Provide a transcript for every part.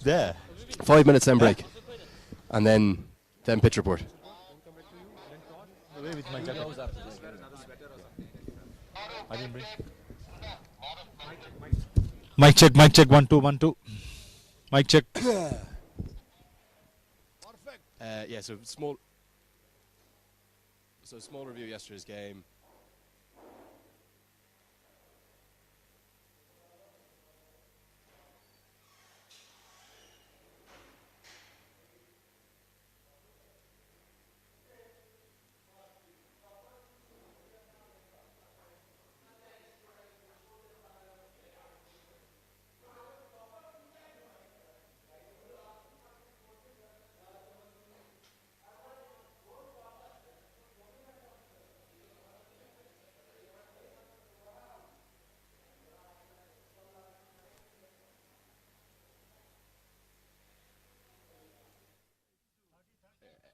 There. 5 minutes then break. And then pitch report. Away with my jacket. I didn't bring. Mic check, 1 2 1 2. Mic check. Yeah, so small review of yesterday's game.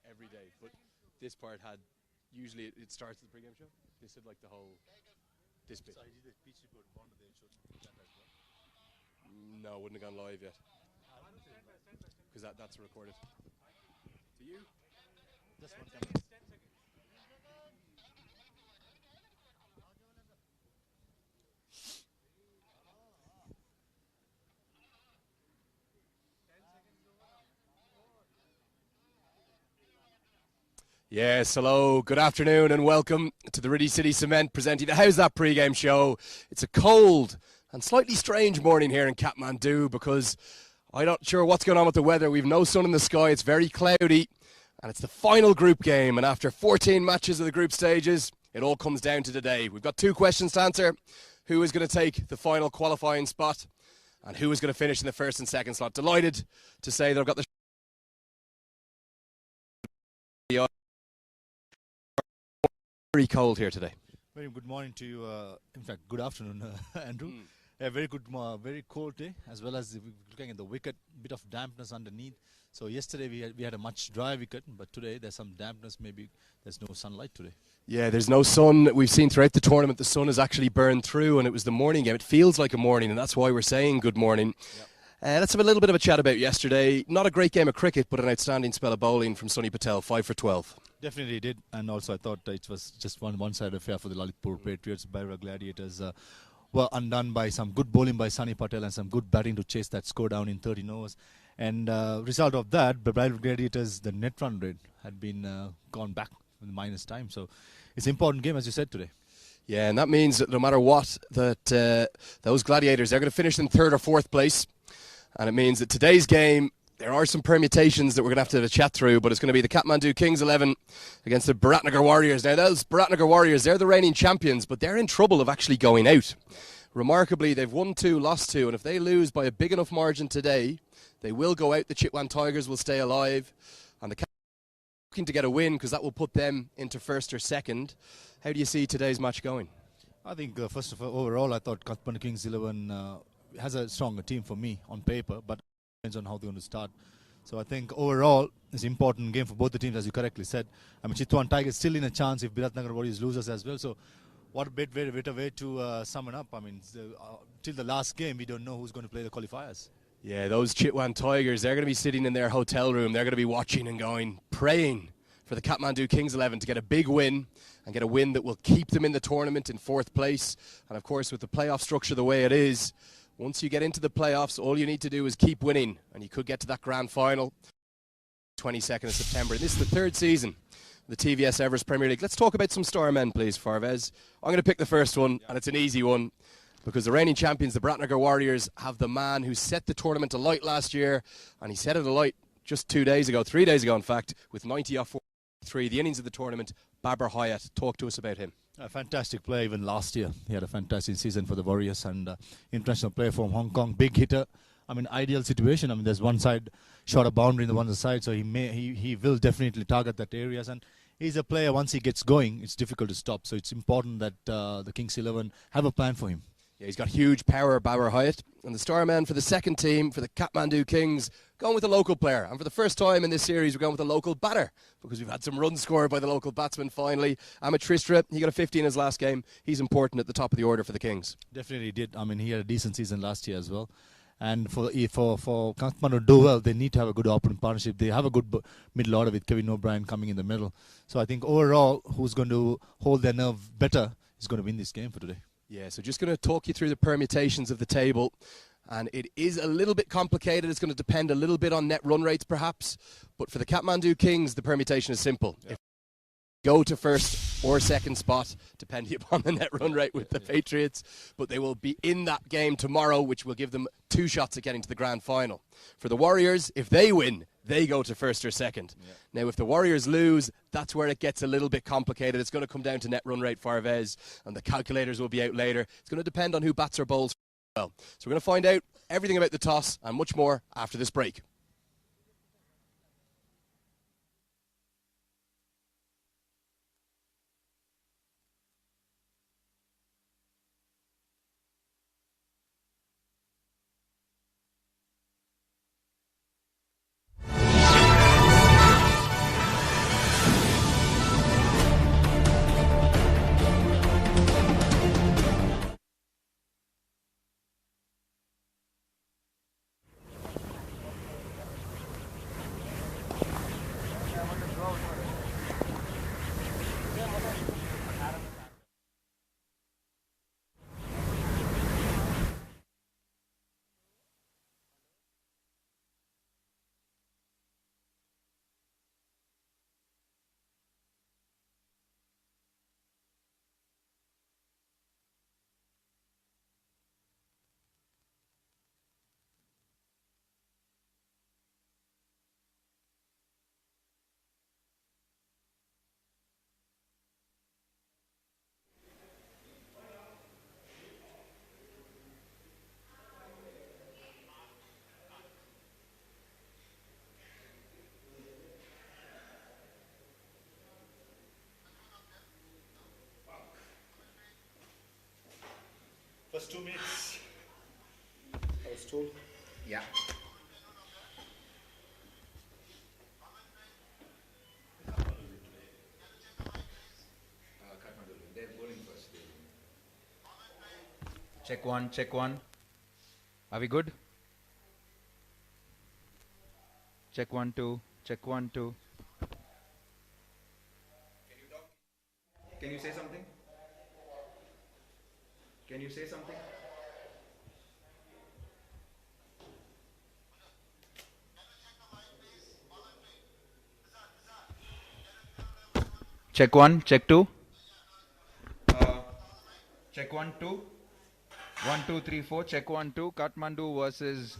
Every day, but this part had usually it starts at the pre-game show. This had like the whole this bit. So I did the pitch report one of the shows that as well. No, wouldn't have gone live yet because that's recorded. To you, just one camera. Yes, hello, good afternoon and welcome to the Ridley City Cement presenting the How's That pre-game show. It's a cold and slightly strange morning here in Kathmandu because I'm not sure what's going on with the weather. We've no sun in the sky, it's very cloudy and it's the final group game, and after 14 matches of the group stages, it all comes down to today. We've got two questions to answer. Who is going to take the final qualifying spot and who is going to finish in the first and second slot? Delighted to say that I've got the very cold here today. Very good morning to you. In fact, good afternoon, Andrew. A very good, very cold day, as well as looking at the wicket, bit of dampness underneath. So yesterday we had a much dry wicket, but today there's some dampness. Maybe there's no sunlight today. Yeah, there's no sun. We've seen throughout the tournament the sun has actually burned through, and it was the morning game. It feels like a morning, and that's why we're saying good morning. Yep. Let's have a little bit of a chat about yesterday. Not a great game of cricket, but an outstanding spell of bowling from Sunny Patel, 5 for 12. Definitely did, and also I thought it was just one-sided affair for the Lalitpur Patriots. Biratnagar Gladiators were undone by some good bowling by Sunny Patel and some good batting to chase that score down in 13 overs. And result of that, the Biratnagar Gladiators, the net run rate had been gone back in minus time. So it's an important game, as you said today. Yeah, and that means that no matter what, that those Gladiators, they're going to finish in third or fourth place. And it means that today's game, there are some permutations that we're going to have to chat through, but it's going to be the Kathmandu Kings 11 against the Biratnagar Warriors. Now, those Biratnagar Warriors, they're the reigning champions, but they're in trouble of actually going out. Remarkably, they've won 2, lost 2, and if they lose by a big enough margin today, they will go out. The Chitwan Tigers will stay alive, and the Kathmandu are looking to get a win because that will put them into first or second. How do you see today's match going? I think, first of all, overall, I thought Kathmandu Kings 11 has a stronger team for me on paper, but depends on how they're going to start. So I think overall it's an important game for both the teams, as you correctly said. I mean, Chitwan Tigers still in a chance if Biratnagar Warriors loses as well. So what a better way to sum it up. I mean, till the last game, we don't know who's going to play the qualifiers. Yeah, those Chitwan Tigers, they're going to be sitting in their hotel room. They're going to be watching and going, praying for the Kathmandu Kings 11 to get a big win and get a win that will keep them in the tournament in fourth place. And of course, with the playoff structure the way it is, once you get into the playoffs, all you need to do is keep winning, and you could get to that grand final 22nd of September. And this is the third season of the TVS Everest Premier League. Let's talk about some star men, please, Farvez. I'm going to pick the first one, and it's an easy one, because the reigning champions, the Biratnagar Warriors, have the man who set the tournament alight last year, and he set it alight just 3 days ago, in fact, with 90 off 43, the innings of the tournament. Babar Hyatt, talk to us about him. A fantastic player even last year. He had a fantastic season for the Warriors, and international player from Hong Kong, big hitter. I mean, ideal situation. I mean, there's one side shot a boundary in the one side, so he will definitely target that areas. And he's a player, once he gets going, it's difficult to stop. So it's important that the Kings 11 have a plan for him. Yeah, he's got huge power, Babar Hyatt. And the star man for the second team, for the Kathmandu Kings, going with a local player. And for the first time in this series, we're going with a local batter, because we've had some runs scored by the local batsman finally. Amit Tristra, he got a 50 in his last game. He's important at the top of the order for the Kings. Definitely did. I mean, he had a decent season last year as well. And for Kathmandu to do well, they need to have a good opening partnership. They have a good middle order with Kevin O'Brien coming in the middle. So I think overall, who's going to hold their nerve better is going to win this game for today. Yeah, so just going to talk you through the permutations of the table. And it is a little bit complicated. It's going to depend a little bit on net run rates, perhaps. But for the Kathmandu Kings, the permutation is simple. If go to first or second spot, depending upon the net run rate with the Patriots. But they will be in that game tomorrow, which will give them 2 shots at getting to the grand final. For the Warriors, if they win, they go to first or second. Yeah. Now, if the Warriors lose, that's where it gets a little bit complicated. It's going to come down to net run rate for Arvez, and the calculators will be out later. It's going to depend on who bats or bowls well. So we're going to find out everything about the toss and much more after this break. First 2 minutes, I was told. Yeah. Kathmandu, they're bowling first. Check one, check one. Are we good? Check 1, 2, check 1, 2. Can you talk? Can you say something? Can you say something? Check 1, check 2. Check 1, 2. 1, 2, 3, 4. Check 1, 2. Kathmandu versus.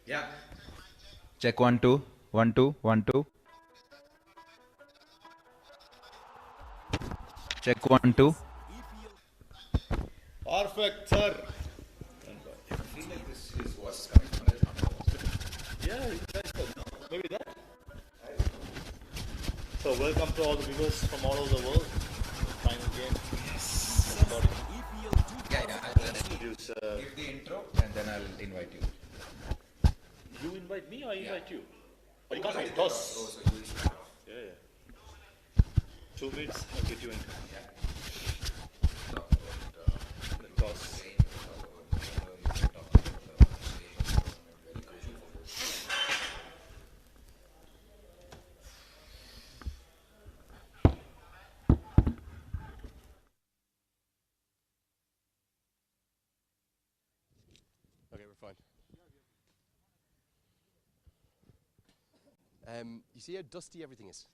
Yeah. Check 1, 2. 1, 2, 1, 2. Check 1, 2. Perfect, sir. I feel like this is what's coming from the Yeah, maybe that. So welcome to all the viewers from all over the world. Final game. Yes. Yeah, I'll Introduce. give the intro and then I'll invite you. You invite me or I invite you? Or you can't say toss. Yeah. 2 minutes, I'll get you in. The toss. Okay, we're fine. You see how dusty everything is?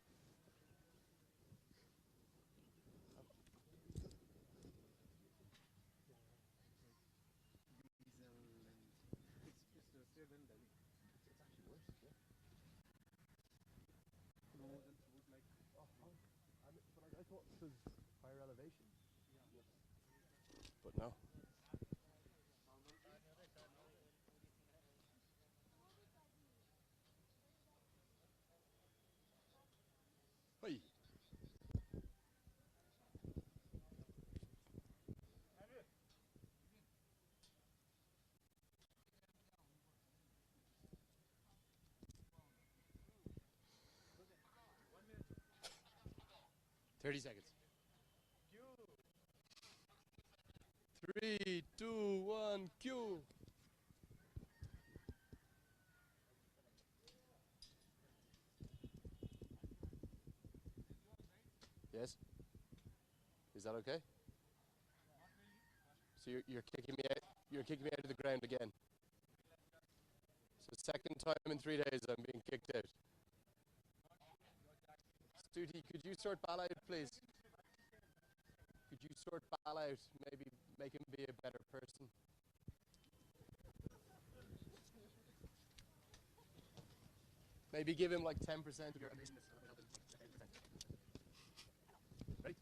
But no. Hey. 30 seconds. 3, 2, 1, cue. Yes? Is that okay? So you're kicking me out. You're kicking me out of the ground again. So second time in 3 days I'm being kicked out. Stuti, could you sort Bal out, please? Could you sort Bal out? Maybe make him be a better person. Maybe give him like 10% of your ambition. Ready?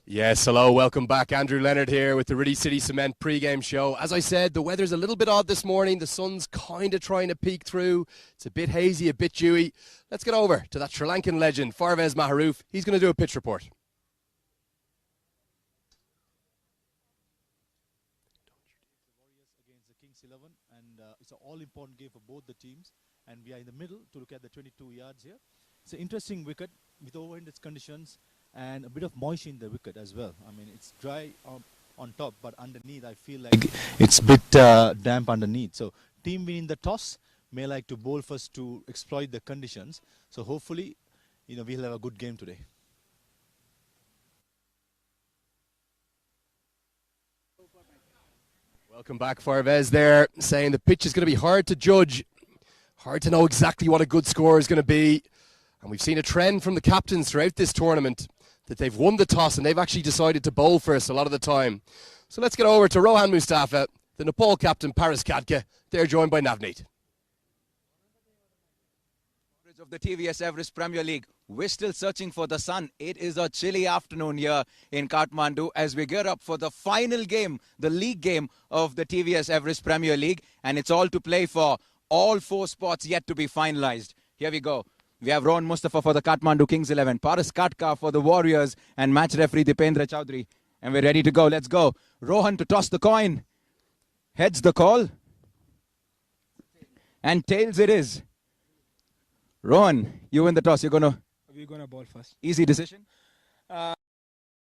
Yes, hello, welcome back. Andrew Leonard here with the Ridley City Cement pre-game show. As I said, the weather's a little bit odd this morning. The sun's kind of trying to peek through. It's a bit hazy, a bit dewy. Let's get over to that Sri Lankan legend, Farvez Maharouf. He's going to do a pitch report. Against the Kings 11, and it's an all-important game for both the teams. And we are in the middle to look at the 22 yards here. It's an interesting wicket with overwinds conditions and a bit of moisture in the wicket as well. I mean, it's dry on top, but underneath I feel like it's a bit damp underneath. So team winning the toss may like to bowl first to exploit the conditions. So hopefully, we'll have a good game today. Welcome back, Farvez there, saying the pitch is going to be hard to judge. Hard to know exactly what a good score is going to be. And we've seen a trend from the captains throughout this tournament that they've won the toss and they've actually decided to bowl first a lot of the time. So let's get over to Rohan Mustafa, the Nepal captain, Paris Kadka. They're joined by Navneet. Of the TVS Everest Premier League. We're still searching for the sun. It is a chilly afternoon here in Kathmandu as we gear up for the final game, the league game of the TVS Everest Premier League. And it's all to play for. All 4 spots yet to be finalized. Here we go. We have Rohan Mustafa for the Kathmandu Kings 11, Paris Kadka for the Warriors, and match referee Dipendra Chowdhury. And we're ready to go. Let's go. Rohan to toss the coin. Heads the call. And tails it is. Rohan, you win the toss. We're going to bowl first. Easy decision?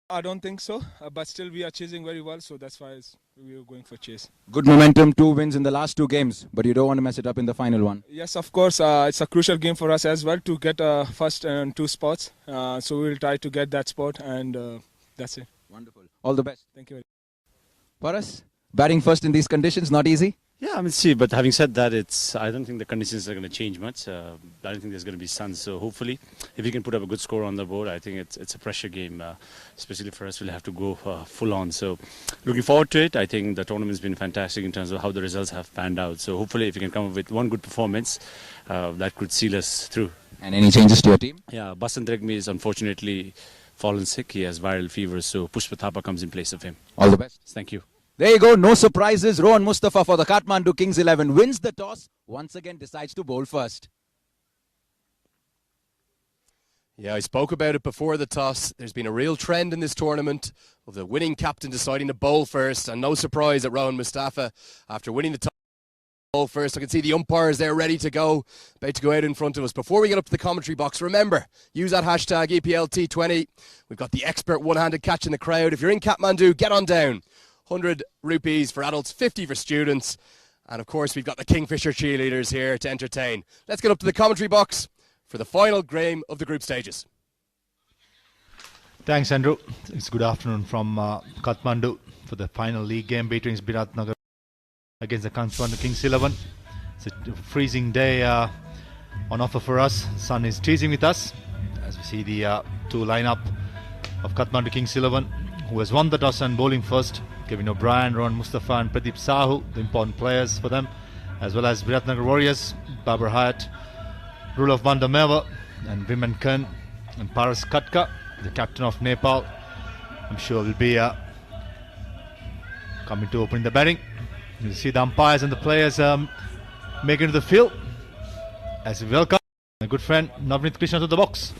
I don't think so, but still we are chasing very well, so that's why we are going for chase. Good momentum, 2 wins in the last 2 games, but you don't want to mess it up in the final one. Yes, of course, it's a crucial game for us as well to get first and 2 spots. So we will try to get that spot, and that's it. Wonderful. All the best. Thank you very much. Paras, batting first in these conditions, not easy? Yeah, I mean, see, but having said that, I don't think the conditions are going to change much. I don't think there's going to be sun. So hopefully, if we can put up a good score on the board, I think it's a pressure game, especially for us. We'll have to go full on. So looking forward to it. I think the tournament's been fantastic in terms of how the results have panned out. So hopefully, if we can come up with one good performance, that could seal us through. And any changes to your team? Yeah, Basant Regmi is unfortunately fallen sick. He has viral fever, so Pushpa Thapa comes in place of him. All the best. Thank you. There you go, no surprises. Rohan Mustafa for the Kathmandu Kings 11 wins the toss, once again decides to bowl first. Yeah, I spoke about it before the toss. There's been a real trend in this tournament of the winning captain deciding to bowl first, and no surprise that Rohan Mustafa, after winning the toss, bowl first. I can see the umpires there ready to go, about to go out in front of us. Before we get up to the commentary box, remember, use that hashtag EPLT20. We've got the expert one-handed catch in the crowd. If you're in Kathmandu, get on down. 100 rupees for adults, 50 for students. And of course, we've got the Kingfisher cheerleaders here to entertain. Let's get up to the commentary box for the final game of the group stages. Thanks, Andrew. It's good afternoon from Kathmandu for the final league game between Biratnagar against the Kathmandu Kings 11. It's a freezing day on offer for us. The sun is teasing with us as we see the 2 lineup of Kathmandu Kings 11, who has won the toss and bowling first. Kevin O'Brien, Rohan Mustafa and Pradeep Sahu, the important players for them, as well as Biratnagar Warriors, Babar Hayat, Rule Vandamewa and Viman Khan and Paras Kadka, the captain of Nepal. I'm sure will be coming to open the batting. You see the umpires and the players making to the field as we welcome my good friend Navneet Krishna to the box.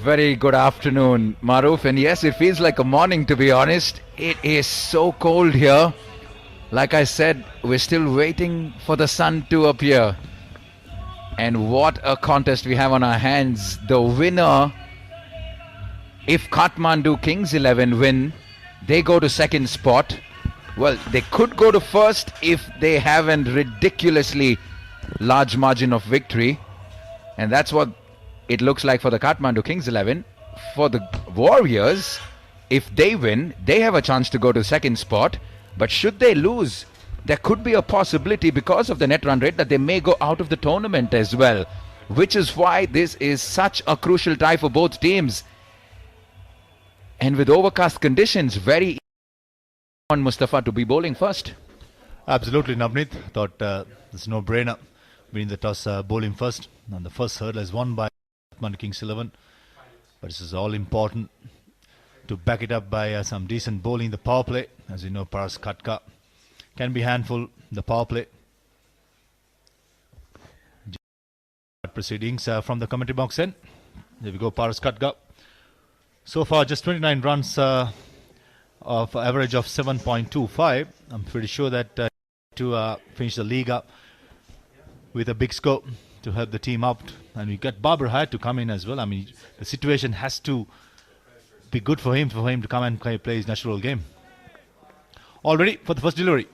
very good afternoon, Maruf. And yes, it feels like a morning, to be honest. It is so cold here. Like I said, we're still waiting for the sun to appear. And what a contest we have on our hands. The winner, if Kathmandu Kings 11 win, they go to second spot. Well, they could go to first if they have a ridiculously large margin of victory. And that's what it looks like for the Kathmandu Kings 11. For the Warriors, if they win, they have a chance to go to second spot. But should they lose, there could be a possibility because of the net run rate that they may go out of the tournament as well. Which is why this is such a crucial tie for both teams. And with overcast conditions, very easy on Mustafa to be bowling first. Absolutely, Navneet. Thought it's no-brainer. Winning the toss, bowling first. And the first hurdle is won by Kathmandu Kings 11. But this is all important to back it up by some decent bowling in the power play. As you know, Paras Katka can be handful in the power play. Proceedings from the commentary box end. There we go, Paras Katka. So far, just 29 runs of average of 7.25. I'm pretty sure that to finish the league up with a big score to help the team out. And we got Babar Hayat to come in as well. I mean, the situation has to be good for him to come and play his natural game. All ready for the first delivery.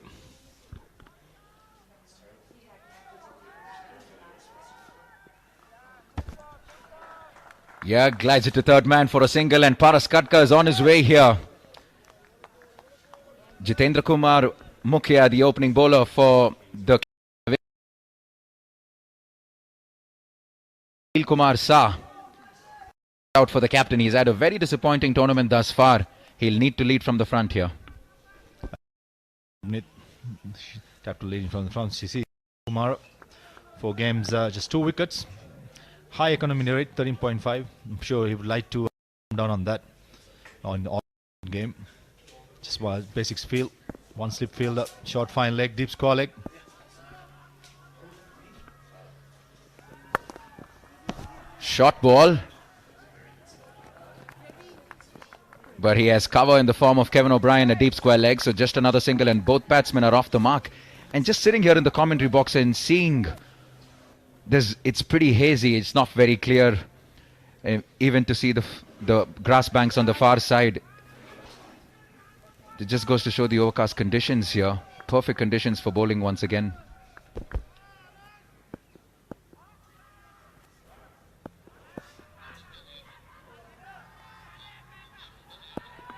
Yeah, glides it to third man for a single, and Paras Katka is on his way here. Jitendra Kumar Mukhya, the opening bowler for the Kumar Shah, out for the captain. He's had a very disappointing tournament thus far. He'll need to lead from the front here. Tap to leading from the front. CC Kumar, 4 games, just 2 wickets. High economy rate, 13.5. I'm sure he would like to come down on that on the game. Just basics feel. 1 slip fielder, short fine leg, deep square leg. Short ball. But he has cover in the form of Kevin O'Brien, a deep square leg. So just another single, and both batsmen are off the mark. And just sitting here in the commentary box and seeing it's pretty hazy. It's not very clear, even to see the grass banks on the far side. It just goes to show the overcast conditions here. Perfect conditions for bowling once again.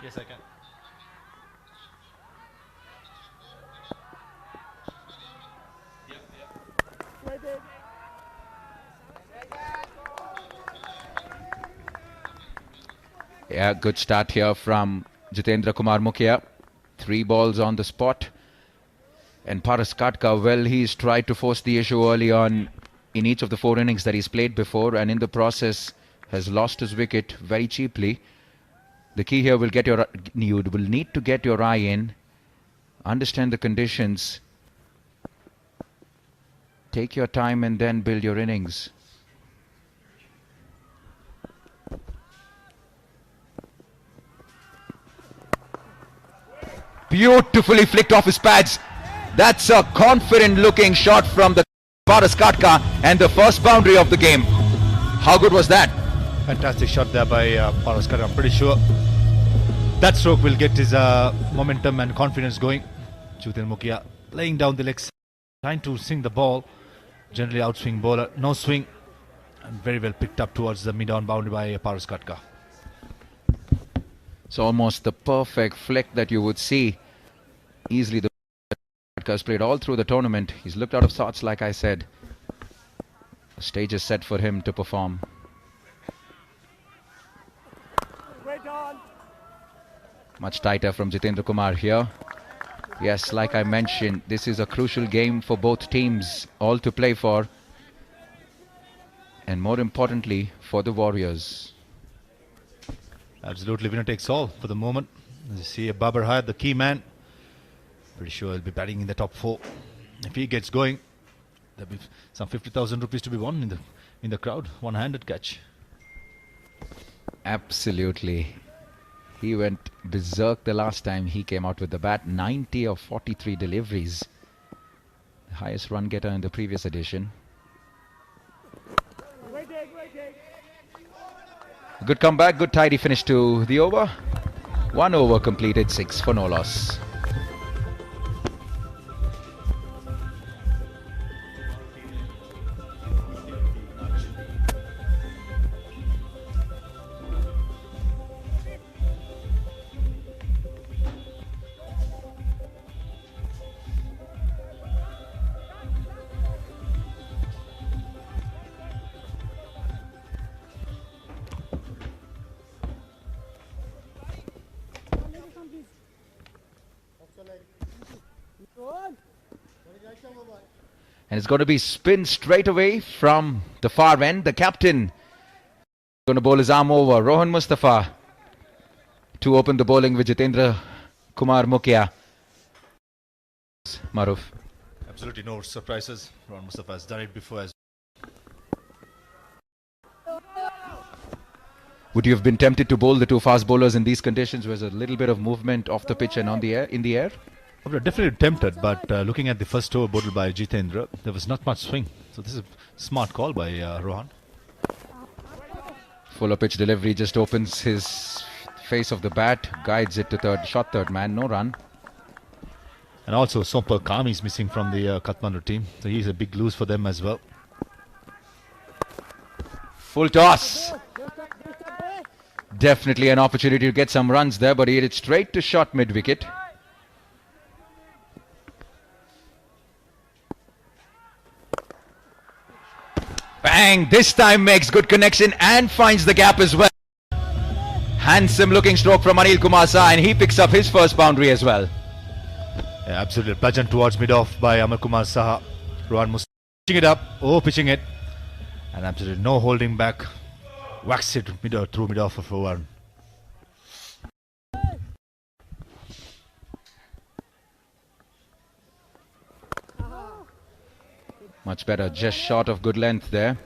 Yes, I can. Yeah, good start here from Jitendra Kumar Mukhya. 3 balls on the spot. And Paras Katka, well, he's tried to force the issue early on in each of the 4 innings that he's played before, and in the process has lost his wicket very cheaply. The key here will you will need to get your eye in, understand the conditions, take your time and then build your innings. Beautifully flicked off his pads. That's a confident looking shot from the Paras Katka, and the first boundary of the game. How good was that? Fantastic shot there by Paras Katka. I'm pretty sure that stroke will get his momentum and confidence going. Jitendra Mukhya laying down the legs, trying to swing the ball. Generally outswing bowler, no swing, and very well picked up towards the mid-on boundary by Paras Katka. It's almost the perfect flick that you would see. Easily the Katka has played all through the tournament. He's looked out of sorts, like I said. The stage is set for him to perform. Much tighter from Jitendra Kumar here. Yes, like I mentioned, this is a crucial game for both teams, all to play for. And more importantly, for the Warriors. Absolutely, winner takes all for the moment. As you see, Babar Hayat, the key man. Pretty sure he'll be batting in the top 4. If he gets going, there'll be some 50,000 rupees to be won in the crowd. One-handed catch. Absolutely. He went berserk the last time he came out with the bat. 90 of 43 deliveries. The highest run getter in the previous edition. Good comeback, good tidy finish to the over. 1 over completed, 6 for no loss. And it's going to be spin straight away from the far end. The captain going to bowl his arm over. Rohan Mustafa to open the bowling with Jitendra Kumar Mukia. Maruf. Absolutely no surprises. Rohan Mustafa has done it before as Would you have been tempted to bowl the two fast bowlers in these conditions? Was a little bit of movement off the pitch and on the air, in the air? I was definitely tempted, but looking at the first over bowled by Jitendra, there was not much swing. So this is a smart call by Rohan. Fuller pitch delivery just opens his face of the bat, guides it to third man, no run. And also Sompal Kami is missing from the Kathmandu team. So he's a big lose for them as well. Full toss. Definitely an opportunity to get some runs there, but he hit it straight to short mid-wicket. Bang! This time makes good connection and finds the gap as well. Handsome looking stroke from Anil Kumar Saha, and he picks up his first boundary as well. Yeah, absolutely pleasant towards mid-off by Amar Kumar Saha. Rohan Mustafa pitching it up, pitching it. And absolutely no holding back. Whacks it through mid-off of over. Much better, just short of good length there.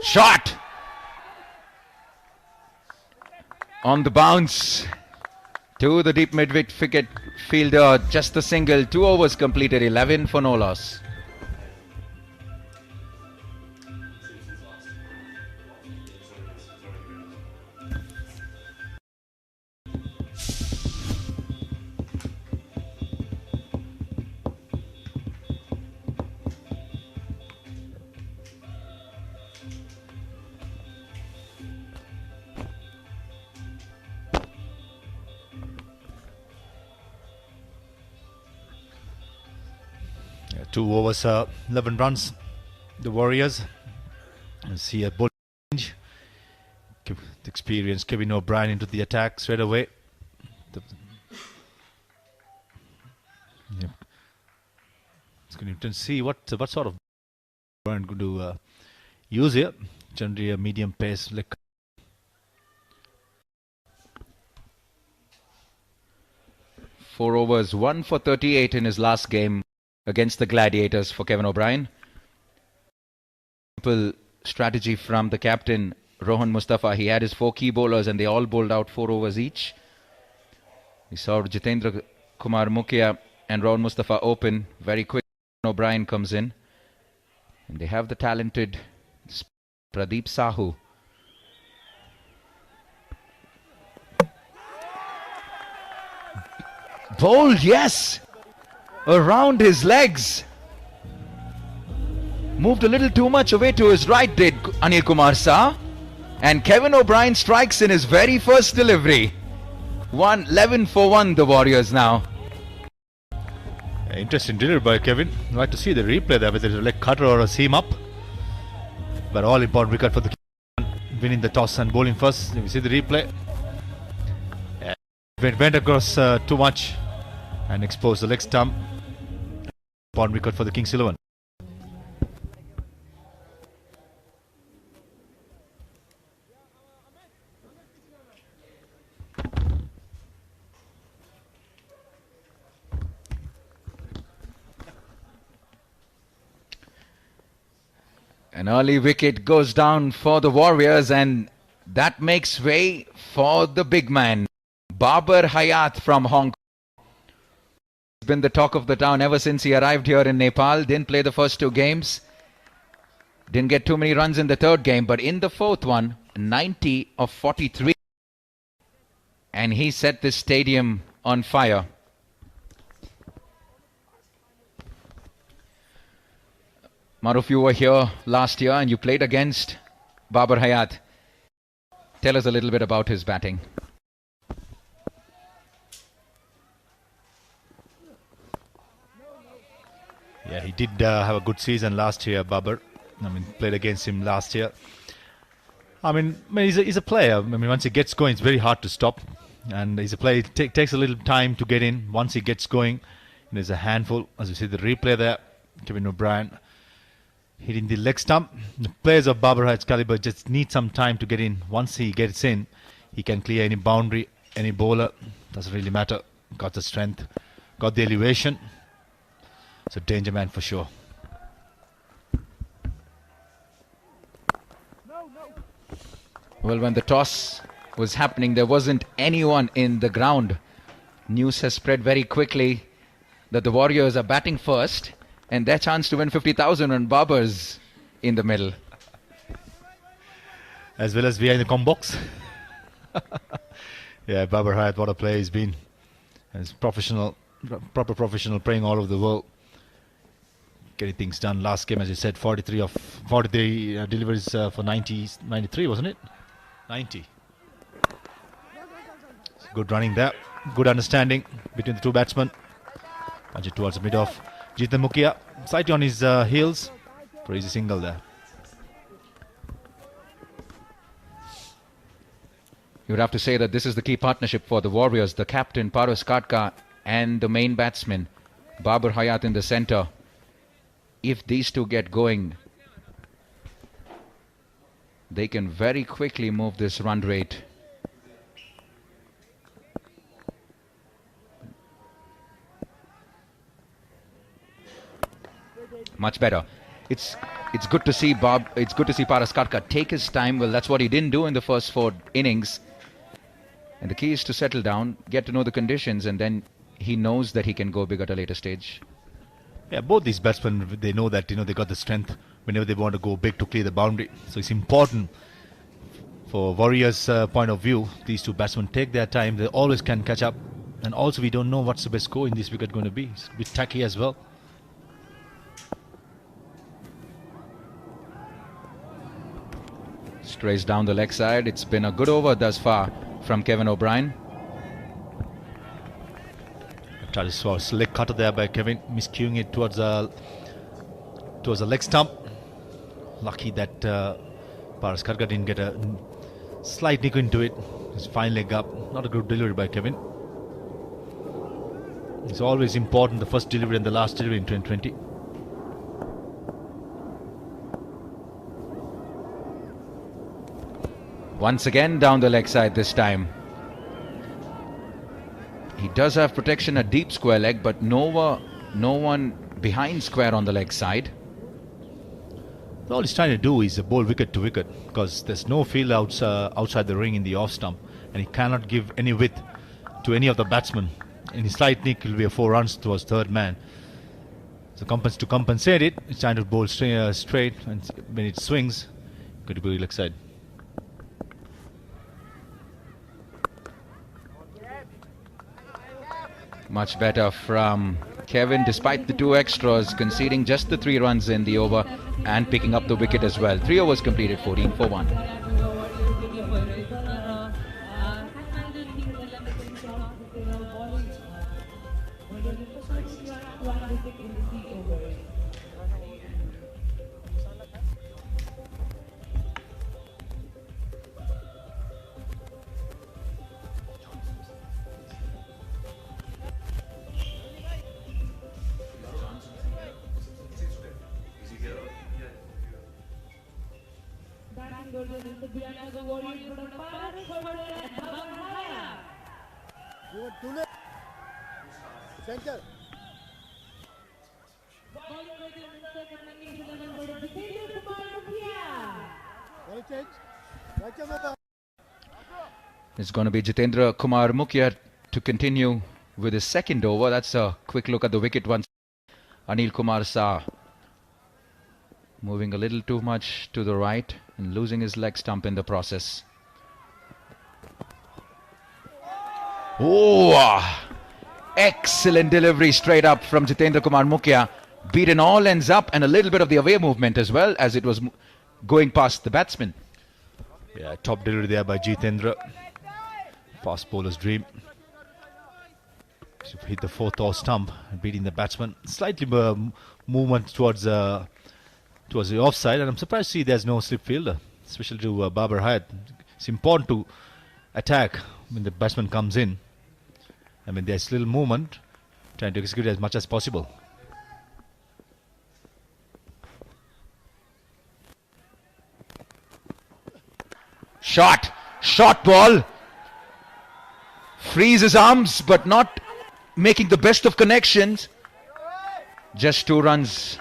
Shot! On the bounce to the deep mid-wicket fielder, just a single, 2 overs completed, 11 for no loss. Yeah, 2 overs, 11 runs. The Warriors. You see a ball change. The experienced Kevin O'Brien into the attack straight away. Yeah. It's going to see what sort of O'Brien going to use here. Generally a medium pace. Like 4 overs, 1 for 38 in his last game against the Gladiators for Kevin O'Brien. Simple strategy from the captain, Rohan Mustafa. He had his 4 key bowlers and they all bowled out 4 overs each. We saw Jitendra Kumar Mukia and Rohan Mustafa open very quick. O'Brien comes in. And they have the talented Pradeep Sahu. Bowled, yes! Around his legs. Moved a little too much away to his right, did Anil Kumar Saha. And Kevin O'Brien strikes in his very first delivery. 11 for 1, the Warriors now. interesting delivery by Kevin. I'd like to see the replay there, whether it's a leg cutter or a seam up. But all important wicket for the winning the toss and bowling first. We see the replay. Went across too much and exposed the leg stump. Important wicket for the Kings 11. An early wicket goes down for the Warriors, and that makes way for the big man, Babar Hayat from Hong Kong. He's been the talk of the town ever since he arrived here in Nepal. Didn't play the first 2 games. Didn't get too many runs in the 3rd game, but in the 4th one, 90 of 43. And he set this stadium on fire. Maruf, you were here last year and you played against Babar Hayat. Tell us a little bit about his batting. Yeah, he did have a good season last year, Babar. Played against him last year. He's a player. Once he gets going, it's very hard to stop. And he's a player. It takes a little time to get in. Once he gets going, there's a handful. As you see the replay there, Kevin O'Brien hitting the leg stump. The players of Babar Hayat's caliber just need some time to get in. Once he gets in, he can clear any boundary, any bowler. Doesn't really matter. Got the strength, got the elevation. It's a danger man for sure. Well, when the toss was happening, there wasn't anyone in the ground. News has spread very quickly that the Warriors are batting first, and their chance to win 50,000 on Babar's in the middle. As well as we are in the com box. Yeah, Babar Hayat, what a player he's been. He's professional, proper professional, playing all over the world. Getting things done. Last game, as you said, 43 of 43 deliveries for 93, wasn't it? 90. Good running there. Good understanding between the 2 batsmen. Punch it towards the mid-off. Jitan Mukia slightly on his heels. For easy single there. You would have to say that this is the key partnership for the Warriors. The captain, Paras Katka, and the main batsman, Babar Hayat in the centre. If these 2 get going, they can very quickly move this run rate. Much better. It's good to see It's good to see Paras Katka take his time. Well, that's what he didn't do in the first 4 innings. And the key is to settle down, get to know the conditions, and then he knows that he can go big at a later stage. Yeah, both these batsmen, they know that they got the strength whenever they want to go big to clear the boundary. So it's important for Warriors' point of view. These 2 batsmen take their time. They always can catch up. And also, we don't know what's the best score in this wicket going to be. It's a bit tacky as well. Strays down the leg side. It's been a good over thus far from Kevin O'Brien. Tried to select cutter there by Kevin, miscuing it towards the leg stump. Lucky that Paras Katka didn't get a slight nick into it. His fine leg up. Not a good delivery by Kevin. It's always important, the first delivery and the last delivery in 2020. Once again down the leg side this time. He does have protection at deep square leg, but no one behind square on the leg side. All he's trying to do is bowl wicket to wicket, because there's no field outside the ring in the off stump, and he cannot give any width to any of the batsmen. Any slight nick will be a 4 runs towards 3rd man. So to compensate it, he's trying to bowl straight, and when it swings, going to be leg side. Much better from Kevin, despite the 2 extras, conceding just the 3 runs in the over and picking up the wicket as well. 3 overs completed, 14 for 1. Center. It's going to be Jitendra Kumar Mukhya to continue with his second over. That's a quick look at the wicket once. Anil Kumar Shah moving a little too much to the right and losing his leg stump in the process. Oh, excellent delivery straight up from Jitendra Kumar Mukhya. Beaten all ends up and a little bit of the away movement as well as it was going past the batsman. Yeah, top delivery there by Jitendra. Fast bowler's dream. So hit the fourth off stump, beating the batsman. Slightly movement towards the offside, and I'm surprised to see there's no slip fielder, especially to Babar Hayat. It's important to attack when the batsman comes in. I mean, there's little movement, trying to execute as much as possible. Shot ball. Frees his arms, but not making the best of connections. Just 2 runs.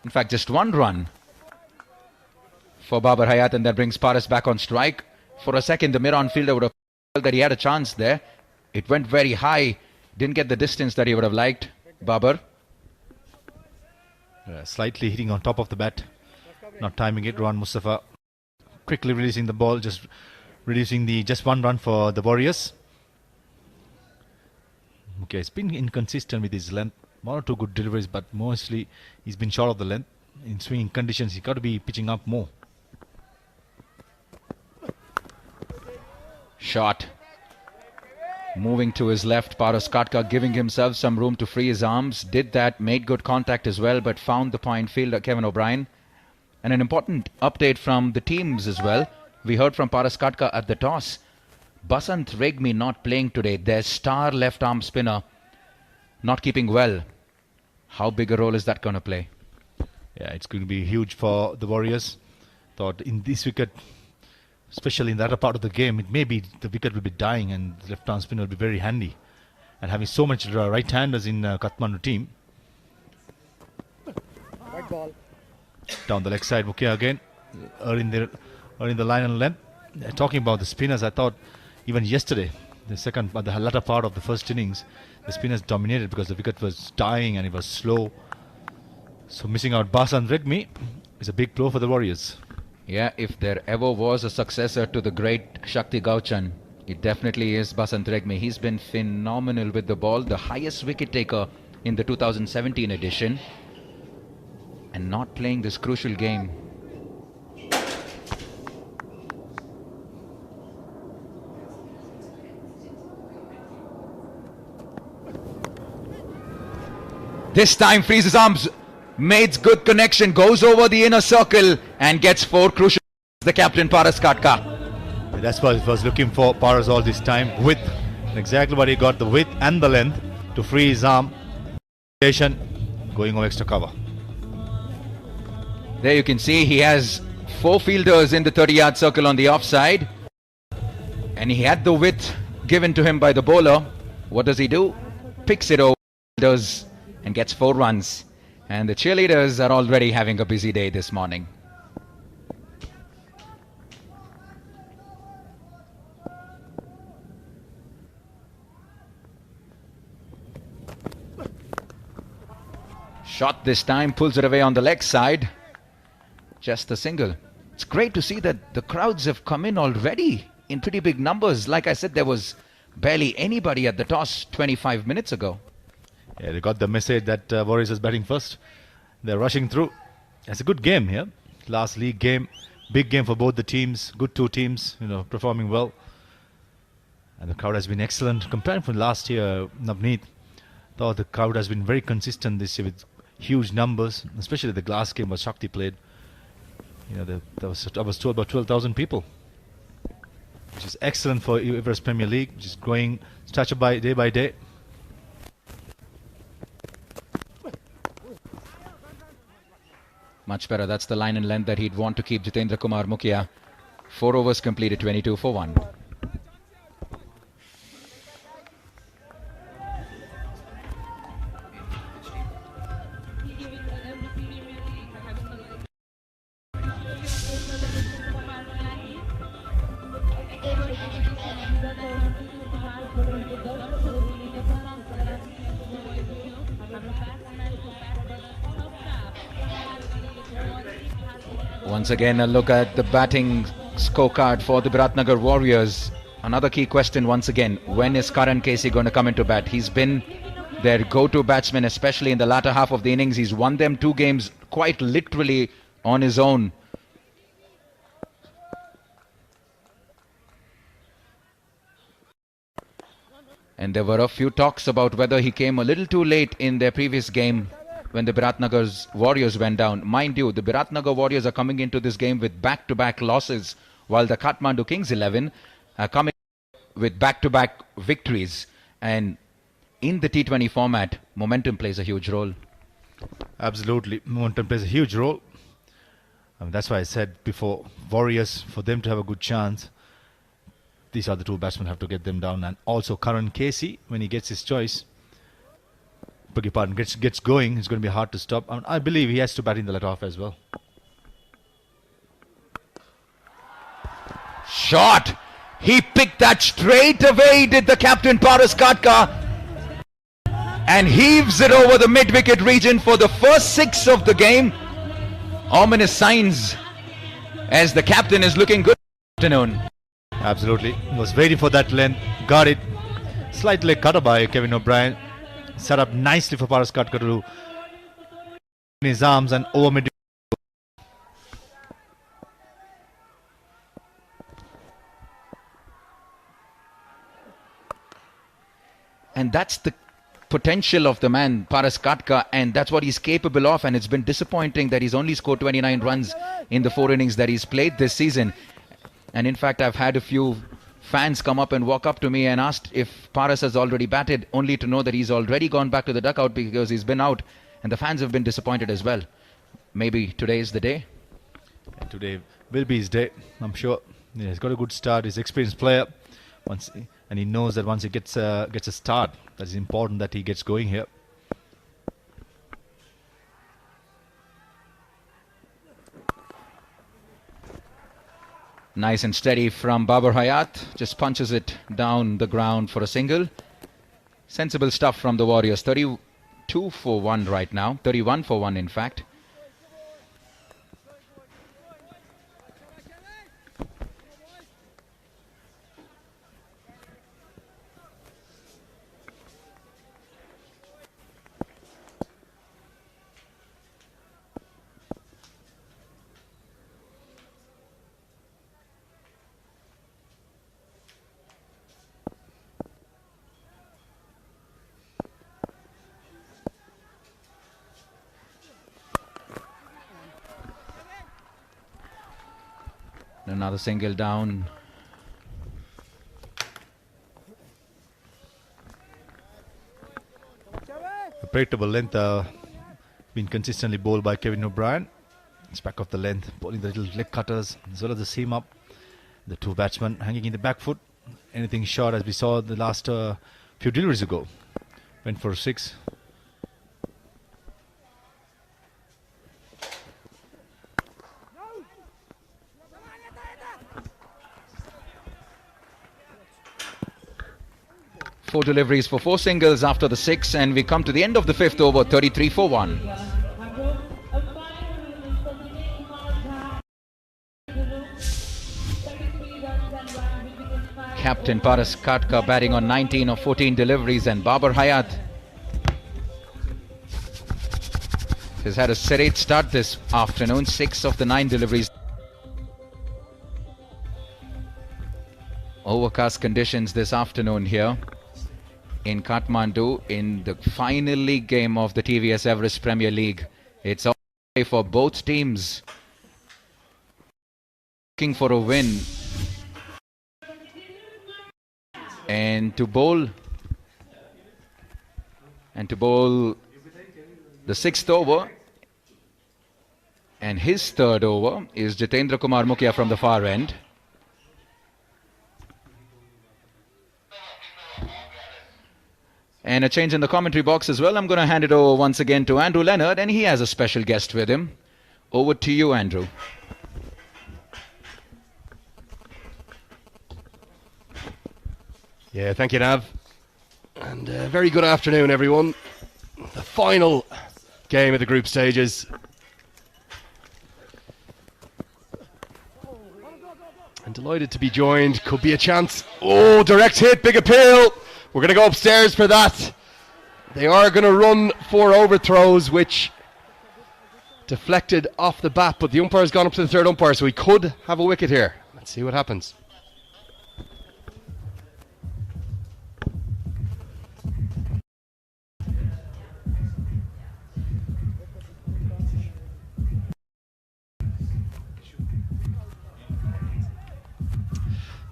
In fact, just 1 run for Babar Hayat, and that brings Paras back on strike. For a second, the mid-on fielder would have felt that he had a chance there. It went very high. Didn't get the distance that he would have liked, Babar. Slightly hitting on top of the bat. Not timing it. Rohan Mustafa quickly releasing the ball, just reducing the just 1 run for the Warriors. Okay, it's been inconsistent with his length. 1 or 2 good deliveries, but mostly he's been short of the length. In swinging conditions, he got to be pitching up more. Shot. Moving to his left, Paras Katka giving himself some room to free his arms. Did that, made good contact as well, but found the point fielder, Kevin O'Brien. And an important update from the teams as well. We heard from Paras Katka at the toss. Basant Regmi not playing today. Their star left arm spinner not keeping well. How big a role is that going to play? Yeah, it's going to be huge for the Warriors. Thought in this wicket, especially in the other part of the game, it may be the wicket will be dying and the left arm spinner will be very handy. And having so much right-handers in Kathmandu team. White ball. Down the leg side, Mukhya again, earning the line and length. Talking about the spinners, I thought even yesterday, the latter part of the first innings, the spinners dominated because the wicket was dying and it was slow. So missing out Basant Regmi is a big blow for the Warriors. Yeah, if there ever was a successor to the great Shakti Gauchan, it definitely is Basant Regmi. He's been phenomenal with the ball, the highest wicket taker in the 2017 edition, and not playing this crucial game. This time frees his arms, makes good connection, goes over the inner circle and gets 4 crucial. The captain Paras Katka. That's what he was looking for, Paras, all this time. Width, exactly what he got, the width and the length to free his arm. Going over extra cover. There you can see he has 4 fielders in the 30-yard circle on the offside. And he had the width given to him by the bowler. What does he do? Picks it over and gets 4 runs. And the cheerleaders are already having a busy day this morning. Shot this time, pulls it away on the leg side. Just a single. It's great to see that the crowds have come in already in pretty big numbers. Like I said, there was barely anybody at the toss 25 minutes ago. Yeah, they got the message that Warriors is batting first. They're rushing through. It's a good game here. Last league game. Big game for both the teams. Good 2 teams, performing well. And the crowd has been excellent. Compared from last year, Navneet, though the crowd has been very consistent this year with huge numbers, especially the last game where Shakti played. I was told about 12,000 people, which is excellent for Everest Premier League, which is growing stature by day. Much better. That's the line and length that he'd want to keep Jitendra Kumar Mukhya. 4 overs completed, 22 for 1. Once again, a look at the batting scorecard for the Biratnagar Warriors. Another key question once again, when is Karan Casey going to come into bat? He's been their go-to batsman, especially in the latter half of the innings. He's won them 2 games quite literally on his own. And there were a few talks about whether he came a little too late in their previous game when the Biratnagar's Warriors went down. Mind you, the Biratnagar Warriors are coming into this game with back-to-back losses, while the Kathmandu Kings 11 are coming with back-to-back victories. And in the T20 format, momentum plays a huge role. Absolutely. Momentum plays a huge role. That's why I said before, Warriors, for them to have a good chance, these are the 2 batsmen have to get them down. And also Karan Casey, when he gets his choice, beg your pardon, gets going, it's going to be hard to stop. I believe he has to bat in the latter half as well. Shot! He picked that straight away, did the captain Paras Katka, and heaves it over the mid-wicket region for the first 6 of the game. Ominous signs as the captain is looking good this afternoon. Absolutely. Was waiting for that length, got it. Slight leg cutter by Kevin O'Brien. Set up nicely for Paras Katka to do in his arms and over mid. And that's the potential of the man, Paras Katka, and that's what he's capable of. And it's been disappointing that he's only scored 29 runs in the 4 innings that he's played this season. And in fact, I've had a few fans come up and walk up to me and asked if Paras has already batted, only to know that he's already gone back to the dugout because he's been out. And the fans have been disappointed as well. Maybe today is the day. And today will be his day, I'm sure. Yeah, he's got a good start. He's an experienced player. And he knows that once he gets a start, that is important that he gets going here. Nice and steady from Babar Hayat. Just punches it down the ground for a single. Sensible stuff from the Warriors. 32 for 1 right now. 31 for 1 in fact. Another single down. A predictable length been consistently bowled by Kevin O'Brien. It's back of the length, bowling the little leg cutters as well as the seam up. The 2 batsmen hanging in the back foot. Anything short, as we saw the last few deliveries ago. Went for 6. Four deliveries for 4 singles after the 6, and we come to the end of the 5th over, 33 for 1. Captain Paras Katka batting on 19 of 14 deliveries, and Babar Hayat has had a serene start this afternoon, 6 of the 9 deliveries. Overcast conditions this afternoon here in Kathmandu in the final league game of the TVS Everest Premier League. It's all for both teams looking for a win. And to bowl the 6th over, and his 3rd over is Jitendra Kumar Mukhya from the far end. And a change in the commentary box as well. I'm going to hand it over once again to Andrew Leonard, and he has a special guest with him. Over to you, Andrew. Yeah, thank you, Nav. And very good afternoon, everyone. The final game of the group stages. And delighted to be joined. Could be a chance. Oh, direct hit, big appeal. We're going to go upstairs for that. They are going to run 4 overthrows, which deflected off the bat, but the umpire's gone up to the third umpire, so he could have a wicket here. Let's see what happens.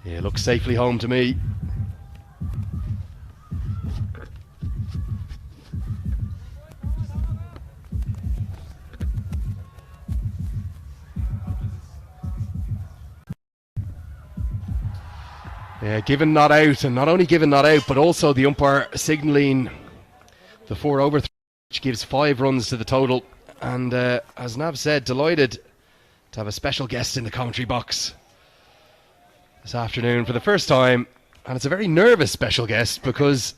Yeah, looks safely home to me. Yeah, given not out, and not only given not out, but also the umpire signalling the 4 overthrows, which gives 5 runs to the total. And as Nav said, delighted to have a special guest in the commentary box this afternoon for the first time. And it's a very nervous special guest because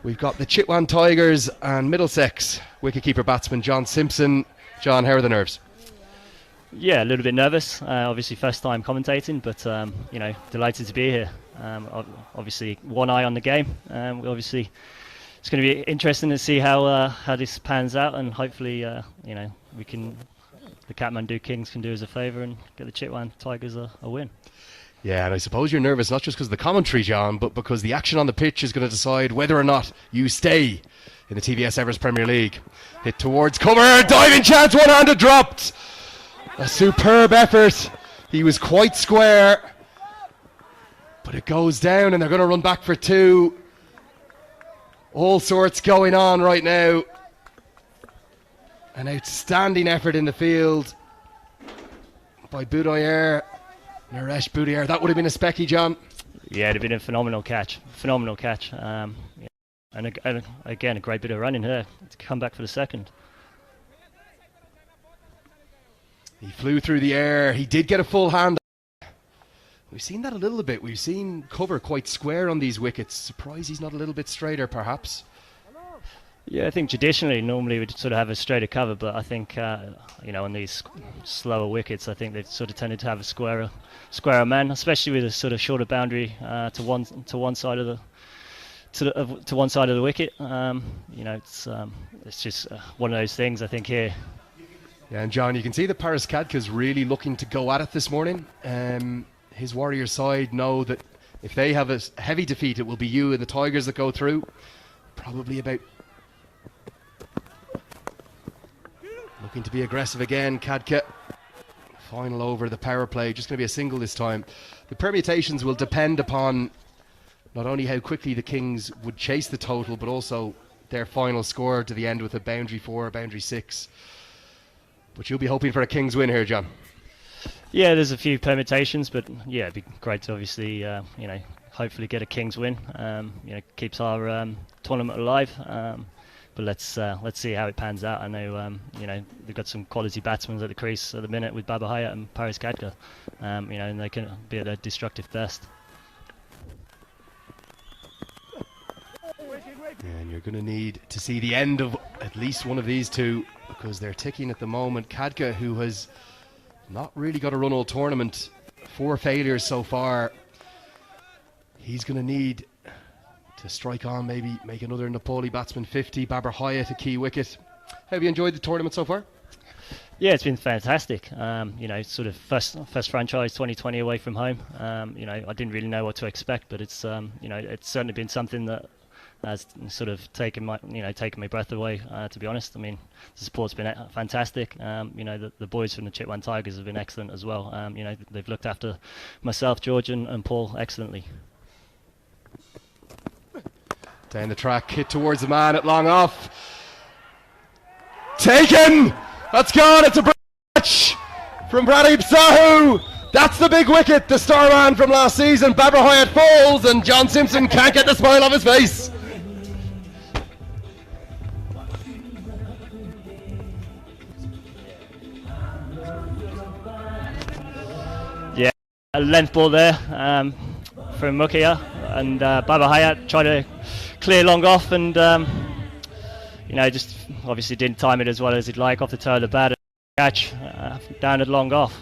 we've got the Chitwan Tigers and Middlesex wicketkeeper batsman John Simpson. John, how are the nerves? Yeah, a little bit nervous. Obviously, first time commentating, but delighted to be here. Obviously, one eye on the game. Obviously, it's going to be interesting to see how this pans out, and hopefully, the Kathmandu Kings can do us a favour and get the Chitwan Tigers a win. Yeah, and I suppose you're nervous not just because of the commentary, John, but because the action on the pitch is going to decide whether or not you stay in the TVS Everest Premier League. Hit towards cover, diving chance, one-handed dropped. A superb effort. He was quite square, but it goes down and they're going to run back for 2. All sorts going on right now. An outstanding effort in the field by Boudier, Naresh Boudier. That would have been a specky, John. Yeah, it'd have been a phenomenal catch. And again, a great bit of running here to come back for the second. He flew through the air. He did get a full hand. We've seen that a little bit. We've seen cover quite square on these wickets. Surprised he's not a little bit straighter, perhaps. Yeah, I think traditionally, normally we'd sort of have a straighter cover, but I think, on these slower wickets, I think they've sort of tended to have a squarer man, especially with a sort of shorter boundary to one side of the wicket. It's just one of those things, I think, here. Yeah, and John, you can see that Paris Kadka's really looking to go at it this morning. His Warriors side know that if they have a heavy defeat, it will be you and the Tigers that go through. Probably about looking to be aggressive again. Kadka, final over the power play, just going to be a single this time. The permutations will depend upon not only how quickly the Kings would chase the total, but also their final score to the end with a boundary 4, boundary 6. But you'll be hoping for a Kings win here, John. Yeah, there's a few permutations, but yeah, it'd be great to obviously, hopefully get a Kings win. Keeps our tournament alive. But let's see how it pans out. I know, they've got some quality batsmen at the crease at the minute with Baba Hayat and Paris Kadka. And they can be at their destructive best. And you're going to need to see the end of at least one of these two, because they're ticking at the moment. Kadka, who has not really got a run all tournament, 4 failures so far. He's going to need to strike on, maybe make another Nepali batsman 50. Babar Hayat, a key wicket. Have you enjoyed the tournament so far? Yeah, it's been fantastic. Sort of first franchise 2020 away from home. I didn't really know what to expect, but it's it's certainly been something that has sort of taken my breath away. To be honest, I mean, the support's been fantastic. The boys from the Chitwan Tigers have been excellent as well. They've looked after myself, George, and Paul excellently. Down the track, hit towards the man at long off. Taken! That's gone. It's a catch from Pradeep Sahu. That's the big wicket, the star man from last season. Babar Hayat falls, and John Simpson can't get the smile off his face. Yeah, a length ball there from Mukia, and Babar Hayat tried to clear long off, and just obviously didn't time it as well as he'd like off the toe of the bat. Catch down at long off.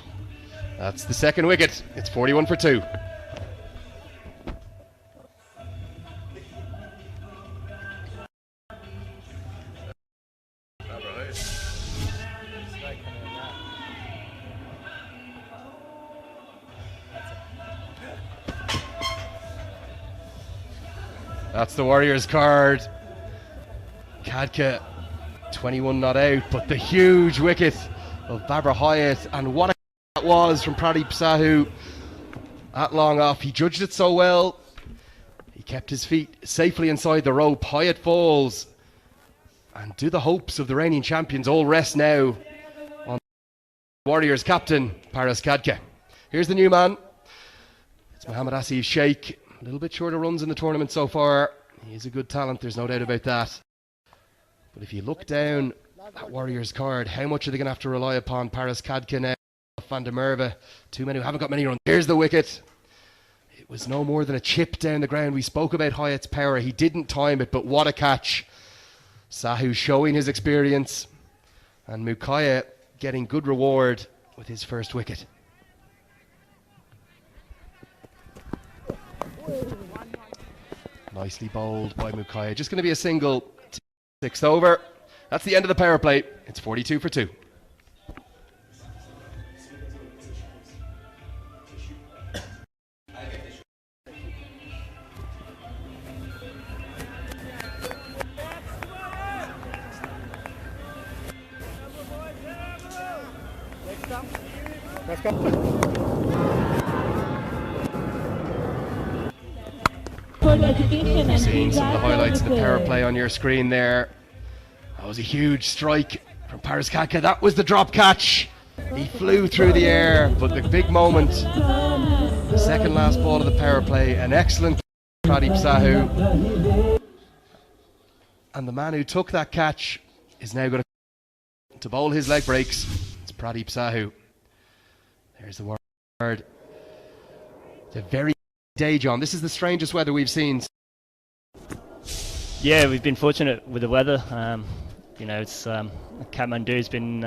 That's the second wicket. It's 41 for 2. That's the Warriors card. Kadka, 21 not out, but the huge wicket of Babra Hyatt, and what a that was from Pradeep Sahu. That long off, he judged it so well. He kept his feet safely inside the rope. Hyatt falls, and do the hopes of the reigning champions all rest now on Warriors captain Paras Kadka. Here's the new man. It's Mohammad Asif Sheikh. A little bit shorter runs in the tournament so far. He is a good talent, there's no doubt about that. But if you look down that Warriors card, how much are they going to have to rely upon Paras Kadka now? Van der Merwe, two men who haven't got many runs. Here's the wicket. It was no more than a chip down the ground. We spoke about Hyatt's power. He didn't time it, but what a catch. Sahu showing his experience, and Mukaya getting good reward with his first wicket. Nicely bowled by Mukaya. Just going to be a single. 6th over. That's the end of the power play. It's 42 for 2. You're seeing some of the highlights of the power play on your screen there. That was a huge strike from Paras Kadka. That was the drop catch. He flew through the air, but the big moment, the second last ball of the power play, an excellent Pradeep Sahu. And the man who took that catch is now going to bowl his leg breaks. It's Pradeep Sahu. There's the word. It's a very day, John. This is the strangest weather we've seen. Yeah, we've been fortunate with the weather. It's Kathmandu's been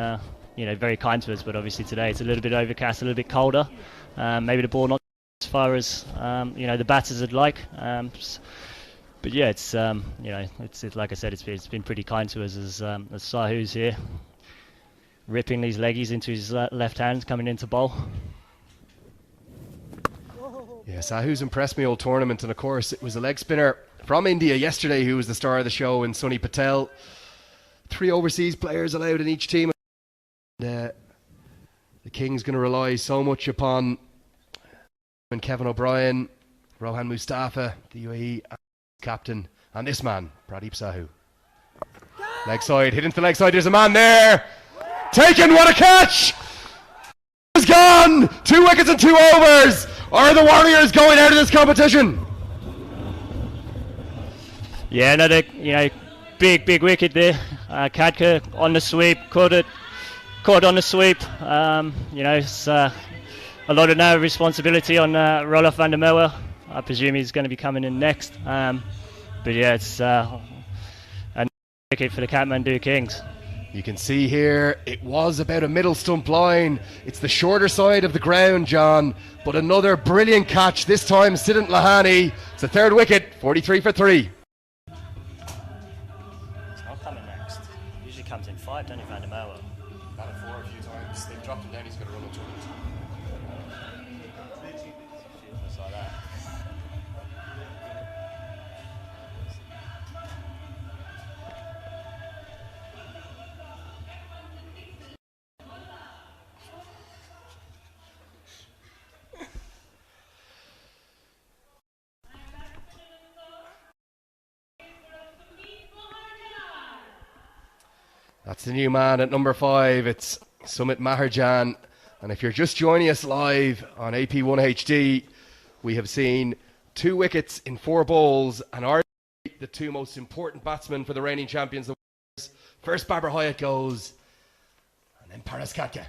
very kind to us, but obviously today it's a little bit overcast, a little bit colder. Maybe the ball not as far as the batters would like. But yeah, it's like I said, it's been pretty kind to us as Sahu's here, ripping these leggies into his left hand, coming into bowl. Yeah, Sahu's impressed me all tournament, and of course it was a leg spinner from India yesterday who was the star of the show, in Sunny Patel. 3 overseas players allowed in each team. And, the King's going to rely so much upon Kevin O'Brien, Rohan Mustafa, the UAE captain, and this man, Pradeep Sahu. Leg side, hit into the leg side, there's a man there! Taken, what a catch! He's gone! 2 wickets and 2 overs! Are the Warriors going out of this competition? Yeah, another big wicket there. Kadka on the sweep, caught on the sweep. It's a lot of now responsibility on Roelof van der Merwe. I presume he's going to be coming in next. But yeah, it's a wicket for the Kathmandu Kings. You can see here, it was about a middle stump line. It's the shorter side of the ground, John. But another brilliant catch, this time Sidant Lahani. It's the 3rd wicket, 43 for 3. It's not coming next. Usually comes in 5, don't you, Van der Merwe? Got it 4 a few times. They've dropped him down, he's got to run into it. Just like that. That's the new man at number 5. It's Sumit Maharjan. And if you're just joining us live on AP1 HD, we have seen 2 wickets in 4 balls, and are the 2 most important batsmen for the reigning champions. First, Babra Hyatt goes, and then Paras Kadka.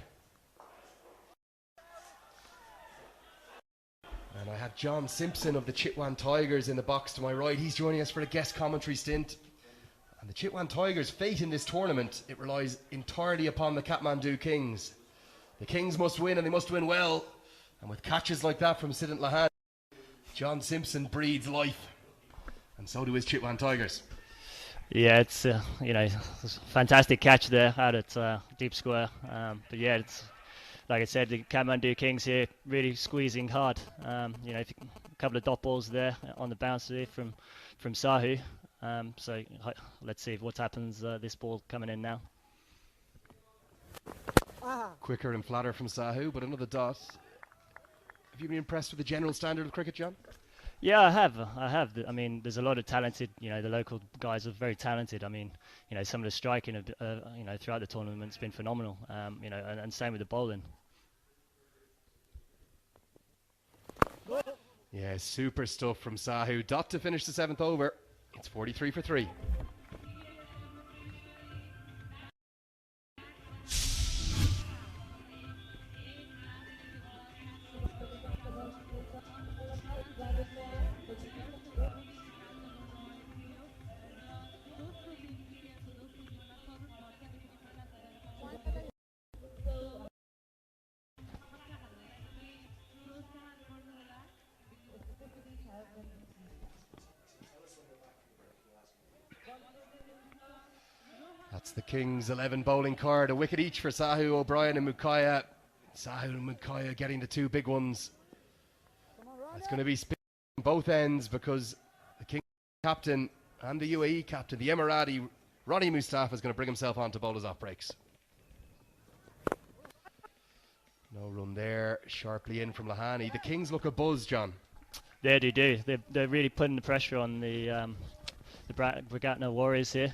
And I have John Simpson of the Chitwan Tigers in the box to my right. He's joining us for a guest commentary stint. And the Chitwan Tigers' fate in this tournament, it relies entirely upon the Kathmandu Kings. The Kings must win, and they must win well. And with catches like that from Sidney Lahan, John Simpson breathes life. And so do his Chitwan Tigers. Yeah, it's you know, it's a fantastic catch there out at deep square. But yeah, it's like I said, the Kathmandu Kings here really squeezing hard. You know, a couple of dot balls there on the bounce there from Sahu. So let's see what happens. This ball coming in now. Quicker and flatter from Sahu, but another dot. Have you been impressed with the general standard of cricket, John? Yeah, I have. I mean, there's a lot of talented, you know, the local guys are very talented. I mean, you know, some of the striking, you know, throughout the tournament's been phenomenal. You know, and same with the bowling. Yeah, super stuff from Sahu. Dot to finish the 7th over. It's 43 for 3. That's the Kings 11 bowling card. A wicket each for Sahu, O'Brien and Mukaya. Sahu and Mukaya getting the 2 big ones. It's going to be spin on both ends because the Kings captain and the UAE captain, the Emirati, Ronnie Mustafa, is going to bring himself on to bowl his off breaks. No run there. Sharply in from Lahani. The Kings look a buzz, John. Yeah, they do. They're really putting the pressure on the Biratnagar Warriors here.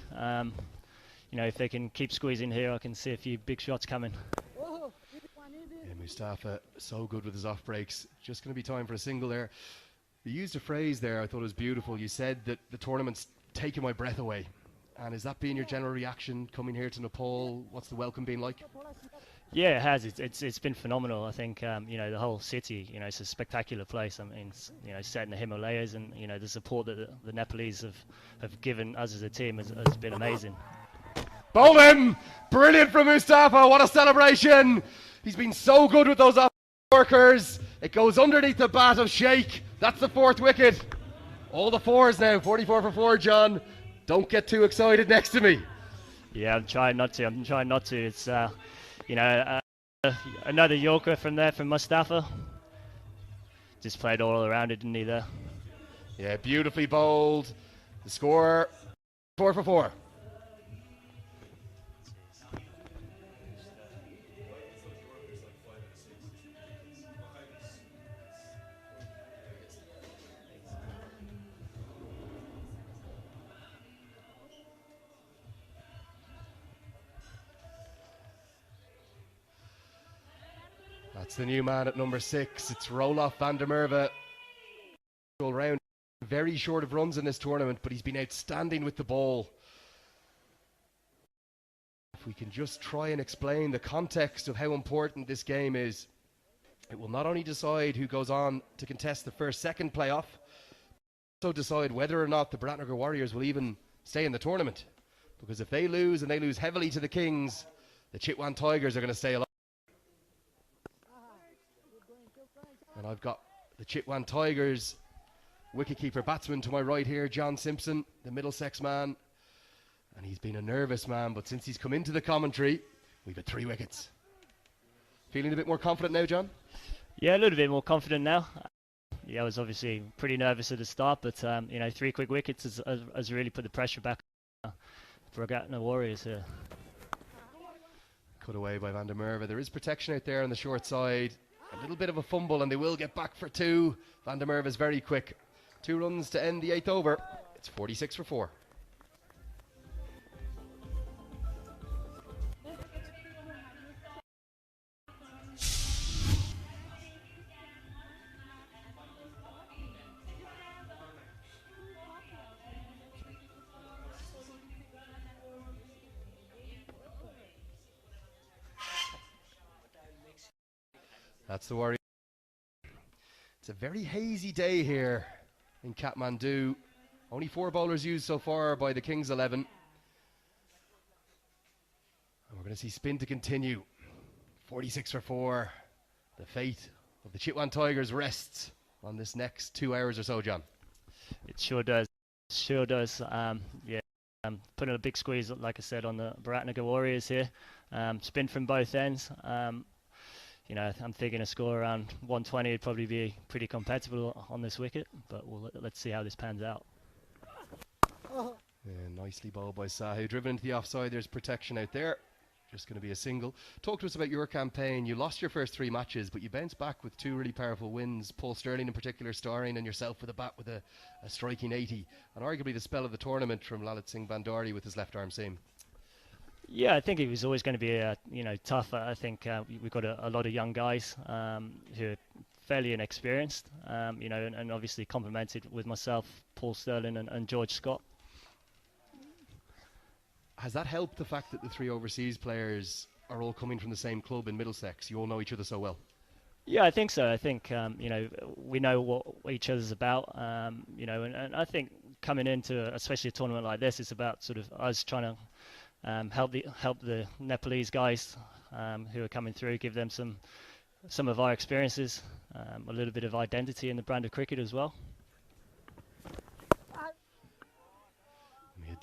You know, if they can keep squeezing here, I can see a few big shots coming. Yeah, Mustafa, so good with his off breaks. Just going to be time for a single there. You used a phrase there I thought was beautiful. You said that the tournament's taking my breath away. And is that being your general reaction coming here to Nepal? What's the welcome been like? Yeah, it has. It's been phenomenal. I think you know, the whole city. You know, it's a spectacular place. I mean, it's, you know, set in the Himalayas, and you know, the support that the Nepalese have given us as a team has been amazing. Bowl him! Brilliant from Mustafa. What a celebration! He's been so good with those off workers. It goes underneath the bat of Sheikh. That's the 4th wicket. All the 4s now. 44 for 4, John. Don't get too excited next to me. Yeah, I'm trying not to. It's you know, another Yorker from there from Mustafa. Just played all around it, didn't he, there? Yeah, beautifully bowled. The score, 4 for 4. That's the new man at number 6. It's Roloff van der Merwe. All round, very short of runs in this tournament, but he's been outstanding with the ball. If we can just try and explain the context of how important this game is, it will not only decide who goes on to contest the 1st-2nd playoff, but also decide whether or not the Biratnagar Warriors will even stay in the tournament. Because if they lose, and they lose heavily to the Kings, the Chitwan Tigers are going to stay alive. And I've got the Chitwan Tigers wicketkeeper batsman to my right here, John Simpson, the Middlesex man. And he's been a nervous man, but since he's come into the commentary, we've had 3 wickets. Feeling a bit more confident now, John? Yeah, a little bit more confident now. Yeah, I was obviously pretty nervous at the start, but you know, 3 quick wickets has really put the pressure back on Biratnagar Warriors here. Cut away by van der Merwe. There is protection out there on the short side. A little bit of a fumble, and they will get back for 2. Van der Merwe is very quick. 2 runs to end the 8th over. It's 46 for 4. That's the worry. It's a very hazy day here in Kathmandu. Only 4 bowlers used so far by the Kings 11. And we're going to see spin to continue. 46 for 4. The fate of the Chitwan Tigers rests on this next 2 hours or so, John. It sure does. Sure does. Yeah, putting a big squeeze, like I said, on the Biratnagar Warriors here. Spin from both ends. You know, I'm thinking a score around 120 would probably be pretty compatible on this wicket, but let's see how this pans out. Yeah, nicely bowled by Sahu. Driven into the offside, there's protection out there. Just going to be a single. Talk to us about your campaign. You lost your first 3 matches, but you bounced back with 2 really powerful wins. Paul Sterling in particular starring, and yourself with a bat with a striking 80. And arguably the spell of the tournament from Lalit Singh Bandari with his left arm seam. Yeah, I think it was always going to be tough. I think we've got a lot of young guys who are fairly inexperienced, and obviously complemented with myself, Paul Sterling and George Scott. Has that helped the fact that the 3 overseas players are all coming from the same club in Middlesex? You all know each other so well. Yeah, I think so. I think we know what each other's about. And I think coming into especially a tournament like this, it's about sort of us trying to help the Nepalese guys who are coming through, give them some of our experiences, a little bit of identity in the brand of cricket as well. A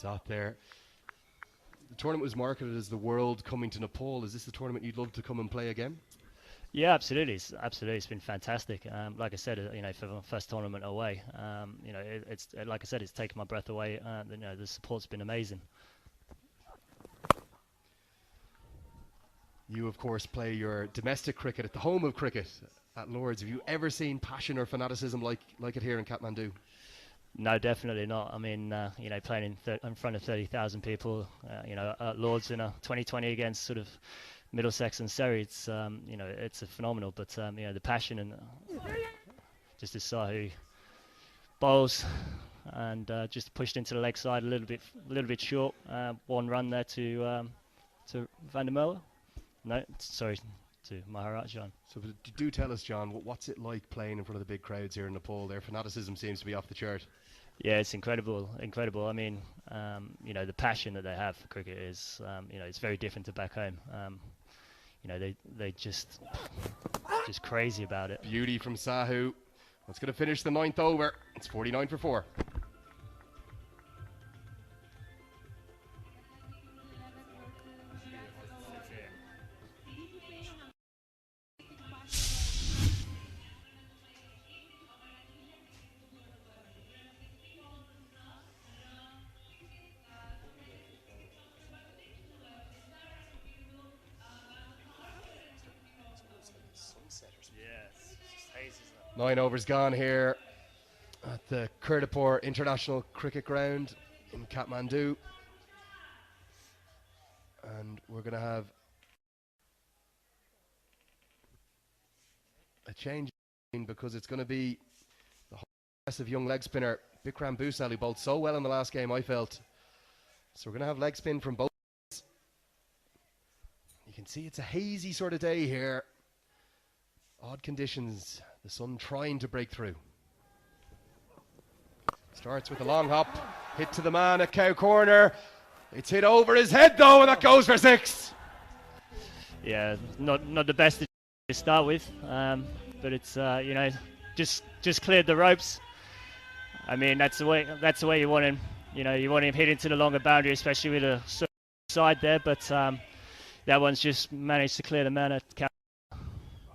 dot there. The tournament was marketed as the world coming to Nepal. Is this the tournament you'd love to come and play again? Yeah, absolutely. It's been fantastic. Like I said, for my first tournament away, it's like I said, it's taken my breath away. The support's been amazing. You, of course, play your domestic cricket at the home of cricket at Lord's. Have you ever seen passion or fanaticism like it here in Kathmandu? No, definitely not. I mean, playing in front of 30,000 people, at Lord's in a 2020 against sort of Middlesex and Surrey, it's a phenomenal. But the passion and just as Sahu bowls and just pushed into the leg side a little bit short. 1 run there to Van der Merwe. No, sorry, to Maharajan. So do tell us, John, what's it like playing in front of the big crowds here in Nepal? Their fanaticism seems to be off the chart. Yeah, it's incredible. I mean, the passion that they have for cricket is, it's very different to back home. They just crazy about it. Beauty from Sahu. That's going to finish the 9th over. It's 49 for 4. Yes. 9 overs gone here at the Kirtipur International Cricket Ground in Kathmandu. And we're going to have a change because it's going to be the aggressive young leg spinner Bikram Busal, who bowled so well in the last game, I felt. So we're going to have leg spin from both. You can see it's a hazy sort of day here. Odd conditions, the sun trying to break through. Starts with a long hop, hit to the man at Cow Corner. It's hit over his head though, and that goes for 6. Yeah, not the best to start with, but it's just cleared the ropes. I mean, that's the way you want him. You want him hitting to the longer boundary, especially with a side there. But that one's just managed to clear the man at Cow.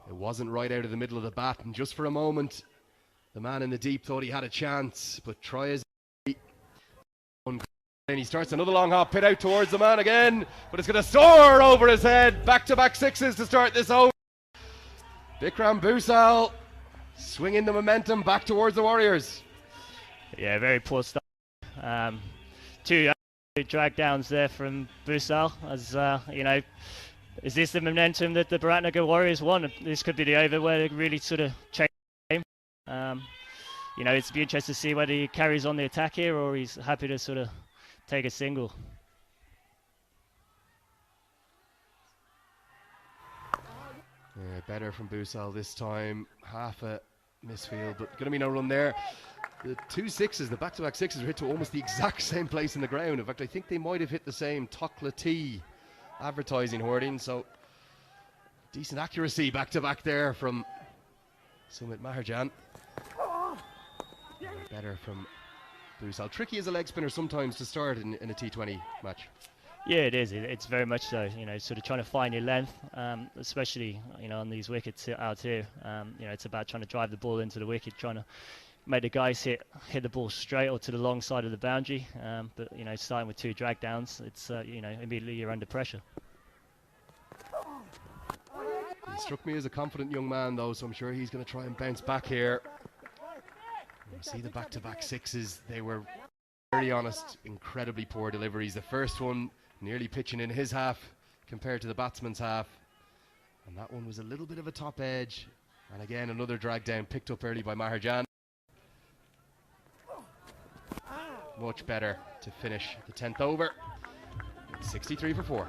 It wasn't right out of the middle of the bat, and just for a moment, the man in the deep thought he had a chance, but try as and he starts another long hop, hit out towards the man again, but it's going to soar over his head. Back-to-back 6s to start this over. Bikram Busal swinging the momentum back towards the Warriors. Yeah, very poor start. 2 drag downs there from Busal, as is this the momentum that the Biratnagar Warriors want? This could be the over where they really sort of change the game. It's be interesting to see whether he carries on the attack here or he's happy to sort of take a single. Yeah, better from Busal this time. Half a misfield, but going to be no run there. The 2 6s, the back-to-back 6s, are hit to almost the exact same place in the ground. In fact, I think they might have hit the same Tokla T advertising hoarding, so Decent accuracy back-to-back there from Sumit Maharjan. Better from Busal. Tricky as a leg spinner sometimes to start in a T20 match. Yeah, it is. It's very much so. You know, sort of trying to find your length, especially on these wickets out here. It's about trying to drive the ball into the wicket, trying to make the guys hit the ball straight or to the long side of the boundary. But starting with 2 drag downs, it's immediately you're under pressure. He struck me as a confident young man, though, so I'm sure he's going to try and bounce back here. You see the back-to-back sixes. They were, very honest, incredibly poor deliveries. The first one nearly pitching in his half compared to the batsman's half. And that one was a little bit of a top edge. And again, another drag down picked up early by Maharjan. Much better to finish the 10th over. 63 for 4.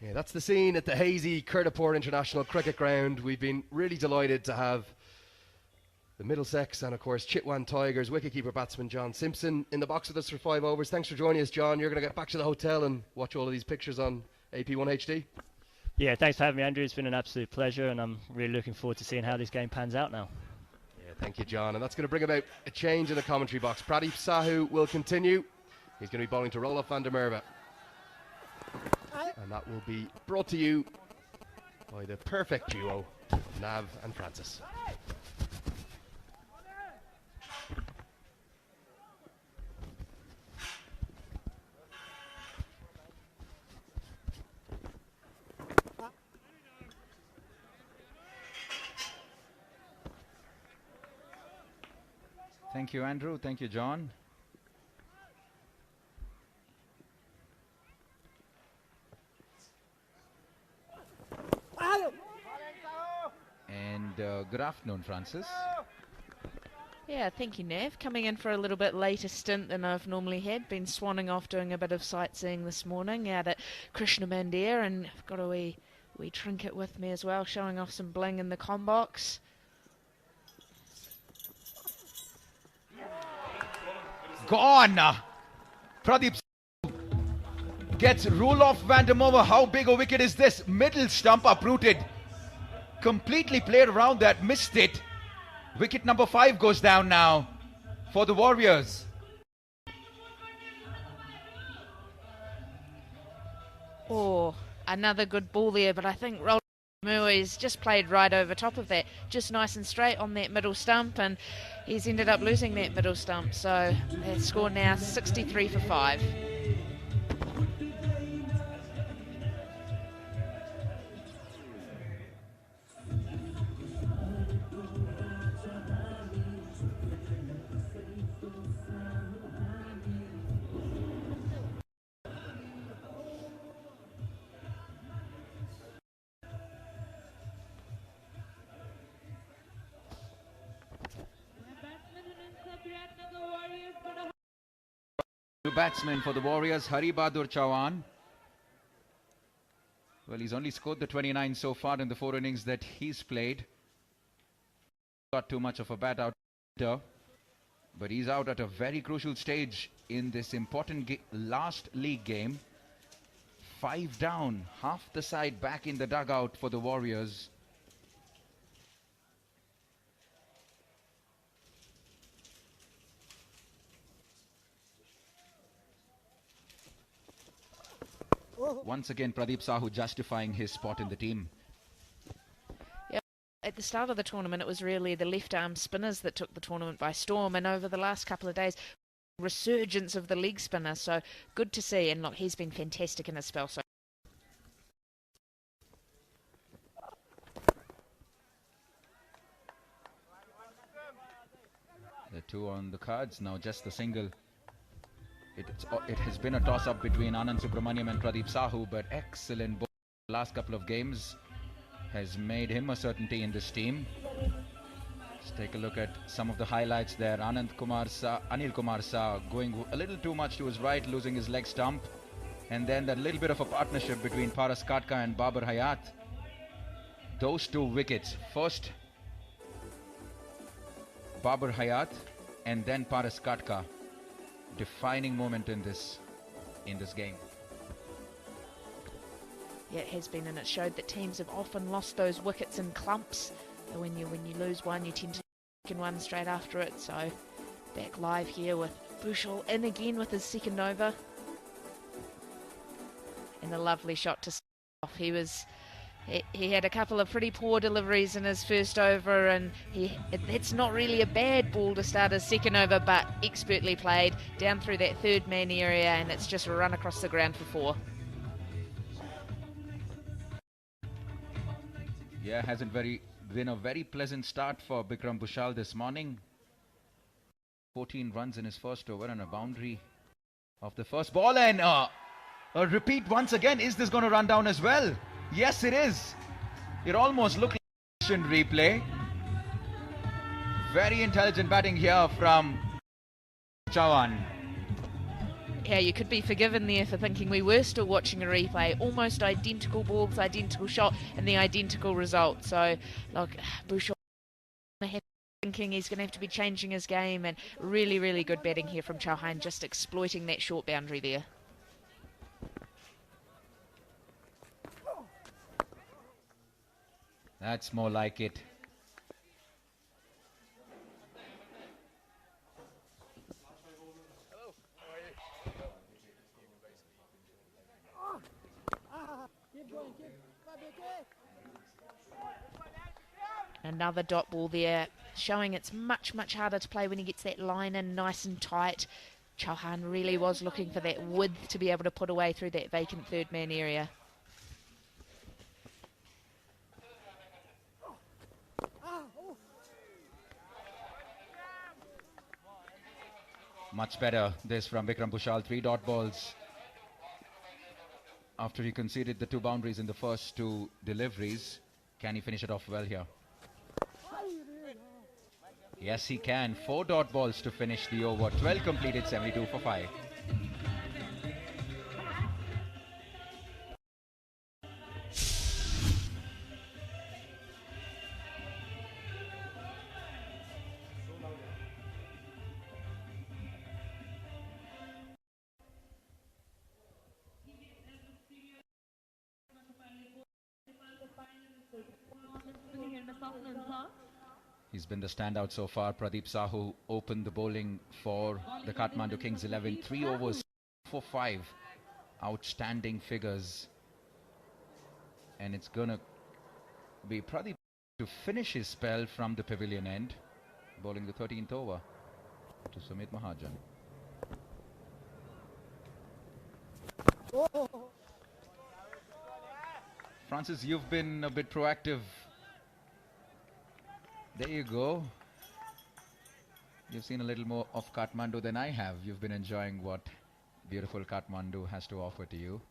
Yeah, that's the scene at the hazy Kirtapur International Cricket Ground. We've been really delighted to have the Middlesex and, of course, Chitwan Tigers wicketkeeper batsman John Simpson in the box with us for 5 overs. Thanks for joining us, John. You're going to get back to the hotel and watch all of these pictures on AP1 HD. Yeah, thanks for having me, Andrew. It's been an absolute pleasure, and I'm really looking forward to seeing how this game pans out now. Yeah, thank you, John. And that's going to bring about a change in the commentary box. Pradeep Sahu will continue. He's going to be bowling to Roelof van der Merwe. And that will be brought to you by the perfect duo, Nav and Francis. Thank you, Andrew. Thank you, John. And good afternoon, Francis. Yeah, thank you, Nev. Coming in for a little bit later stint than I've normally had. Been swanning off doing a bit of sightseeing this morning out at Krishna Mandir, and I've got a wee trinket with me as well, showing off some bling in the com box. Gone! Pradeep gets Roelof van der Merwe. How big a wicket is this? Middle stump uprooted. Completely played around that, missed it. Wicket number 5 goes down now for the Warriors. Oh, another good ball there, but I think Roelof Merwe's just played right over top of that. Just nice and straight on that middle stump, and he's ended up losing that middle stump. So their score now 63 for 5. New batsman for the Warriors, Hari Bahadur Chauhan. Well, he's only scored the 29 so far in the 4 innings that he's played. Got too much of a bat out, but he's out at a very crucial stage in this important last league game. 5 down, half the side back in the dugout for the Warriors. Once again, Pradeep Sahu justifying his spot in the team. Yeah, at the start of the tournament, it was really the left-arm spinners that took the tournament by storm, and over the last couple of days, resurgence of the leg spinner. So good to see, and look, he's been fantastic in his spell. So the 2 on the cards now, just the single. It has been a toss-up between Anand Subramaniam and Pradeep Sahu, but excellent ball the last couple of games has made him a certainty in this team. Let's take a look at some of the highlights there. Anil Kumar Sa going a little too much to his right, losing his leg stump. And then that little bit of a partnership between Paras Katka and Babar Hayat. Those two wickets. First Babar Hayat and then Paras Katka. Defining moment in this game. Yeah, it has been, and it showed that teams have often lost those wickets in clumps. And when you lose one, you tend to second one straight after it. So back live here with Bushell in again with his second over. And a lovely shot to start off. He had a couple of pretty poor deliveries in his first over, and that's not really a bad ball to start his second over, but expertly played down through that third man area, and it's just run across the ground for 4. Yeah, hasn't been a very pleasant start for Bikram Bushal this morning. 14 runs in his first over and a boundary of the first ball, and a repeat once again. Is this going to run down as well? Yes, it is. It almost looked like an replay. Very intelligent batting here from Chauhan. Yeah, you could be forgiven there for thinking we were still watching a replay. Almost identical balls, identical shot, and the identical result. So, look, Bushal thinking he's going to have to be changing his game, and really, really good batting here from Chauhan, just exploiting that short boundary there. That's more like it. Another dot ball there, showing it's much, much harder to play when he gets that line in nice and tight. Chauhan really was looking for that width to be able to put away through that vacant third man area. Much better this from Bikram Bushal. 3 dot balls after he conceded the 2 boundaries in the first 2 deliveries. Can he finish it off well here? Yes, he can. 4 dot balls to finish the over. 12 completed, 72 for 5. He's been the standout so far. Pradeep Sahu opened the bowling for the Kathmandu Kings 11. 3 overs for 5. Outstanding figures. And it's going to be Pradeep to finish his spell from the pavilion end. Bowling the 13th over to Sumit Mahajan. Francis, you've been a bit proactive. There you go. You've seen a little more of Kathmandu than I have. You've been enjoying what beautiful Kathmandu has to offer to you.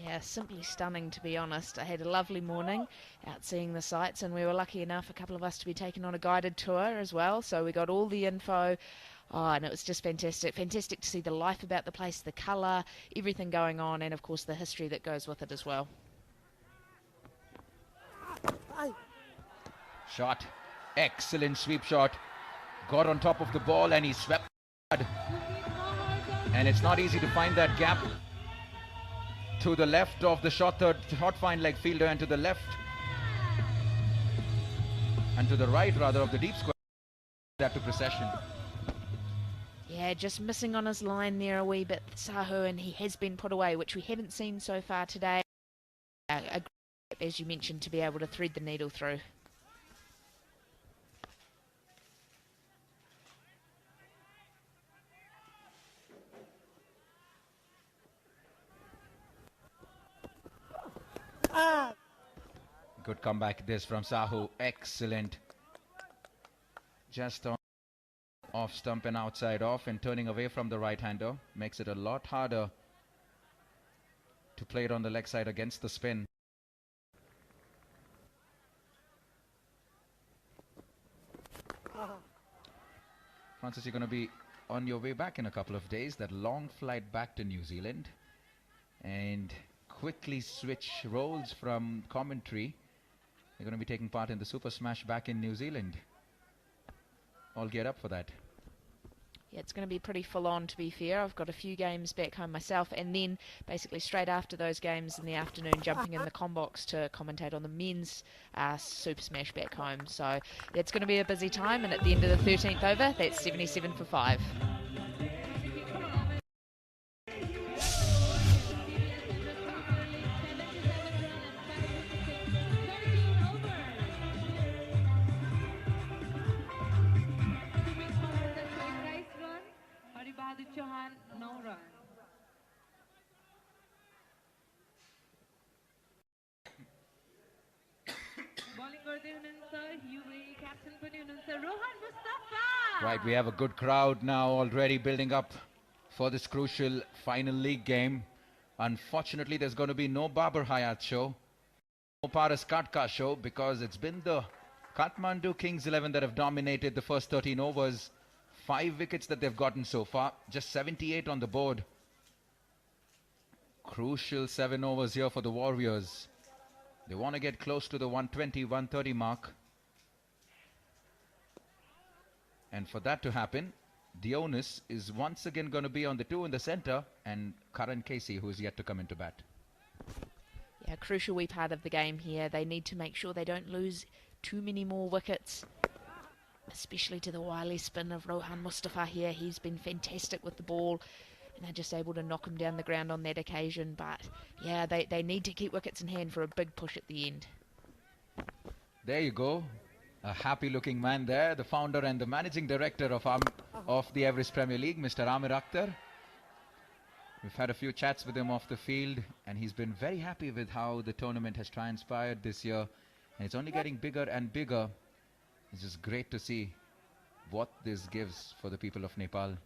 Yeah, simply stunning, to be honest. I had a lovely morning out seeing the sights, and we were lucky enough, a couple of us, to be taken on a guided tour as well. So we got all the info. Oh, and it was just fantastic. Fantastic to see the life about the place, the colour, everything going on, and of course the history that goes with it as well. Shot. Excellent sweep shot. Got on top of the ball and he swept. And it's not easy to find that gap to the left of the shot fine leg fielder, and to the left and to the right rather of the deep square. That to procession. Yeah, just missing on his line there a wee bit, Sahu, and he has been put away, which we haven't seen so far today. As you mentioned, to be able to thread the needle through. Good comeback this from Sahu. Excellent. Just on off stump and outside off, and turning away from the right-hander makes it a lot harder to play it on the leg side against the spin. Francis, you're going to be on your way back in a couple of days. That long flight back to New Zealand. And quickly switch roles from commentary. You're going to be taking part in the Super Smash back in New Zealand. All geared up for that. Yeah, it's going to be pretty full on, to be fair. I've got a few games back home myself, and then basically straight after those games in the afternoon, jumping in the combox to commentate on the men's Super Smash back home. So it's going to be a busy time, and at the end of the 13th over, that's 77 for 5. Right, we have a good crowd now already building up for this crucial final league game. Unfortunately, there's going to be no Babar Hayat show, no Paras Katka show, because it's been the Kathmandu Kings 11 that have dominated the first 13 overs. 5 wickets that they've gotten so far, just 78 on the board. Crucial 7 overs here for the Warriors. They want to get close to the 120, 130 mark. And for that to happen, the onus is once again going to be on the 2 in the centre and Karan Casey, who is yet to come into bat. Yeah, crucial wee part of the game here. They need to make sure they don't lose too many more wickets, especially to the wily spin of Rohan Mustafa here. He's been fantastic with the ball, and they're just able to knock him down the ground on that occasion. But yeah, they need to keep wickets in hand for a big push at the end. There you go. A happy looking man there, the founder and the managing director of the Everest Premier League, Mr. Amir Akhtar. We've had a few chats with him off the field, and he's been very happy with how the tournament has transpired this year. And it's only getting bigger and bigger. It's just great to see what this gives for the people of Nepal.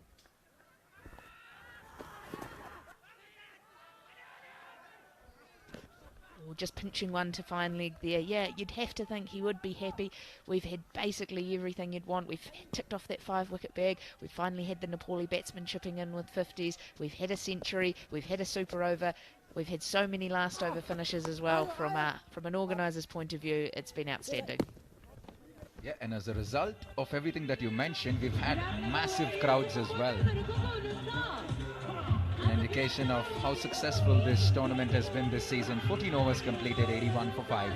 Just pinching one to fine leg there. Yeah, you'd have to think he would be happy. We've had basically everything you'd want. We've ticked off that 5-wicket bag. We've finally had the Nepali batsman chipping in with 50s. We've had a century. We've had a super over. We've had so many last over finishes as well. From an organiser's point of view, it's been outstanding. Yeah, and as a result of everything that you mentioned, we've had massive crowds as well. An indication of how successful this tournament has been this season. 14 overs completed, 81 for 5.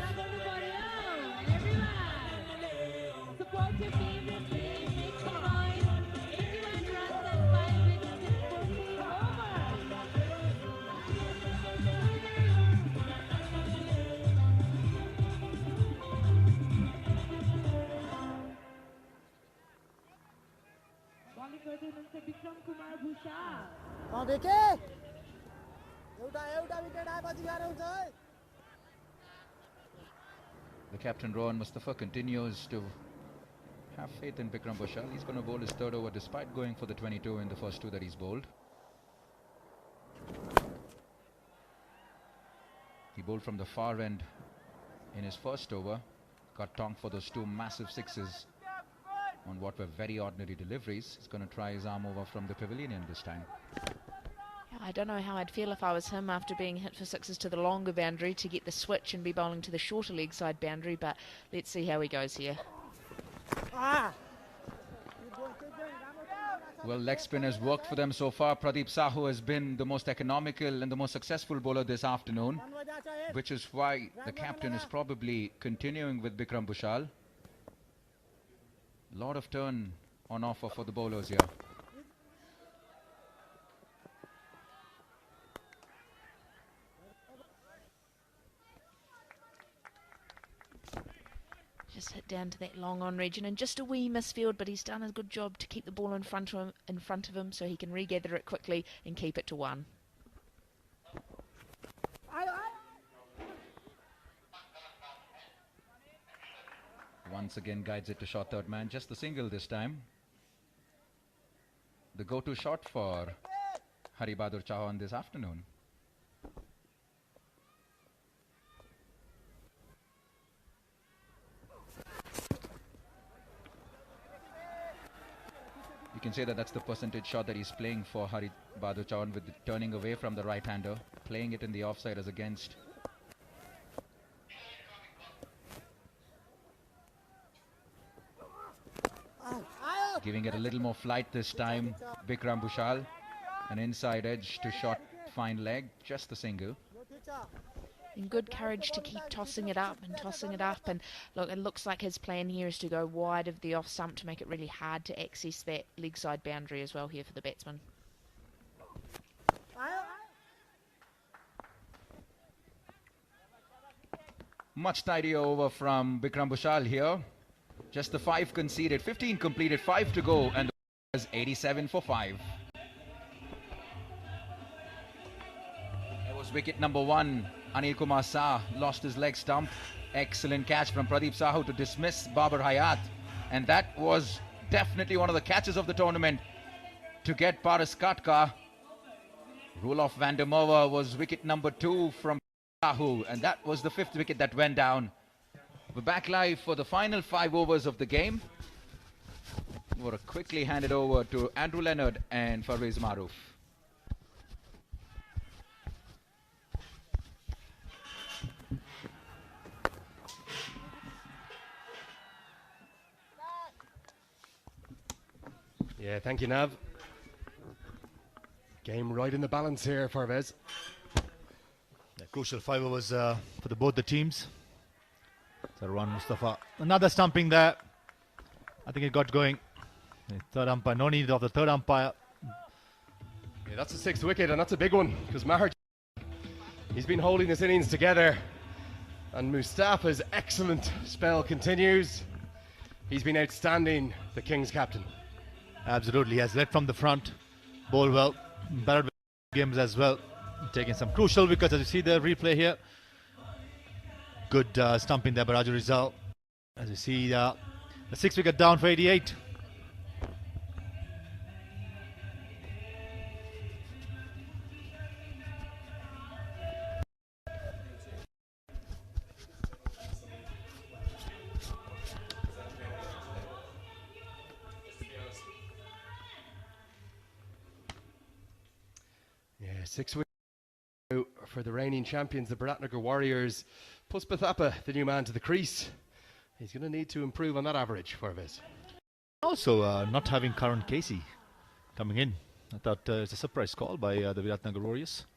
The captain Rohan Mustafa continues to have faith in Bikram Bhushal. He's going to bowl his third over despite going for the 22 in the first 2 that he's bowled. He bowled from the far end in his first over. Got tonked for those 2 massive 6s on what were very ordinary deliveries. He's going to try his arm over from the pavilion this time. I don't know how I'd feel if I was him after being hit for 6s to the longer boundary to get the switch and be bowling to the shorter leg side boundary, but let's see how he goes here. Well, leg spin has worked for them so far. Pradeep Sahu has been the most economical and the most successful bowler this afternoon, which is why the captain is probably continuing with Bikram Bhushal. A lot of turn on offer for the bowlers here. Just hit down to that long on region and just a wee misfield, but he's done a good job to keep the ball in front of him so he can regather it quickly and keep it to 1. Once again guides it to short third man, just the single this time. The go-to shot for Hari Bahadur Chauhan this afternoon. You can say that that's the percentage shot that he's playing for Harit Bahadur Chauhan, with the turning away from the right-hander, playing it in the offside as against. Giving it a little more flight this time, Bikram Bhushal. An inside edge to short, fine leg, just the single. And good courage to keep tossing it up and tossing it up. And look, it looks like his plan here is to go wide of the off stump to make it really hard to access that leg side boundary as well here for the batsman. Much tidier over from Bikram Bhushal here. Just the 5 conceded, 15 completed, 5 to go, and the 87 for 5. It was wicket number 1. Anil Kumar Shah lost his leg stump. Excellent catch from Pradeep Sahu to dismiss Babar Hayat. And that was definitely one of the catches of the tournament to get Paras Katka. Roelof van der Merwe was wicket number 2 from Sahu, and that was the 5th wicket that went down. We're back live for the final 5 overs of the game. We'll quickly hand it over to Andrew Leonard and Parvez Maroof. Yeah, thank you, Nav. Game right in the balance here, Parvez. Yeah, crucial 5 overs for both the teams. Sarwan Mustafa, another stumping there. I think it got going. The third umpire, no need of the third umpire. Yeah, that's the 6th wicket, and that's a big one because Maher, he's been holding this innings together, and Mustafa's excellent spell continues. He's been outstanding, the Kings captain. Absolutely, he has led from the front, bowled well, batted games as well, taking some crucial wickets as you see the replay here. Good stumping there by Raju Rizal. As you see, the 6th wicket down for 88. Yeah, 6 wickets for the reigning champions, the Biratnagar Warriors. Puspa Thapa, the new man to the crease. He's going to need to improve on that average for Viz. Also, not having Karan Casey coming in. I thought it's a surprise call by the Biratnagar Warriors.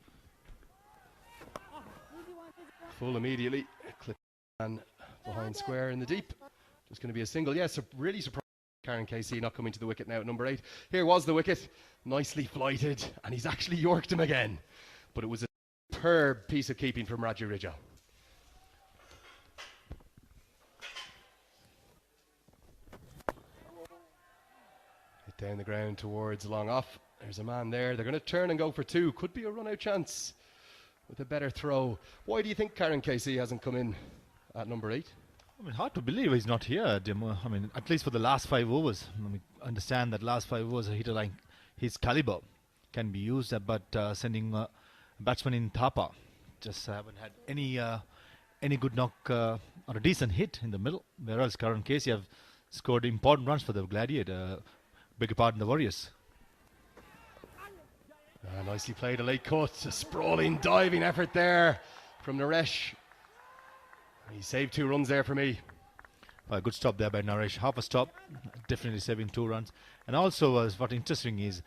Full immediately. Clip and behind square in the deep. Just going to be a single. Yes, really surprised. Karan Casey not coming to the wicket now at number 8. Here was the wicket. Nicely flighted. And he's actually yorked him again. But it was a superb piece of keeping from Raju Rizal. Down the ground towards long off. There's a man there. They're going to turn and go for 2. Could be a run out chance with a better throw. Why do you think Karan Casey hasn't come in at number 8? I mean, hard to believe he's not here, Dimo. I mean, at least for the last 5 overs. I mean, understand that last 5 overs a hitter like his caliber can be used, but sending a batsman in Thapa just haven't had any good knock or a decent hit in the middle. Whereas Karan Casey have scored important runs for the Gladiator. Beg your pardon, the Warriors. Nicely played, a late cut, a sprawling diving effort there from Naresh. He saved 2 runs there for me. A good stop there by Naresh. Half a stop, definitely saving 2 runs. And also, what's interesting is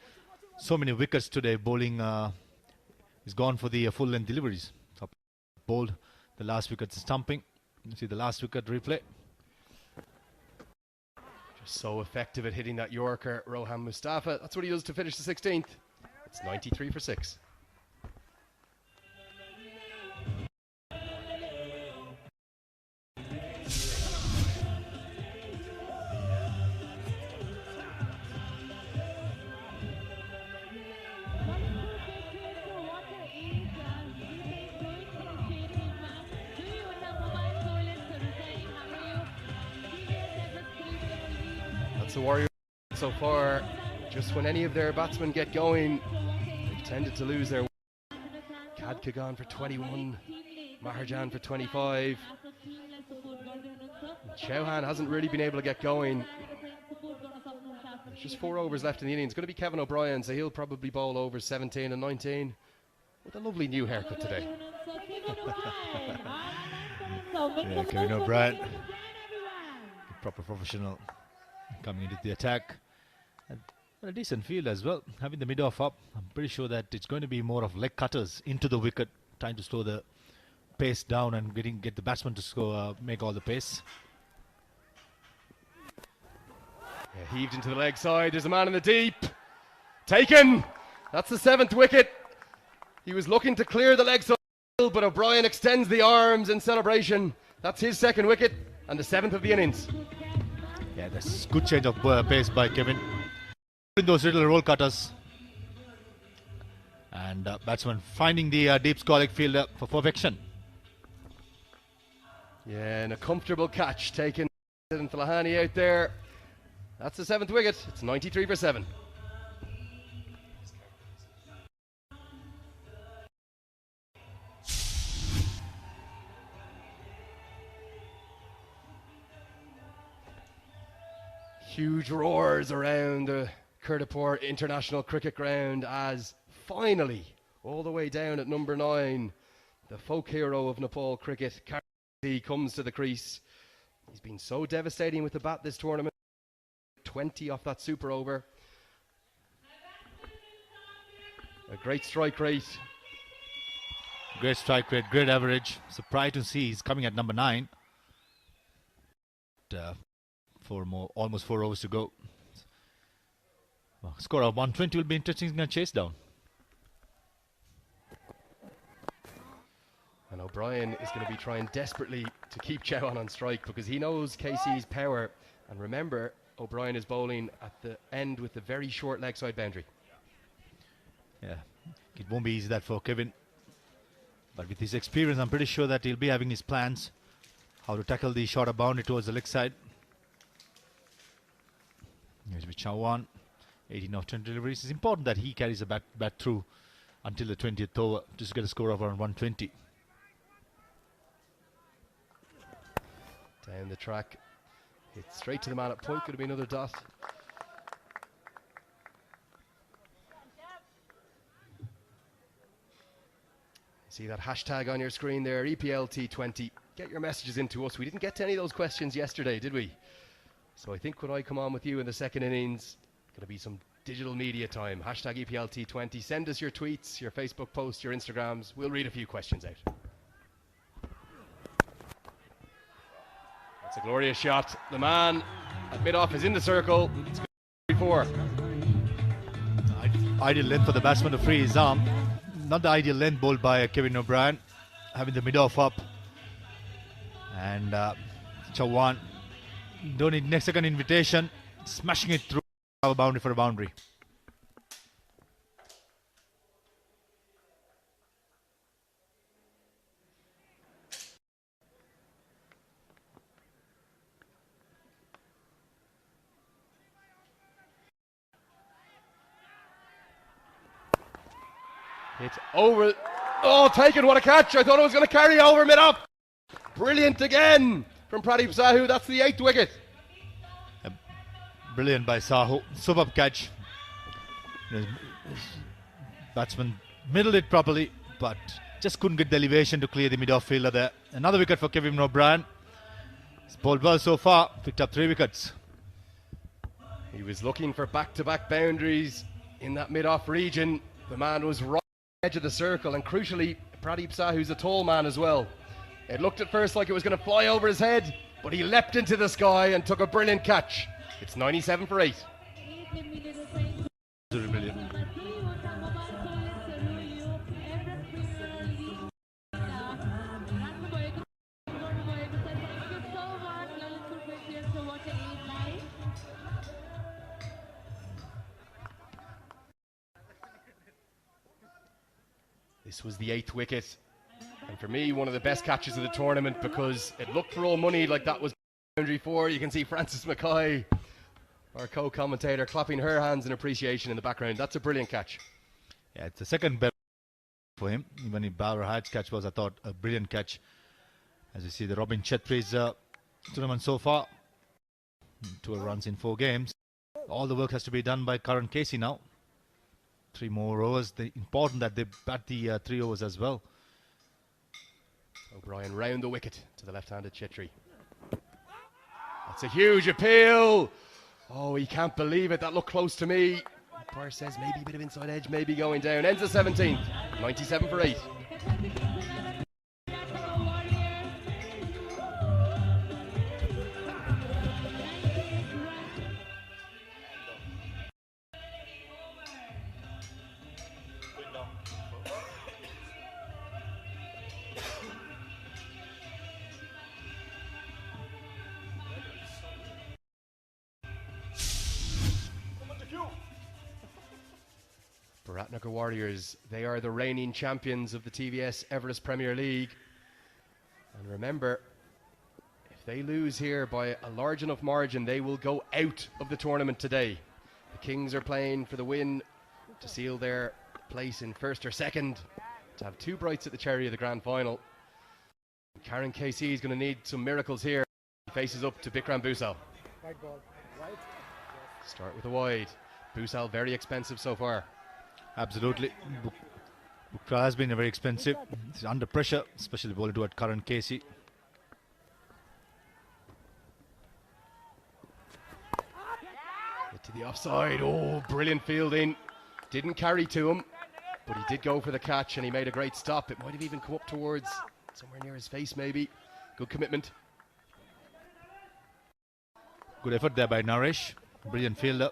so many wickets today. Bowling is gone for the full length deliveries. Bowled the last wicket stumping. You see the last wicket replay. So effective at hitting that Yorker, Rohan Mustafa. That's what he does to finish the 16th. It's 93 for 6. The Warriors so far, just when any of their batsmen get going, they've tended to lose their. Kadka gone for 21, Maharjan for 25. Chauhan hasn't really been able to get going. There's just 4 overs left in the innings. It's going to be Kevin O'Brien, so he'll probably bowl over 17 and 19 with a lovely new haircut today. Yeah, Kevin O'Brien, proper professional, coming into the attack. And a decent field as well, having the mid-off up. I'm pretty sure that it's going to be more of leg cutters into the wicket, trying to slow the pace down and get the batsman to score, make all the pace. Yeah, heaved into the leg side. There's a man in the deep. Taken. That's the 7th wicket. He was looking to clear the leg side, but O'Brien extends the arms in celebration. That's his 2nd wicket and the 7th of the innings. Yeah, that's good change of pace by Kevin. Those little roll cutters. And batsman finding the deep square fielder for perfection. Yeah, and a comfortable catch taken. And Falahani out there. That's the 7th wicket. It's 93 for 7. Huge roars around the Kirtipur International Cricket Ground as finally, all the way down at number 9, the folk hero of Nepal cricket, Karthi, comes to the crease. He's been so devastating with the bat this tournament. 20 off that super over. A great strike rate. Great strike rate, great average. Surprised to see he's coming at number 9. Almost 4 overs to go. Score of 120 will be interesting to chase down. And O'Brien is going to be trying desperately to keep Chauhan on strike because he knows KC's power. And remember, O'Brien is bowling at the end with the very short leg side boundary. Yeah, it won't be easy that for Kevin. But with his experience, I'm pretty sure that he'll be having his plans how to tackle the shorter boundary towards the leg side. Here's with Chauhan, 18 of 20 deliveries. It's important that he carries the bat through until the 20th over, just to get a score of around 120. Down the track, hit straight to the man at point. Could have been another dot. See that hashtag on your screen there, EPL T20. Get your messages into us. We didn't get to any of those questions yesterday, did we? So I think when I come on with you in the 2nd innings, going to be some digital media time. Hashtag EPL T20. Send us your tweets, your Facebook posts, your Instagrams. We'll read a few questions out. That's a glorious shot. The man at mid-off is in the circle. It's 4. Ideal length for the batsman to free his arm. Not the ideal length bowled by Kevin O'Brien, having the mid-off up. And Chauhan, don't need next second invitation, smashing it through our boundary for a boundary. It's over. Oh, taken. What a catch. I thought it was going to carry over mid-off. Brilliant again from Pradeep Sahu. That's the 8th wicket. Brilliant by Sahu. Superb catch. Batsman middled it properly, but just couldn't get the elevation to clear the mid-off fielder there. Another wicket for Kevin O'Brien. He's bowled well so far. Picked up 3 wickets. He was looking for back-to-back boundaries in that mid-off region. The man was right edge of the circle, and crucially Pradeep Sahu's a tall man as well. It looked at first like it was going to fly over his head, but he leapt into the sky and took a brilliant catch. It's 97 for 8. Brilliant. This was the 8th wicket, and for me one of the best catches of the tournament because it looked for all money like that was boundary 4. You can see Francis Mackay, our co-commentator, clapping her hands in appreciation in the background. That's a brilliant catch. Yeah, it's the second best for him. Even if Bauer Hyde's catch was, I thought, a brilliant catch. As you see, the Robin Chetri's tournament so far, 12 runs in 4 games. All the work has to be done by Karan Casey now. 3 more overs. Important that they bat the 3 overs as well. O'Brien round the wicket to the left-handed Chitri. That's a huge appeal. Oh, he can't believe it. That looked close to me. Umpire says maybe a bit of inside edge, maybe going down. Ends the 17th. 97 for 8. Biratnagar Warriors, they are the reigning champions of the TVS Everest Premier League. And remember, if they lose here by a large enough margin, they will go out of the tournament today. The Kings are playing for the win to seal their place in first or second, to have 2 brights at the cherry of the grand final. Karan KC is going to need some miracles here. He faces up to Bikram Busal. Right ball. Right. Start with a wide. Busal very expensive so far. Absolutely. Bukra has been very expensive. He's under pressure, especially bowled to Karan Casey. Hit to the offside. Oh, brilliant fielding. Didn't carry to him, but he did go for the catch and he made a great stop. It might have even come up towards somewhere near his face maybe. Good commitment. Good effort there by Naresh. Brilliant fielder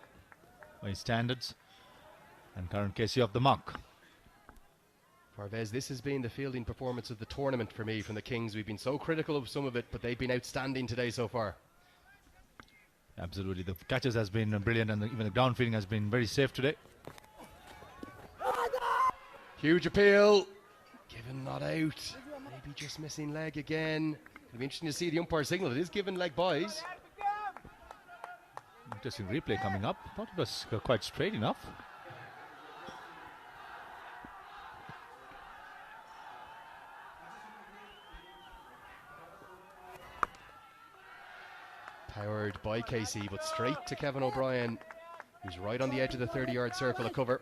by his standards. And Karan Casey off the mark. Parvez, this has been the fielding performance of the tournament for me from the Kings. We've been so critical of some of it, but they've been outstanding today so far. Absolutely. The catches has been brilliant, and even the ground fielding has been very safe today. Huge appeal. Given not out. Maybe just missing leg again. It'll be interesting to see the umpire signal. It is given leg buys. Interesting replay coming up. Thought it was quite straight enough. Powered by Casey, but straight to Kevin O'Brien, who's right on the edge of the 30-yard circle of cover.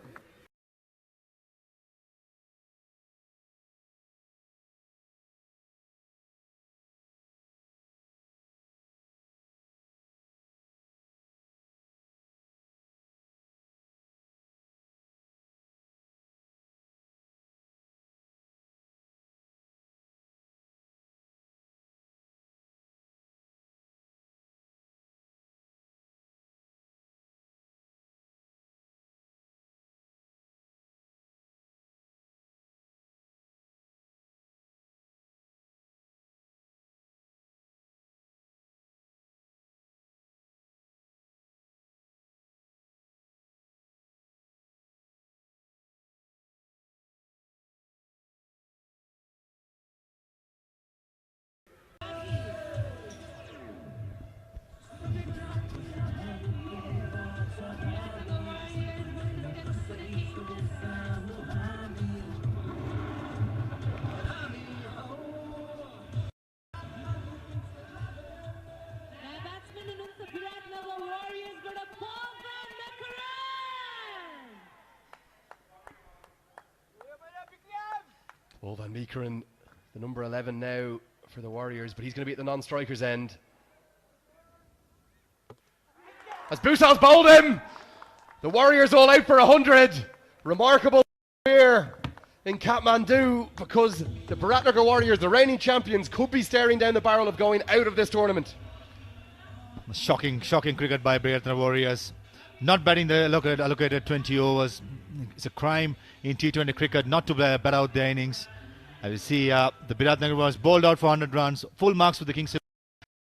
Paul Van Meekeren, the number 11 now for the Warriors, but he's going to be at the non-strikers end. As Busal's bowled him, the Warriors all out for 100. Remarkable here in Kathmandu, because the Biratnagar Warriors, the reigning champions, could be staring down the barrel of going out of this tournament. Shocking cricket by Biratnagar Warriors. Not batting the allocated 20 overs. It's a crime in T20 cricket not to bat out their innings. I will see the Biratnagar was bowled out for 100 runs. Full marks for the Kings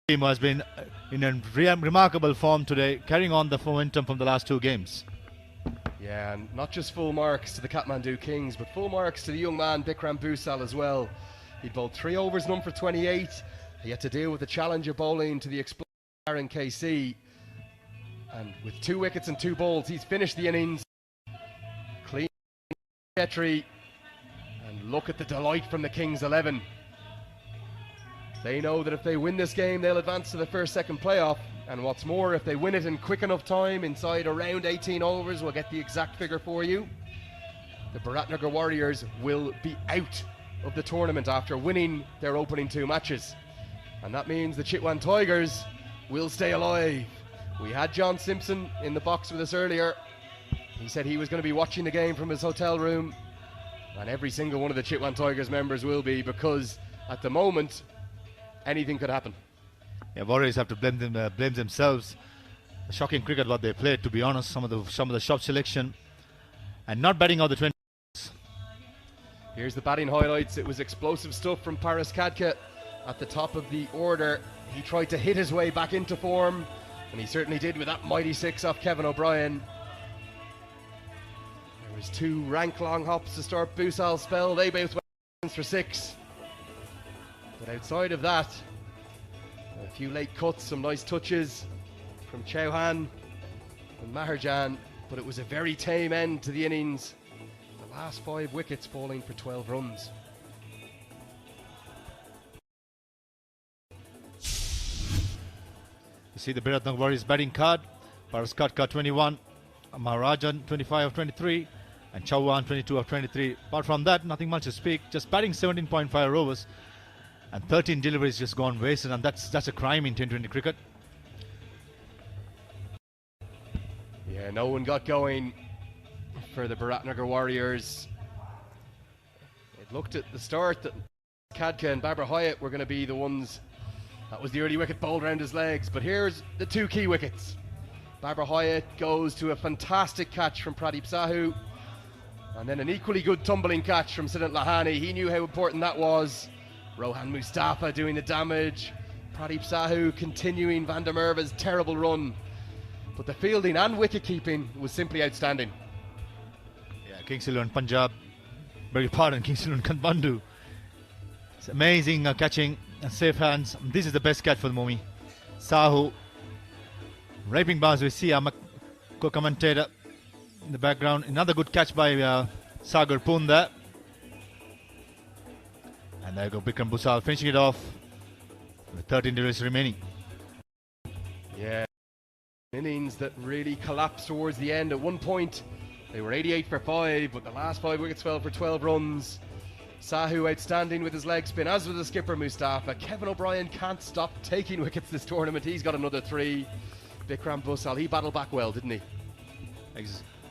team, has been in a remarkable form today, carrying on the momentum from the last 2 games. Yeah, and not just full marks to the Kathmandu Kings, but full marks to the young man Bikram Busal as well. He bowled 3 overs, none for 28. He had to deal with the challenge of bowling to the explosive Karan KC. And with 2 wickets and 2 balls, he's finished the innings. Clean entry. And look at the delight from the Kings 11. They know that if they win this game, they'll advance to the first-second playoff. And what's more, if they win it in quick enough time, inside around 18 overs, we'll get the exact figure for you, the Biratnagar Warriors will be out of the tournament after winning their opening 2 matches. And that means the Chitwan Tigers will stay alive. We had John Simpson in the box with us earlier. He said he was going to be watching the game from his hotel room. And every single one of the Chitwan Tigers members will be, because at the moment, anything could happen. Yeah, Warriors have to blame themselves. Shocking cricket what they played, to be honest. Some of the shot selection and not batting out the 20. Here's the batting highlights. It was explosive stuff from Paris Kadka at the top of the order. He tried to hit his way back into form, and he certainly did with that mighty 6 off Kevin O'Brien. There was 2 rank long hops to start Busal's spell. They both went for 6. But outside of that, a few late cuts, some nice touches from Chauhan and Maharjan, but it was a very tame end to the innings. The last 5 wickets falling for 12 runs. You see the Biratnagar Warriors batting card. Paras Kadka 21, Maharajan 25 of 23, and Chauhan 22 of 23. Apart from that, nothing much to speak. Just batting 17.5 overs, and 13 deliveries just gone wasted, and that's a crime in T20 cricket. Yeah, no one got going for the Biratnagar Warriors. It looked at the start that Kadka and Barbara Hyatt were going to be the ones. That was the early wicket bowled around his legs. But here's the 2 key wickets. Barbara Hyatt goes to a fantastic catch from Pradeep Sahu, and then an equally good tumbling catch from Sidant Lahani. He knew how important that was. Rohan Mustafa doing the damage. Pradeep Sahu continuing Van der Merwe's terrible run. But the fielding and wicket keeping was simply outstanding. Yeah, Kings 11 Punjab, beg your pardon, Kings 11 Kathmandu. It's amazing catching and safe hands. This is the best catch for the Momi. Sahu raping bars. We see our co-commentator in the background. Another good catch by Sagar Poon there. And there you go, Bikram Busal finishing it off with 13 deliveries remaining. Yeah, innings that really collapsed towards the end. At one point, they were 88 for 5, but the last 5 wickets fell for 12 runs. Sahu outstanding with his leg spin, as was the skipper Mustafa. Kevin O'Brien can't stop taking wickets this tournament. He's got another 3. Bikram Busal, he battled back well, didn't he?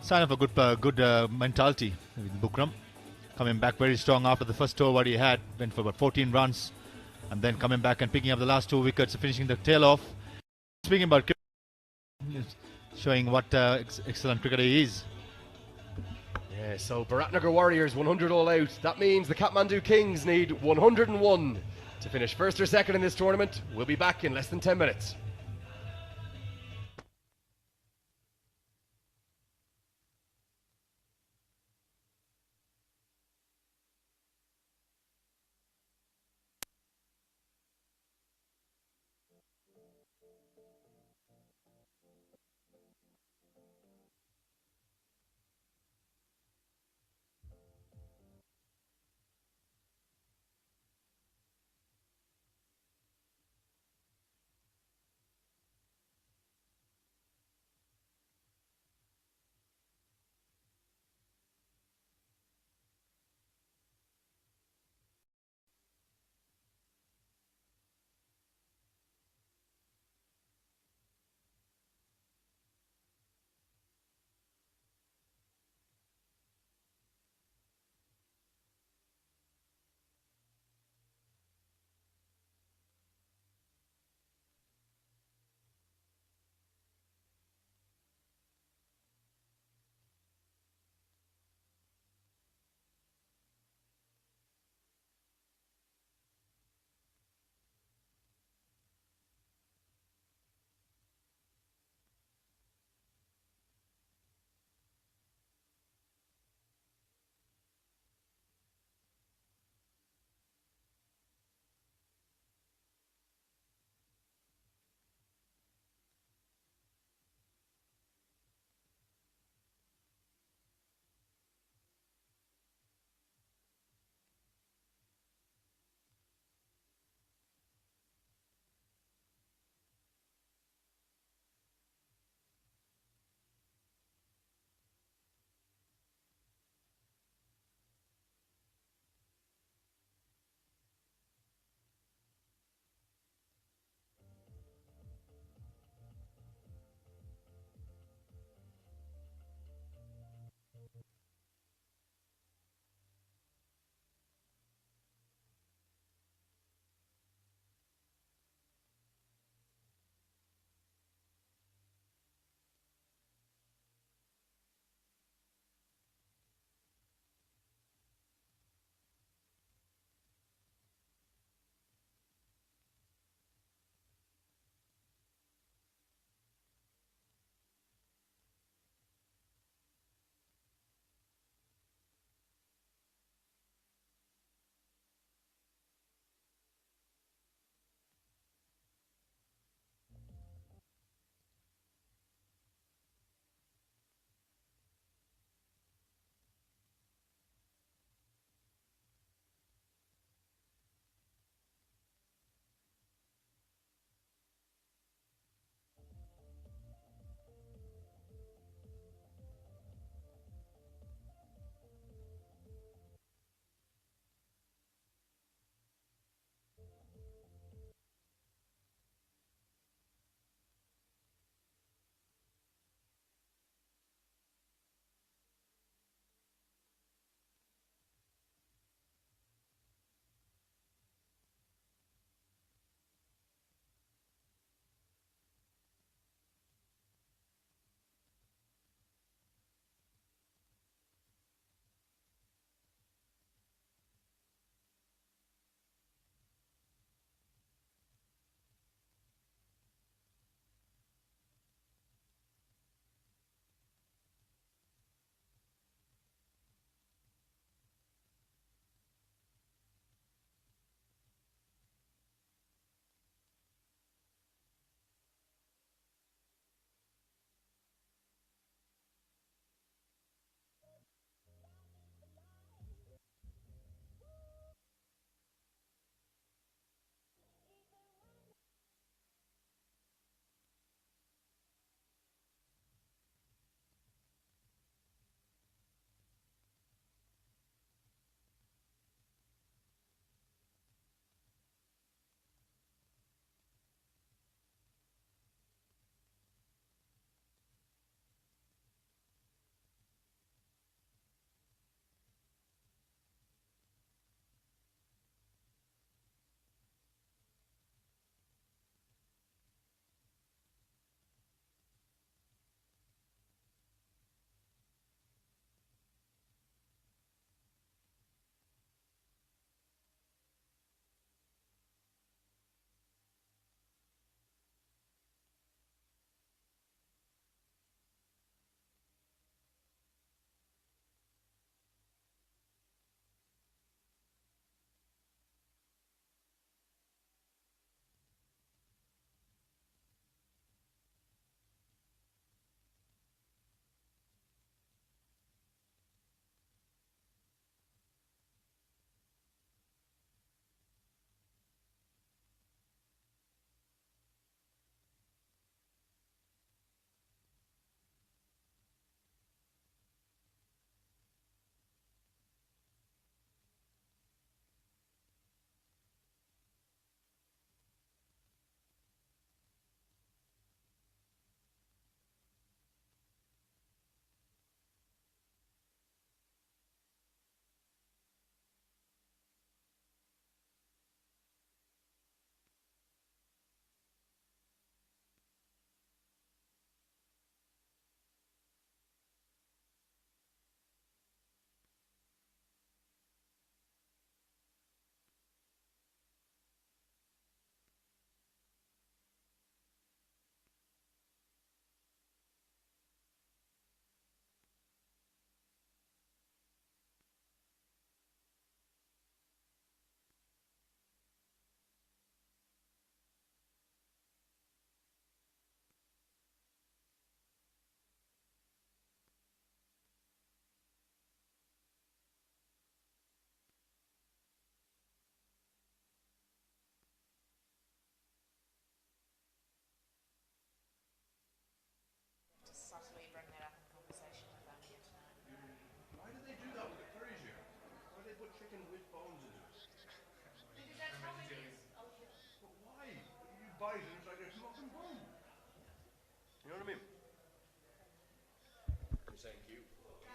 Sign of a good mentality with Bukram. Coming back very strong after the first over what he had. Went for about 14 runs. And then coming back and picking up the last 2 wickets, finishing the tail off. Speaking about cricket, showing what excellent cricketer he is. Yeah, so Biratnagar Warriors 100 all out. That means the Kathmandu Kings need 101 to finish first or second in this tournament. We'll be back in less than 10 minutes.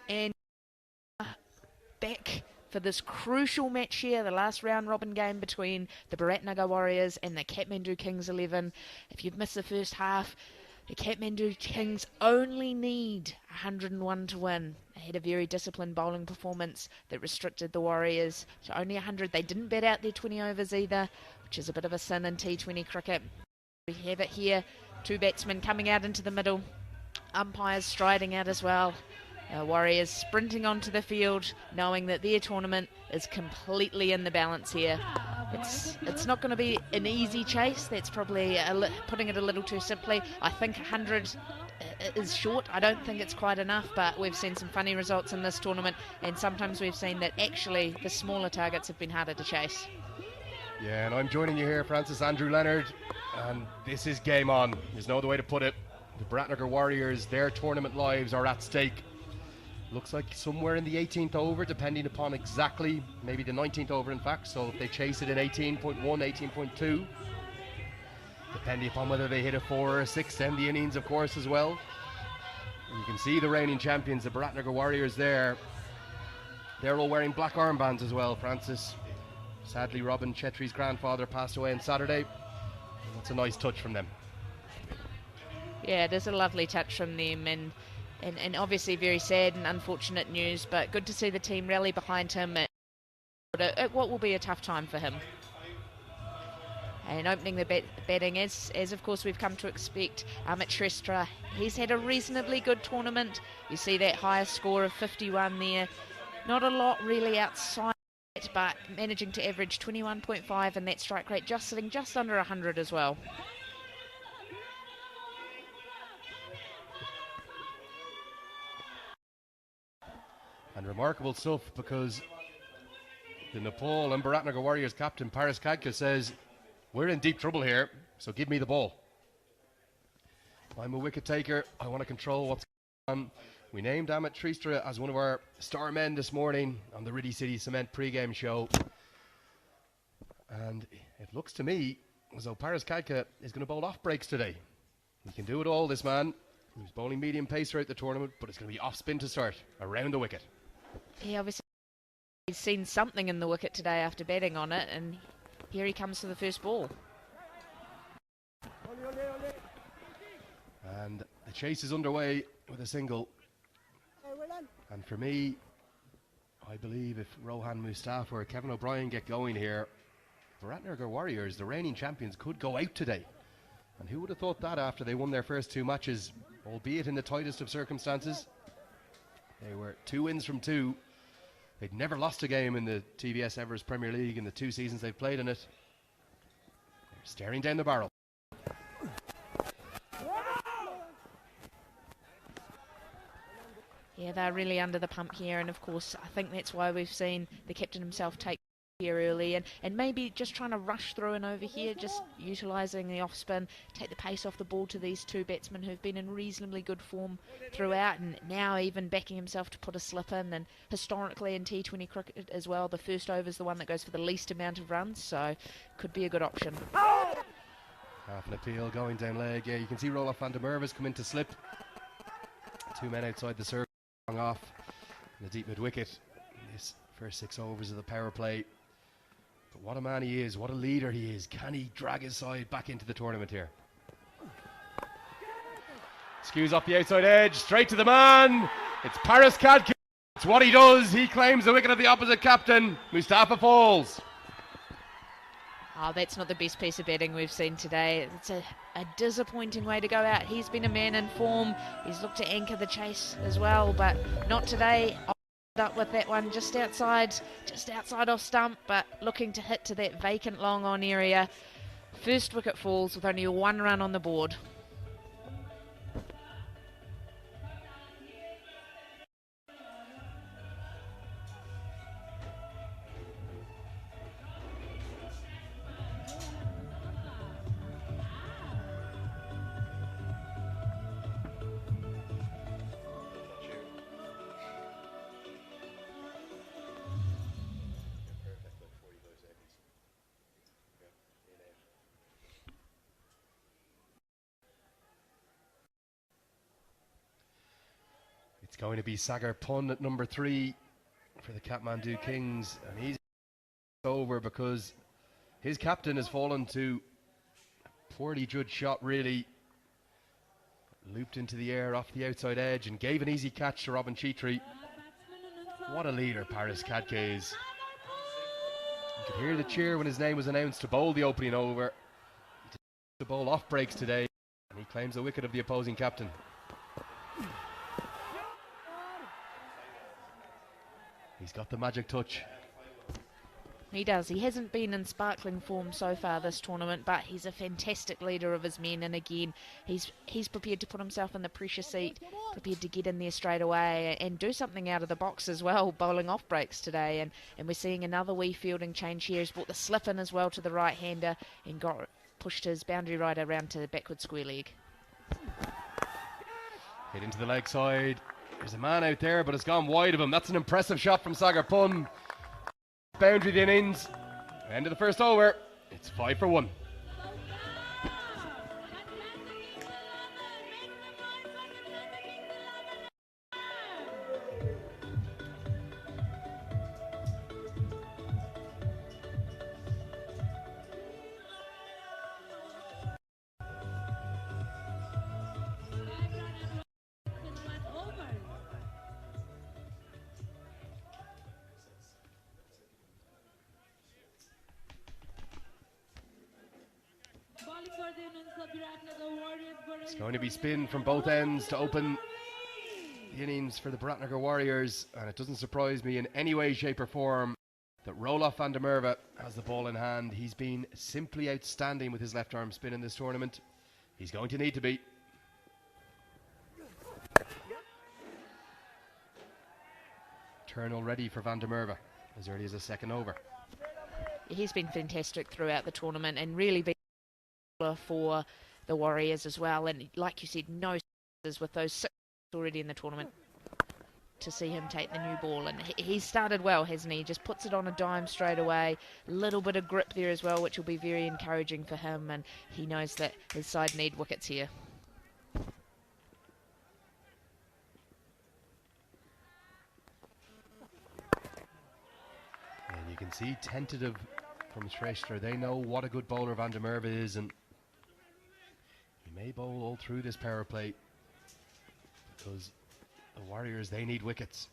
And back for this crucial match here, the last round robin game between the Biratnagar Warriors and the Kathmandu Kings 11. If you've missed the first half, the Kathmandu Kings only need 101 to win. They had a very disciplined bowling performance that restricted the Warriors to only 100. They didn't bat out their 20 overs either, which is a bit of a sin in T20 cricket. We have it here, two batsmen coming out into the middle, umpires striding out as well. Warriors sprinting onto the field, knowing that their tournament is completely in the balance here. It's not going to be an easy chase. That's probably putting it a little too simply. I think 100 is short. I don't think it's quite enough, but we've seen some funny results in this tournament, and sometimes we've seen that actually the smaller targets have been harder to chase. Yeah, and I'm joining you here, Francis, Andrew Leonard, and this is game on. There's no other way to put it. The Biratnagar Warriors, their tournament lives are at stake. Looks like somewhere in the 18th over, depending upon exactly, maybe the 19th over in fact, so if they chase it in 18.1, 18.2, depending upon whether they hit a 4 or a 6 to end the innings, of course, as well. You can see the reigning champions, the Biratnagar Warriors there. They're all wearing black armbands as well, Francis. Sadly, Robin Chetri's grandfather passed away on Saturday. That's a nice touch from them. Yeah, it is a lovely touch from them, and obviously very sad and unfortunate news, but good to see the team rally behind him at what will be a tough time for him. And opening the batting, as of course we've come to expect, Amit Shrestha. He's had a reasonably good tournament. You see that highest score of 51 there. Not a lot really outside it, but managing to average 21.5, and that strike rate just sitting just under 100 as well. And remarkable stuff, because the Nepal and Biratnagar Warriors captain Paras Khadka says, we're in deep trouble here, so give me the ball. I'm a wicket taker, I want to control what's going on. We named Amit Shrestha as one of our star men this morning on the Ridley City Cement pre-game show. And it looks to me as though Paras Khadka is going to bowl off breaks today. He can do it all, this man. He was bowling medium pace throughout the tournament, but it's going to be off spin to start, around the wicket. He obviously has seen something in the wicket today after batting on it, and here he comes to the first ball. And the chase is underway with a single. And for me, I believe if Rohan Mustafa or Kevin O'Brien get going here, Biratnagar Warriors, the reigning champions, could go out today. And who would have thought that after they won their first two matches, albeit in the tightest of circumstances? They were 2 wins from 2. They'd never lost a game in the TVS Everest Premier League in the 2 seasons they've played in it. They're staring down the barrel. Yeah, they're really under the pump here, and of course I think that's why we've seen the captain himself take here early, and maybe just trying to rush through and over here, just utilising the off spin, take the pace off the ball to these two batsmen who've been in reasonably good form throughout, and now even backing himself to put a slip in. And historically in T20 cricket as well, the first over is the one that goes for the least amount of runs, so could be a good option. Half an appeal going down leg. Yeah, you can see Roelof van der Merwe's come in to slip. 2 men outside the circle, long off in the deep mid wicket. This first 6 overs of the power play. But what a man he is, what a leader he is. Can he drag his side back into the tournament here? Skews off the outside edge, straight to the man. It's Paras Khadka. It's what he does. He claims the wicket of the opposite captain. Mustafa falls. Oh, that's not the best piece of batting we've seen today. It's a disappointing way to go out. He's been a man in form. He's looked to anchor the chase as well, but not today. Up with that one just outside off stump, but looking to hit to that vacant long on area. First wicket falls with only 1 run on the board. It's going to be Sagar Pun at number 3 for the Kathmandu Kings, and he's over because his captain has fallen to a poorly judged shot, really. Looped into the air off the outside edge and gave an easy catch to Robin Chitri. What a leader Paris Kadke is. You could hear the cheer when his name was announced to bowl the opening over. He did to bowl off breaks today, and he claims the wicket of the opposing captain. He's got the magic touch. He does. He hasn't been in sparkling form so far this tournament, but he's a fantastic leader of his men, and again, he's prepared to put himself in the pressure seat, prepared to get in there straight away and do something out of the box as well, bowling off breaks today, and we're seeing another wee fielding change here. He's brought the slip in as well to the right-hander and pushed his boundary rider around to the backward square leg. Hit into the leg side. There's a man out there, but it's gone wide of him. That's an impressive shot from Sagar Pun. Boundary the innings. End of the first over. It's 5 for 1. It's going to be spin from both ends to open the innings for the Biratnagar Warriors, and it doesn't surprise me in any way, shape or form that Roelof van der Merwe has the ball in hand. He's been simply outstanding with his left arm spin in this tournament. He's going to need to be. Turn already for van der Merwe as early as a second over. He's been fantastic throughout the tournament and really been for the Warriors as well, and like you said, no with those 6 already in the tournament. To see him take the new ball, and he started well, hasn't he? Just puts it on a dime straight away, a little bit of grip there as well, which will be very encouraging for him, and he knows that his side need wickets here. And you can see tentative from Shrestha. They know what a good bowler van der Merwe is, and he may bowl all through this power play because the Warriors, they need wickets.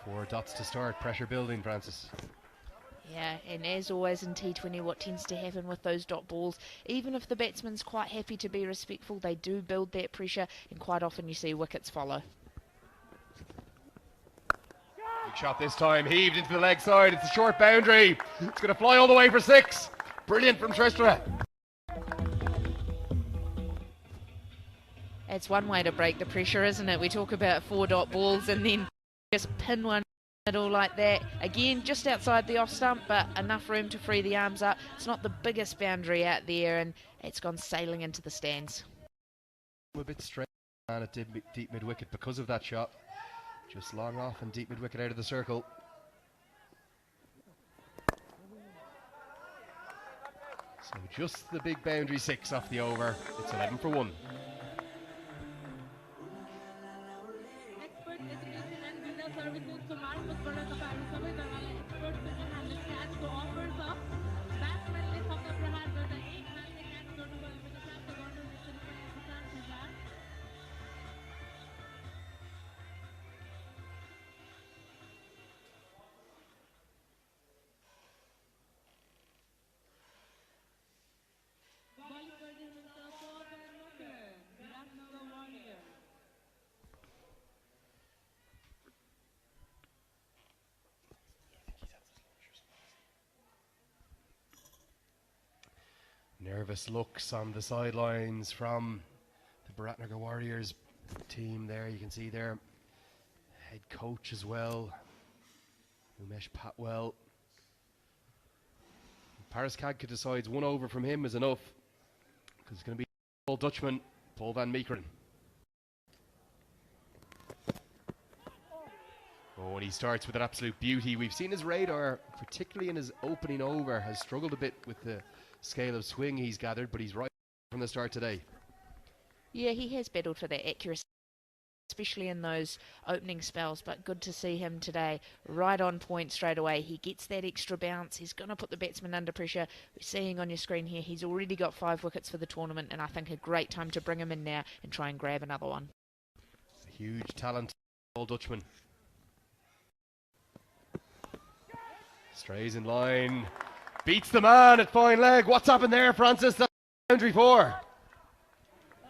Four dots to start, pressure building, Francis. Yeah, and as always in T20, what tends to happen with those dot balls, even if the batsman's quite happy to be respectful, they do build that pressure, and quite often you see wickets follow. Big shot this time, heaved into the leg side. It's a short boundary. It's going to fly all the way for 6. Brilliant from Shrestha. It's one way to break the pressure, isn't it? We talk about 4 dot balls and then just pin one middle like that. Again, just outside the off stump, but enough room to free the arms up. It's not the biggest boundary out there, and it's gone sailing into the stands. A bit straight at deep mid wicket because of that shot. Just long off and deep mid wicket out of the circle. So just the big boundary 6 off the over. It's 11 for 1. Nervous looks on the sidelines from the Biratnagar Warriors team there. You can see their head coach as well, Umesh Patwell. Paris Kadke decides 1 over from him is enough, because it's going to be Paul Dutchman, Paul van Meekeren. Oh, and he starts with an absolute beauty. We've seen his radar, particularly in his opening over, has struggled a bit with the scale of swing he's gathered, but he's right from the start today. Yeah, he has battled for that accuracy, especially in those opening spells, but good to see him today right on point straight away. He gets that extra bounce. He's going to put the batsman under pressure. We're seeing on your screen here, he's already got 5 wickets for the tournament, and I think a great time to bring him in now and try and grab another one. It's a huge talent, old Dutchman. Strays in line, beats the man at fine leg. What's happened there, Francis? That's boundary 4.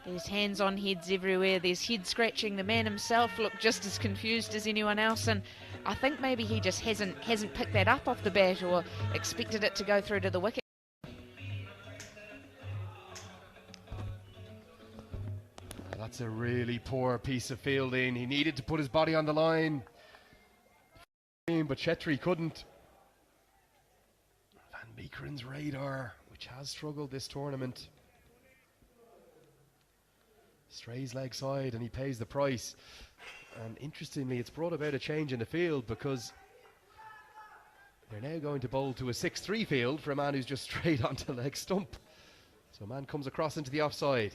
There's hands on heads everywhere. There's head scratching. The man himself looked just as confused as anyone else, and I think maybe he just hasn't picked that up off the bat or expected it to go through to the wicket. That's a really poor piece of fielding. He needed to put his body on the line, but Chetri couldn't. Van Meekeren's radar, which has struggled this tournament. Strays leg side and he pays the price. And interestingly, it's brought about a change in the field because they're now going to bowl to a 6-3 field for a man who's just straight onto leg stump. So a man comes across into the offside.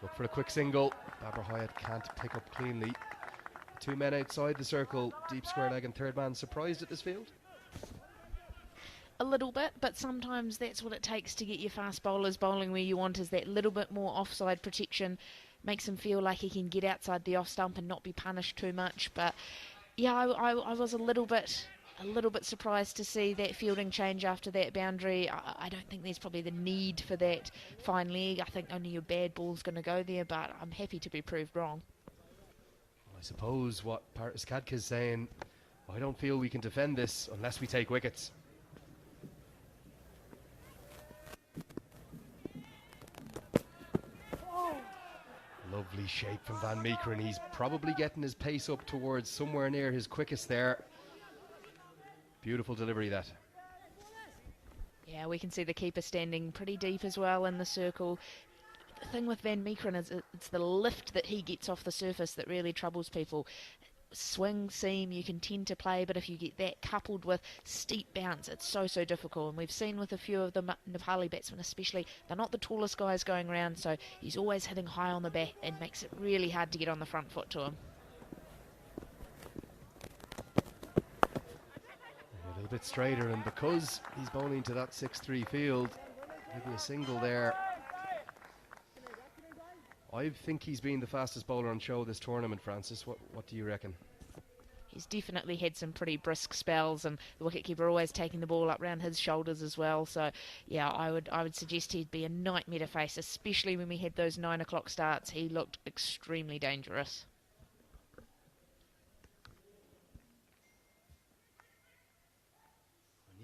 Look for a quick single. Babur Hyatt can't pick up cleanly. 2 men outside the circle, deep square leg and third man. Surprised at this field? A little bit, but sometimes that's what it takes to get your fast bowlers bowling where you want, is that little bit more offside protection. Makes him feel like he can get outside the off stump and not be punished too much. But yeah, I was a little bit surprised to see that fielding change after that boundary. I don't think there's probably the need for that fine leg. I think only your bad ball's going to go there, but I'm happy to be proved wrong. I suppose what Paris Kadka is saying, I don't feel we can defend this unless we take wickets. Lovely shape from Van Meekeren. He's probably getting his pace up towards somewhere near his quickest there. Beautiful delivery, that. Yeah, we can see the keeper standing pretty deep as well in the circle. The thing with Van Meekeren is it's the lift that he gets off the surface that really troubles people. Swing, seam, you can tend to play, but if you get that coupled with steep bounce, it's so difficult. And we've seen with a few of the Nepali batsmen especially, they're not the tallest guys going around, so he's always hitting high on the bat and makes it really hard to get on the front foot to him. A little bit straighter, and because he's bowling to that 6-3 field, maybe a single there. I think he's been the fastest bowler on show this tournament, Francis. What do you reckon? He's definitely had some pretty brisk spells, and the wicketkeeper always taking the ball up round his shoulders as well. So, yeah, I would suggest he'd be a nightmare to face, especially when we had those 9 o'clock starts. He looked extremely dangerous.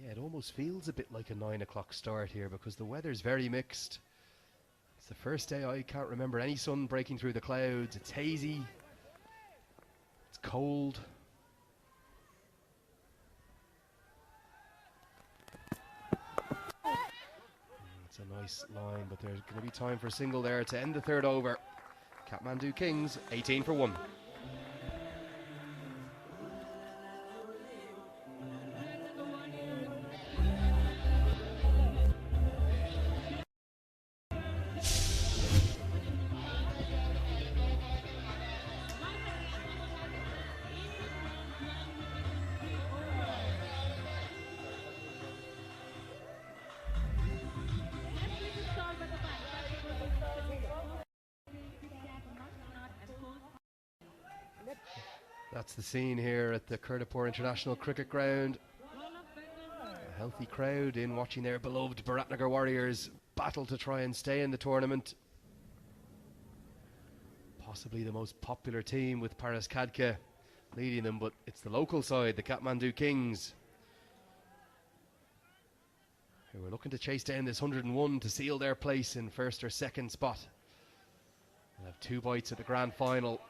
Yeah, it almost feels a bit like a 9 o'clock start here because the weather's very mixed. It's the first day I can't remember any sun breaking through the clouds. It's hazy. It's cold. It's a nice line, but there's going to be time for a single there to end the third over. Kathmandu Kings, 18 for 1. That's the scene here at the Kurdapur International Cricket Ground. A healthy crowd in watching their beloved Biratnagar Warriors battle to try and stay in the tournament. Possibly the most popular team with Paras Kadka leading them, but it's the local side, the Kathmandu Kings, who are looking to chase down this 101 to seal their place in first or second spot. They'll have 2 bites at the grand final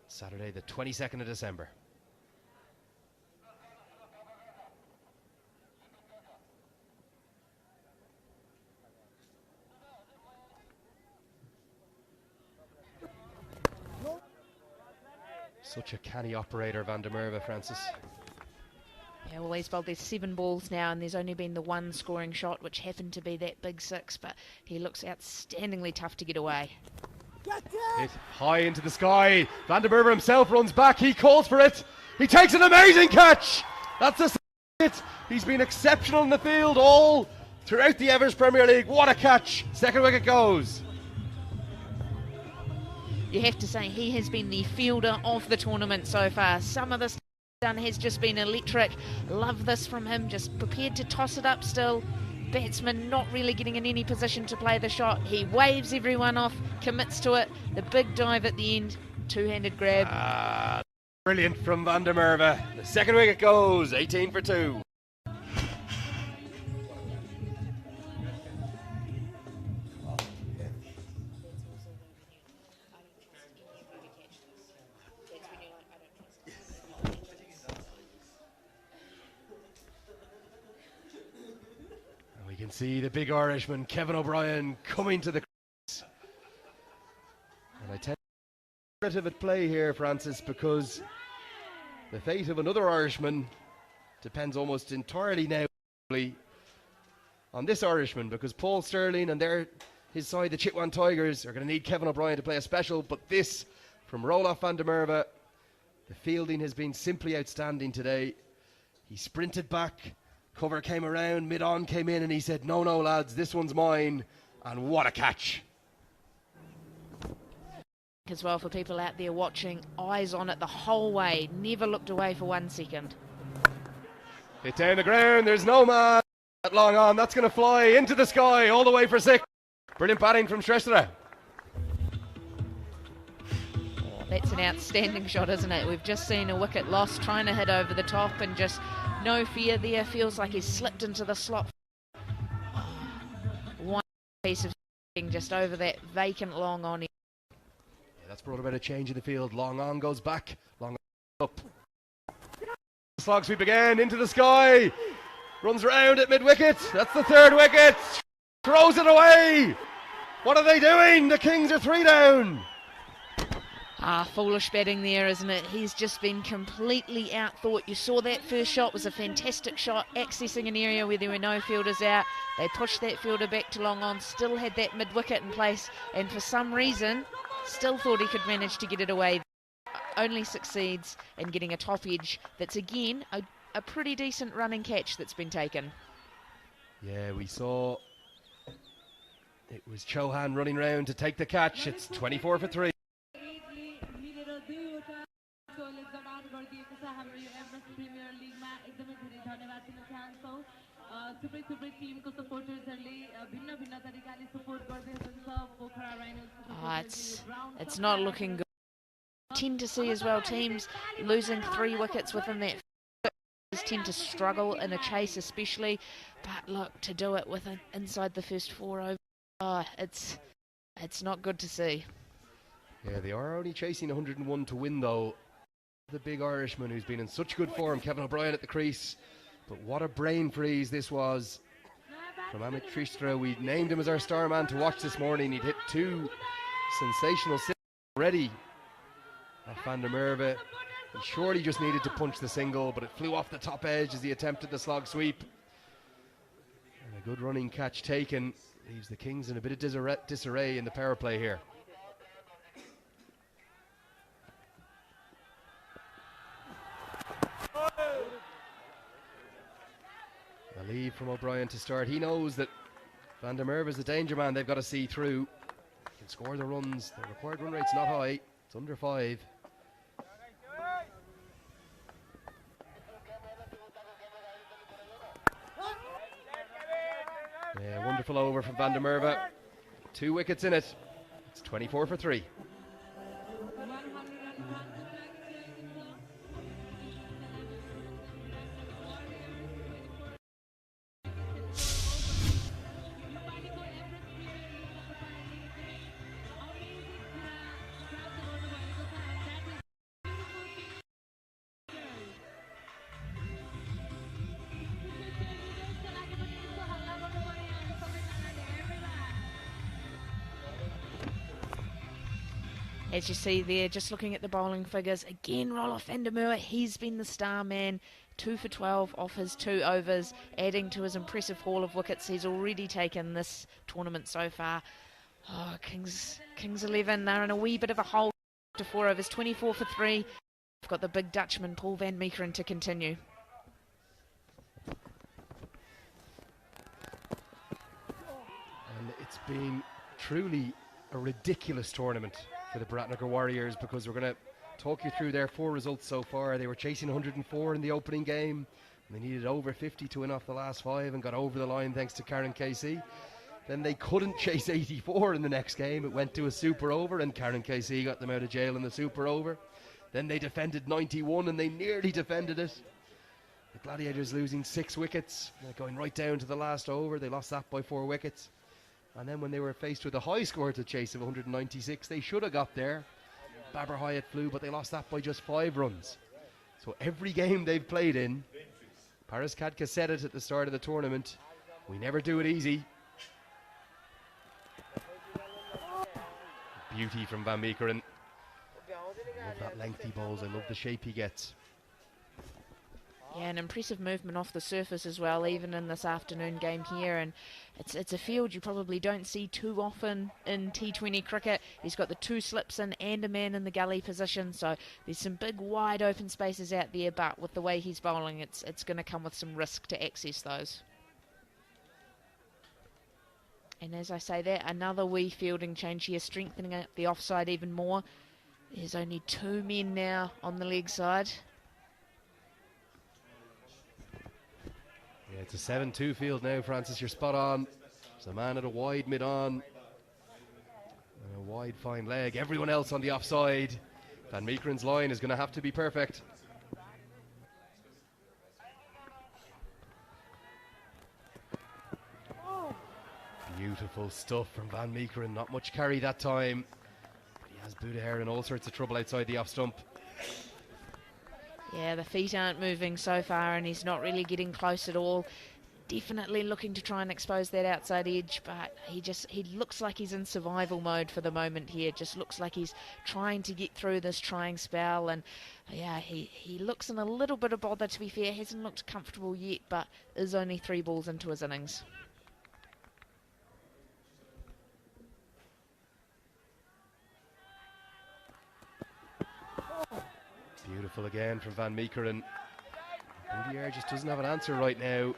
Saturday the 22nd of December. Such a canny operator, Van der Merwe, Francis. Yeah, well, he's bowled, there's 7 balls now, and there's only been the 1 scoring shot, which happened to be that big 6, but he looks outstandingly tough to get away. Hit high into the sky. Van der Merwe himself runs back. He calls for it. He takes an amazing catch. That's a hit. He's been exceptional in the field all throughout the Everest Premier League. What a catch. Second wicket goes. You have to say he has been the fielder of the tournament so far. Some of this done has just been electric. Love this from him, just prepared to toss it up still. Batsman not really getting in any position to play the shot. He waves everyone off, commits to it. The big dive at the end, two-handed grab. Brilliant from Van der Merwe. The second wicket goes, 18 for 2. You can see the big Irishman, Kevin O'Brien, coming to the crease. And I tend to be at play here, Francis, because the fate of another Irishman depends almost entirely now on this Irishman, because Paul Sterling and his side, the Chitwan Tigers, are going to need Kevin O'Brien to play a special. But this from Roelof van der Merwe, the fielding has been simply outstanding today. He sprinted back. Cover came around, mid-on came in, and he said, no, lads, this one's mine. And what a catch. As well, for people out there watching, eyes on it the whole way, never looked away for 1 second. Hit down the ground, there's no man. That long on, that's going to fly into the sky, all the way for 6. Brilliant batting from Shrestha. That's an outstanding shot, isn't it? We've just seen a wicket lost, trying to hit over the top, and just no fear there. Feels like he's slipped into the slot. One piece of just over that vacant long on. Yeah, that's brought about a change in the field. Long on goes back, long on up. Slog sweep again into the sky. Runs round at mid-wicket. That's the 3rd wicket. Throws it away. What are they doing? The Kings are 3 down. Foolish batting there, isn't it? He's just been completely outthought. You saw that first shot was a fantastic shot, accessing an area where there were no fielders out. They pushed that fielder back to long on, still had that mid-wicket in place, and for some reason, still thought he could manage to get it away. Only succeeds in getting a top edge that's, again, a pretty decent running catch that's been taken. Yeah, we saw it was Chauhan running round to take the catch. It's 24 for 3. It's not looking good. Tend to see as well teams losing 3 wickets within that tend to struggle in a chase especially, but look, to do it with inside the first 4 overs, it's not good to see. Yeah, they are only chasing 101 to win though. The big Irishman who's been in such good form, Kevin O'Brien at the crease. But what a brain freeze this was from Amit Shrestha. We named him as our star man to watch this morning. He'd hit 2 sensational singles already at Van der Merwe. He surely just needed to punch the single, but it flew off the top edge as he attempted the slog sweep. And a good running catch taken. Leaves the Kings in a bit of disarray in the power play here. A lead from O'Brien to start. He knows that Van der Merwe is the danger man they've got to see through. He can score the runs. The required run rate's not high. It's under 5. Yeah, wonderful over from Van der Merwe. 2 wickets in it. It's 24 for 3. As you see there, just looking at the bowling figures, again, Roloff van der Merwe, he's been the star man. 2 for 12 off his 2 overs, adding to his impressive haul of wickets he's already taken this tournament so far. Oh, Kings 11, they're in a wee bit of a hole to 4 overs, 24 for 3. We've got the big Dutchman, Paul van Meekeren, to continue. And it's been truly a ridiculous tournament for the Biratnagar Warriors, because we're going to talk you through their 4 results so far. They were chasing 104 in the opening game, and they needed over 50 to win off the last 5 and got over the line thanks to Karen KC. Then they couldn't chase 84 in the next game. It went to a super over, and Karen KC got them out of jail in the super over. Then they defended 91, and they nearly defended it. The Gladiators losing 6 wickets, going right down to the last over. They lost that by 4 wickets. And then when they were faced with a high score to chase of 196, they should have got there. Babar Hyatt flew, but they lost that by just 5 runs. So every game they've played in, Paris Kadka said it at the start of the tournament, we never do it easy. Beauty from Van Meekeren. I love that length he bowls. I love the shape he gets. Yeah, an impressive movement off the surface as well, even in this afternoon game here. And it's a field you probably don't see too often in T20 cricket. He's got the 2 slips in and a man in the gully position, so there's some big wide open spaces out there, but with the way he's bowling, it's going to come with some risk to access those. And as I say that, another wee fielding change here, strengthening up the offside even more. There's only 2 men now on the leg side. Yeah, it's a 7-2 field now, Francis. You're spot on. There's a man at a wide mid-on, and a wide fine leg. Everyone else on the offside. Van Meekeren's line is going to have to be perfect. Beautiful stuff from Van Meekeren. Not much carry that time. But he has Budaher in all sorts of trouble outside the off stump. Yeah, the feet aren't moving so far, and he's not really getting close at all. Definitely looking to try and expose that outside edge, but he looks like he's in survival mode for the moment here. Just looks like he's trying to get through this trying spell, and yeah, he looks in a little bit of bother, to be fair. Hasn't looked comfortable yet, but is only 3 balls into his innings. Beautiful again from Van Meekeren. Budaher just doesn't have an answer right now.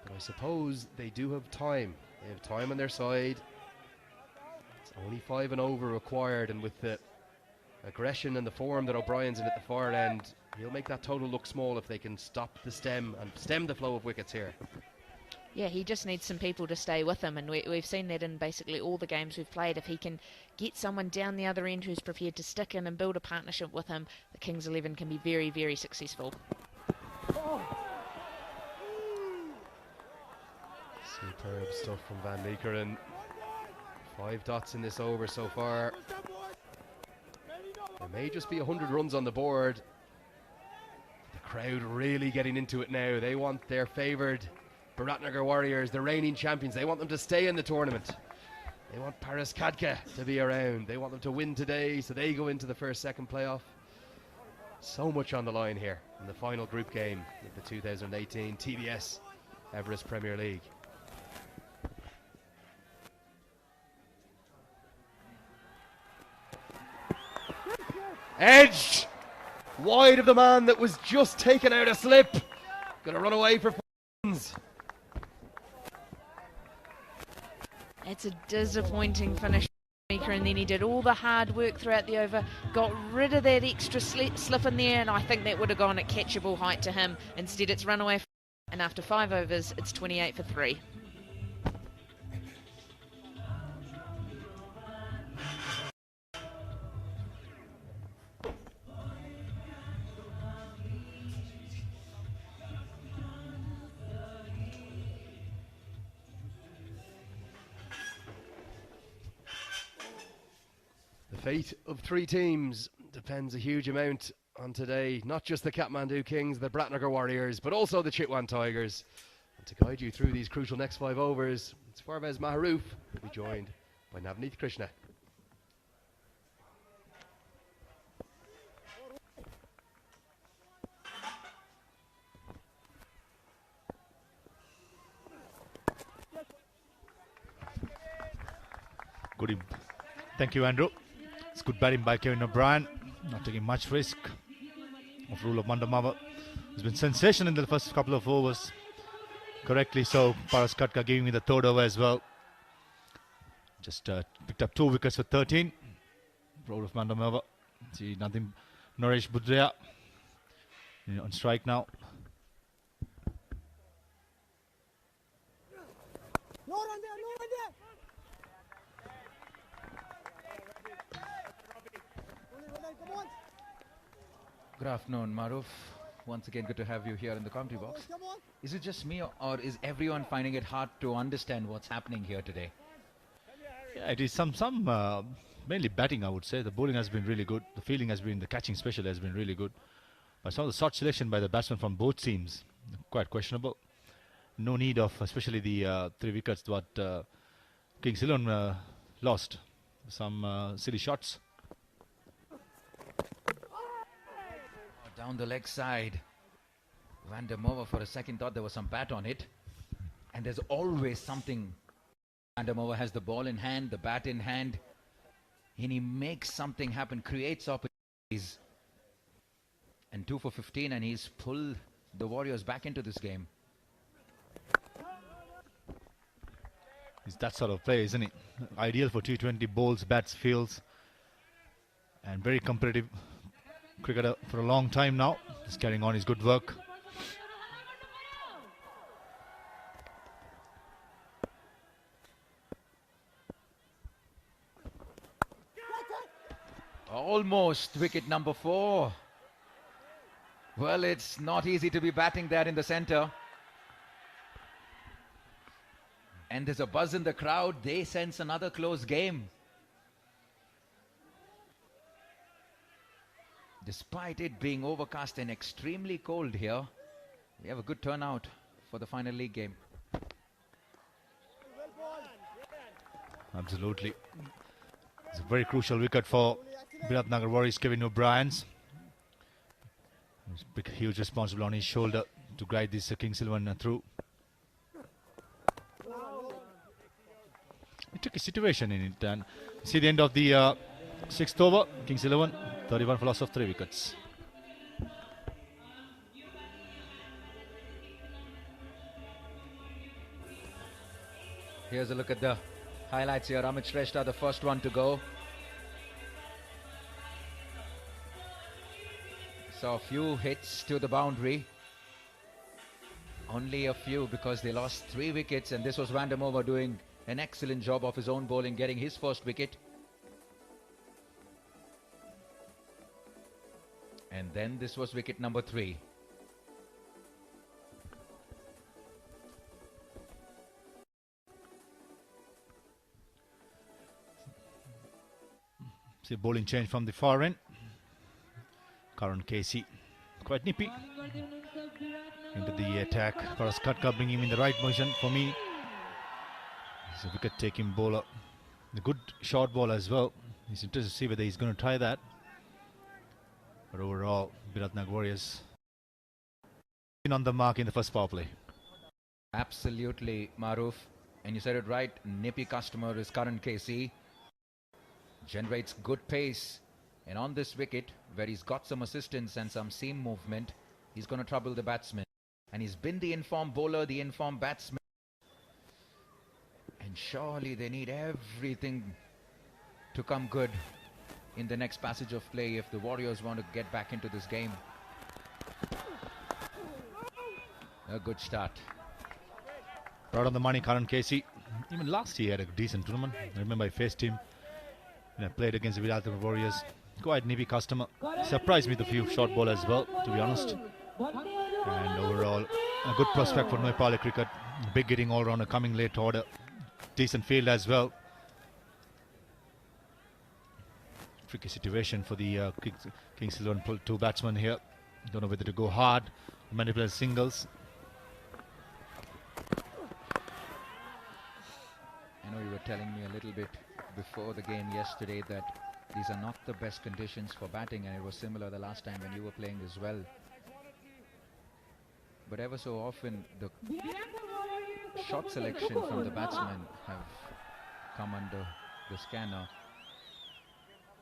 But I suppose they do have time. They have time on their side. It's only 5 and over required, and with the aggression and the form that O'Brien's in at the far end, he'll make that total look small if they can stop the stem and stem the flow of wickets here. Yeah, he just needs some people to stay with him, and we've seen that in basically all the games we've played. If he can get someone down the other end who's prepared to stick in and build a partnership with him, the Kings 11 can be very, very successful. Superb stuff from Van Meekeren. 5 dots in this over so far. There may just be 100 runs on the board. The crowd really getting into it now. They want their favoured Biratnagar Warriors, the reigning champions. They want them to stay in the tournament. They want Paris Kadka to be around. They want them to win today so they go into the second playoff. So much on the line here in the final group game of the 2018 TVS Everest Premier League. Edged wide of the man that was just taken out a slip. Gonna run away for points. It's a disappointing finish, and then he did all the hard work throughout the over, got rid of that extra slip in there, and I think that would have gone at catchable height to him. Instead, it's run away, and after 5 overs, it's 28 for 3. The fate of 3 teams depends a huge amount on today. Not just the Kathmandu Kings, the Biratnagar Warriors, but also the Chitwan Tigers. And to guide you through these crucial next 5 overs, it's Farvez Maharouf, who will be joined by Navneet Krishna. Good. Thank you, Andrew. It's good batting by Kevin O'Brien. Not taking much risk. Of rule of Mandamava. It's been sensation in the first couple of overs. Correctly so. Paras Katka giving me the third over as well. Just picked up 2 wickets for 13. Rule of Mandamava. See nothing. Naresh Budria on strike now. No run there, no run there. Come on. Good afternoon, Maruf. Once again, good to have you here in the commentary box. Come on. Is it just me, or is everyone finding it hard to understand what's happening here today? Yeah, it is some mainly batting, I would say. The bowling has been really good. The fielding has been, the catching especially has been really good. But some of the shot selection by the batsmen from both teams quite questionable. No need of, especially the 3 wickets that Kings 11 lost. Some silly shots. Down the leg side. Van der Merwe for a second thought there was some bat on it. And there's always something. Van der Merwe has the ball in hand, the bat in hand. And he makes something happen, creates opportunities. And 2 for 15, and he's pulled the Warriors back into this game. It's that sort of play, isn't it? Ideal for T20 bowls, bats, fields. And very competitive cricketer for a long time now. Just carrying on his good work. Almost wicket number 4. Well, it's not easy to be batting there in the center. And there's a buzz in the crowd. They sense another close game. Despite it being overcast and extremely cold here, we have a good turnout for the final league game. Absolutely. It's a very crucial wicket for Biratnagar Warriors, Kevin O'Brien's. Big, huge responsibility on his shoulder to guide this Kings 11 through. He took a situation in it, and see the end of the 6th over. Kings 11, 31 for loss of 3 wickets. Here's a look at the highlights here. Amit Shrestha, the first one to go. Saw a few hits to the boundary. Only a few because they lost 3 wickets, and this was Van der Merwe doing an excellent job of his own bowling, getting his first wicket. And then this was wicket number 3. See bowling change from the far end. Karan Casey, quite nippy into the attack. Paras Katka bringing him in the right position for me. He's a wicket-taking bowler. A good short ball as well. He's interested to see whether he's going to try that. But overall, Biratnagar Warriors been on the mark in the first power play. Absolutely, Maruf. And you said it right. Nippy customer is Karan Casey. Generates good pace. And on this wicket, where he's got some assistance and some seam movement, he's going to trouble the batsman. And he's been the informed bowler, the informed batsman. And surely they need everything to come good in the next passage of play if the Warriors want to get back into this game. A good start. Right on the money, Karan Casey. Even last year he had a decent tournament. I remember I faced him when I played against the Biratnagar Warriors. Quite nippy customer. Surprised me with a few short ball as well, to be honest. And overall, a good prospect for Nepali cricket. Big hitting all-rounder coming late order. Decent field as well. Tricky situation for the Kings 11 2 batsmen here. Don't know whether to go hard, manipulate singles. I know you were telling me a little bit before the game yesterday that these are not the best conditions for batting, and it was similar the last time when you were playing as well. But ever so often the shot selection from the batsmen have come under the scanner.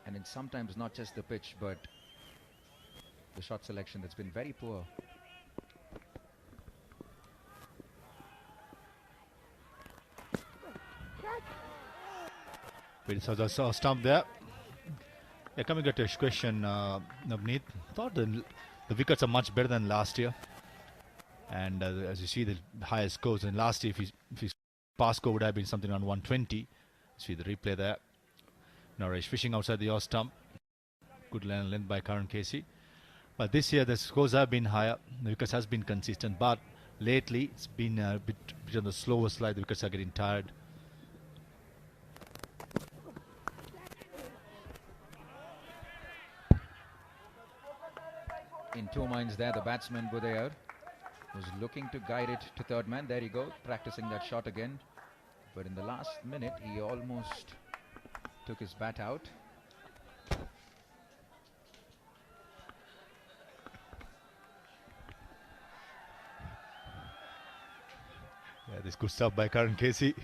And it's sometimes not just the pitch, but the shot selection that's been very poor. So the stump there. Yeah, coming to your question, Navneet, thought the wickets are much better than last year. And as you see, the highest scores in last year, if his pass score would have been something around 120. See the replay there. Naresh fishing outside the off stump. Good length by Karan Casey. But this year the scores have been higher. The wickets has been consistent. But lately it's been a bit on the slower slide. The wickets are getting tired. In two minds there, the batsman Budayar was looking to guide it to third man. There you go, practicing that shot again. But in the last minute, he almost took his bat out. Yeah, this good stuff by Karan Casey.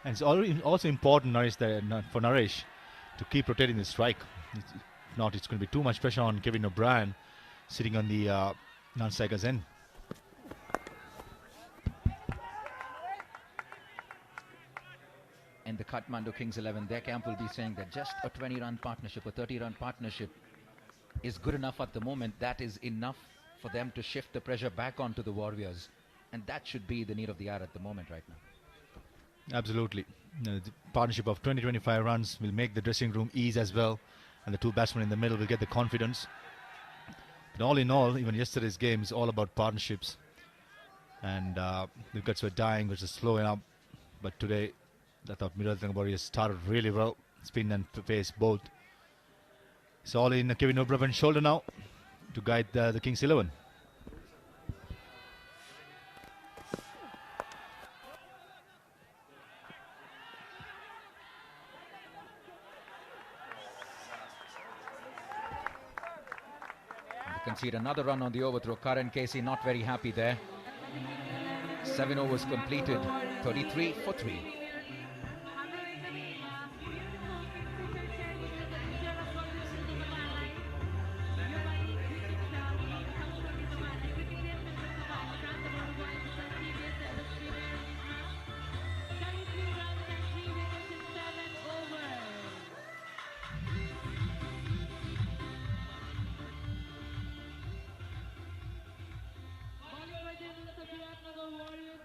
And it's also important, for Naresh to keep rotating the strike. If not, it's going to be too much pressure on Kevin O'Brien sitting on the non-striker's end. And the Kathmandu Kings 11, their camp will be saying that just a 20-run partnership, a 30-run partnership is good enough at the moment. That is enough for them to shift the pressure back onto the Warriors. And that should be the need of the hour at the moment right now. Absolutely. The partnership of 20-25 runs will make the dressing room ease as well. And the two batsmen in the middle will get the confidence. But all in all, even yesterday's game is all about partnerships. And the wickets were dying, which is slowing up. But today, I thought Biratnagar started really well. Spin and pace both. It's all in Kevin O'Brien's shoulder now to guide the Kings 11. Concede another run on the overthrow. Karan Casey not very happy there. 7 overs completed, 33 for 3.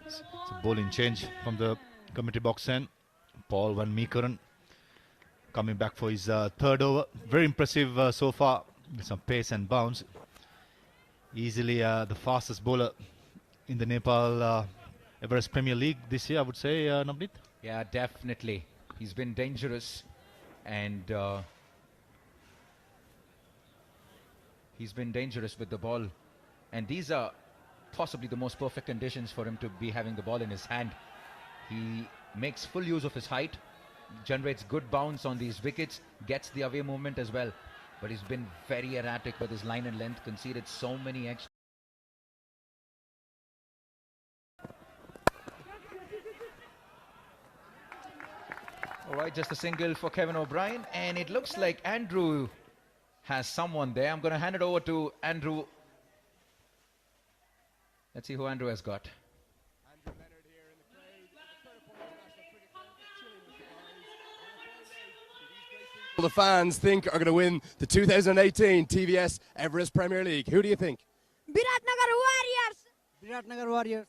It's a bowling change from the commentary box end. Paul Van Meekeren coming back for his third over. Very impressive so far with some pace and bounce. Easily the fastest bowler in the Nepal Everest Premier League this year, I would say, Navneet. Yeah, definitely. He's been dangerous and he's been dangerous with the ball. And these are possibly the most perfect conditions for him to be having the ball in his hand. He makes full use of his height, generates good bounce on these wickets, gets the away movement as well. But he's been very erratic with his line and length, conceded so many extra. All right, just a single for Kevin O'Brien, and it looks like Andrew has someone there. I'm going to hand it over to Andrew. Let's see who Andrew has got. The fans think are going to win the 2018 TVS Everest Premier League. Who do you think? Biratnagar Warriors. Biratnagar Warriors.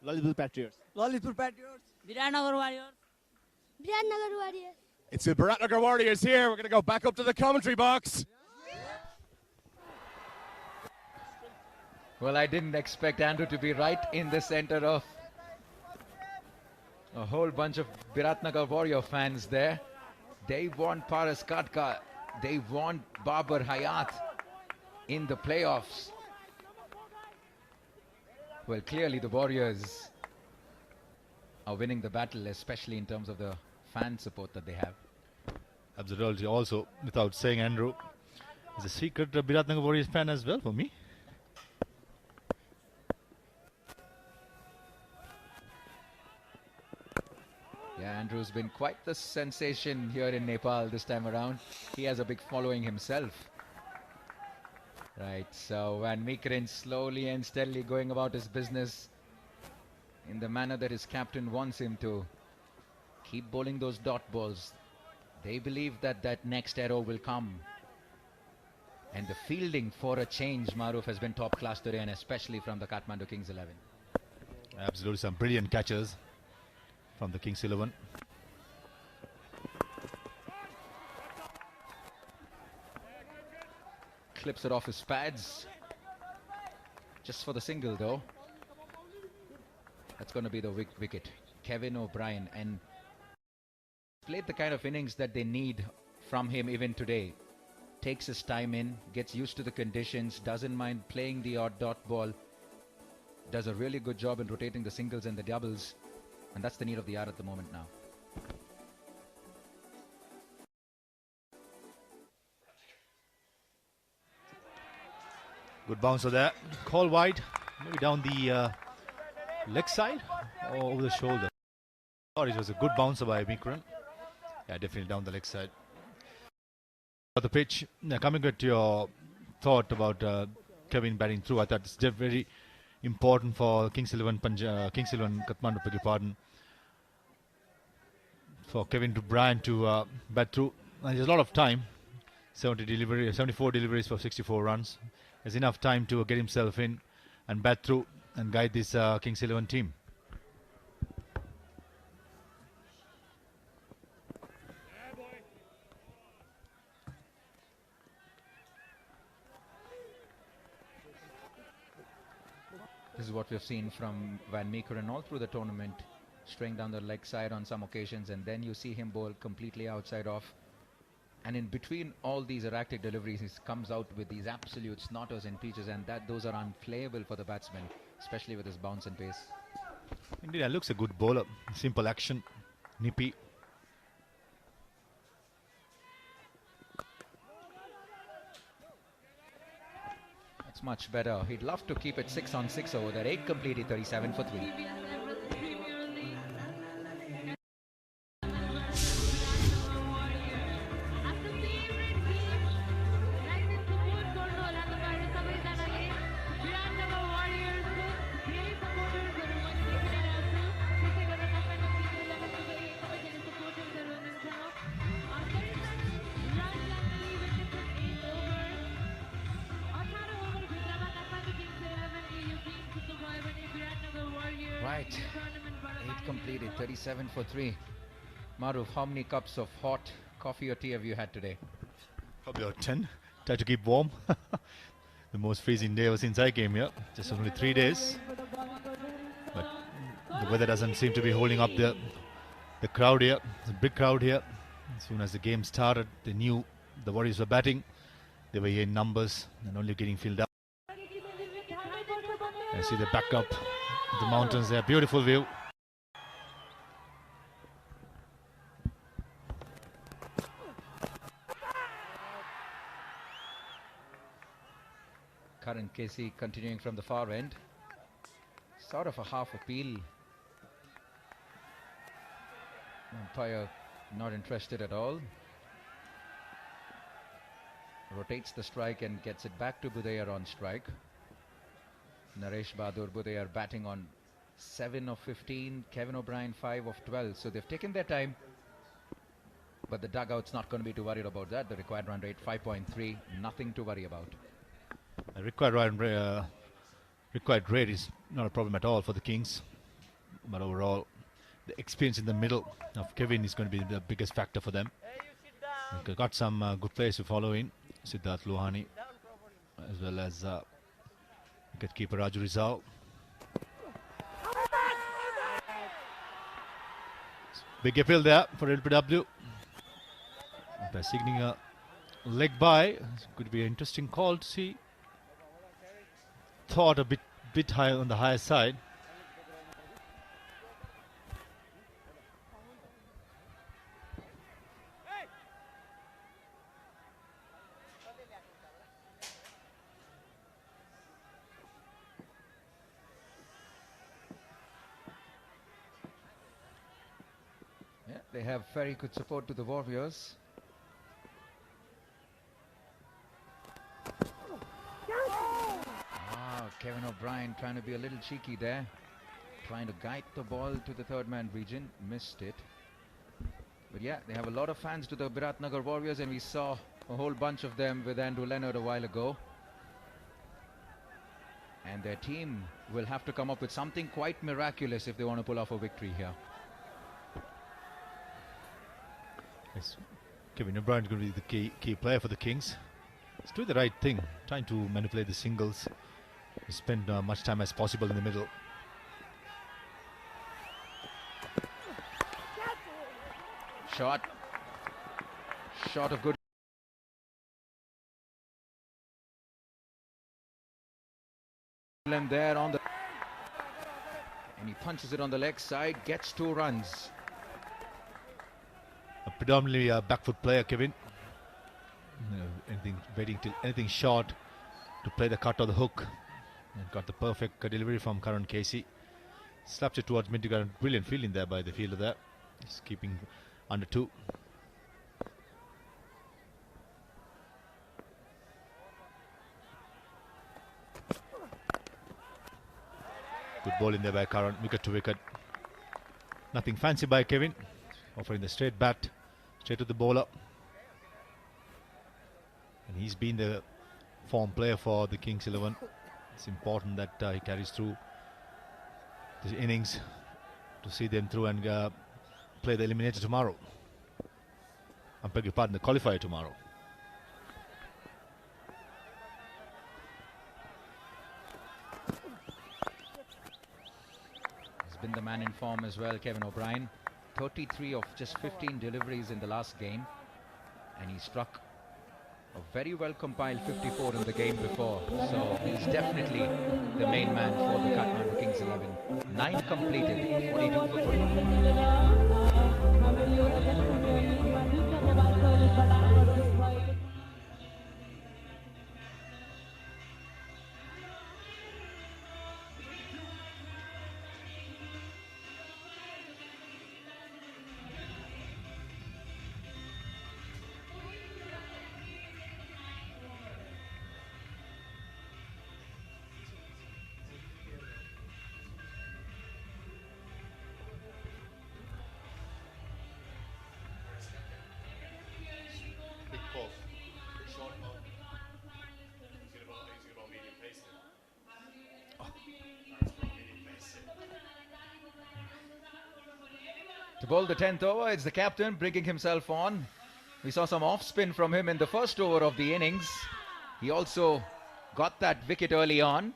Lalitpur Patriots. Lalitpur Patriots. Biratnagar Warriors. Biratnagar Warriors. It's the Biratnagar Warriors here. We're going to go back up to the commentary box. Well, I didn't expect Andrew to be right in the center of a whole bunch of Biratnagar Warrior fans there. They want Paras Katka. They want Babar Hayat in the playoffs. Well, clearly the Warriors are winning the battle, especially in terms of the fan support that they have. Absolutely. Also, without saying, Andrew is a secret Biratnagar Warriors fan as well for me. Andrew's been quite the sensation here in Nepal this time around. He has a big following himself. Right, so Van Meekeren slowly and steadily going about his business in the manner that his captain wants him to. Keep bowling those dot balls. They believe that that next arrow will come. And the fielding for a change, Maruf, has been top class today, and especially from the Kathmandu Kings 11. Absolutely, some brilliant catches from the Kings 11. Clips it off his pads. Just for the single, though. That's going to be the wicket. Kevin O'Brien, and played the kind of innings that they need from him even today. Takes his time in, gets used to the conditions, doesn't mind playing the odd dot ball. Does a really good job in rotating the singles and the doubles. And that's the need of the hour at the moment now. Good bouncer there. Call wide. Maybe down the leg side or over the shoulder. Or it was a good bouncer by Meekeren. Yeah, definitely down the leg side. The pitch. Now, coming back to your thought about Kevin batting through, I thought it's very important for Kings 11 Kathmandu, beg your pardon, for Kevin O'Brien to bat through. And there's a lot of time. 74 deliveries for 64 runs. There's enough time to get himself in and bat through and guide this Kings 11 team. This is what we've seen from Van Meekeren all through the tournament, straying down the leg side on some occasions, and then you see him bowl completely outside off. And in between all these erratic deliveries, he comes out with these absolute snorters and peaches, and those are unplayable for the batsman, especially with his bounce and pace. Indeed, that looks a good bowler. Simple action, nippy. That's much better. He'd love to keep it 6 on 6 over that. 8 completed, 37 for 3. Right, 8 completed, 37 for 3. Maruf, how many cups of hot coffee or tea have you had today? Probably about 10. Try to keep warm. The most freezing day ever since I came here. Just only 3 days. But the weather doesn't seem to be holding up the crowd here. There's a big crowd here. As soon as the game started, they knew the Warriors were batting. They were here in numbers and only getting filled up. I see the back up the mountains there. Beautiful view. Karan Casey continuing from the far end. Sort of a half appeal. Umpire not interested at all. Rotates the strike and gets it back to Budayar on strike. Naresh Bahadur Budayar batting on 7 of 15. Kevin O'Brien 5 of 12. So they've taken their time. But the dugout's not going to be too worried about that. The required run rate 5.3. Nothing to worry about. The required rate is not a problem at all for the Kings. But overall, the experience in the middle of Kevin is going to be the biggest factor for them. They've got some good players to follow in. Siddharth Lohani, as well as wicketkeeper Raju Rizal. Big appeal there for LPW. By signaling a leg by, it could be an interesting call to see. Thought a bit high on the higher side. Yeah, They have very good support to the Warriors. Kevin O'Brien trying to be a little cheeky there. Trying to guide the ball to the third man region. Missed it. But yeah, they have a lot of fans to the Biratnagar Warriors, and we saw a whole bunch of them with Andrew Leonard a while ago. And their team will have to come up with something quite miraculous if they want to pull off a victory here. Yes. Kevin O'Brien is going to be the key player for the Kings. He's doing the right thing, trying to manipulate the singles. He spent much time as possible in the middle. Shot of good. There on the, and he punches it on the leg side, gets 2 runs. A predominantly back foot player, Kevin. Waiting till anything short to play the cut or the hook. And got the perfect delivery from Karan Casey. Slaps it towards mid-to-ground. Brilliant fielding there by the fielder there. He's keeping under 2. Good ball in there by Karan. Wicket to wicket. Nothing fancy by Kevin. Offering the straight bat. Straight to the bowler. And he's been the form player for the Kings 11. It's important that he carries through the innings to see them through and play the eliminator tomorrow. I beg your pardon, the qualifier tomorrow. He's been the man in form as well, Kevin O'Brien. 33 of just 15 deliveries in the last game. And he struck a very well compiled 54 in the game before. So he's definitely the main man for the Kathmandu Kings 11. 9 completed, 42 for 20. To bowl the 10th over, it's the captain bringing himself on. We saw some off-spin from him in the first over of the innings. He also got that wicket early on.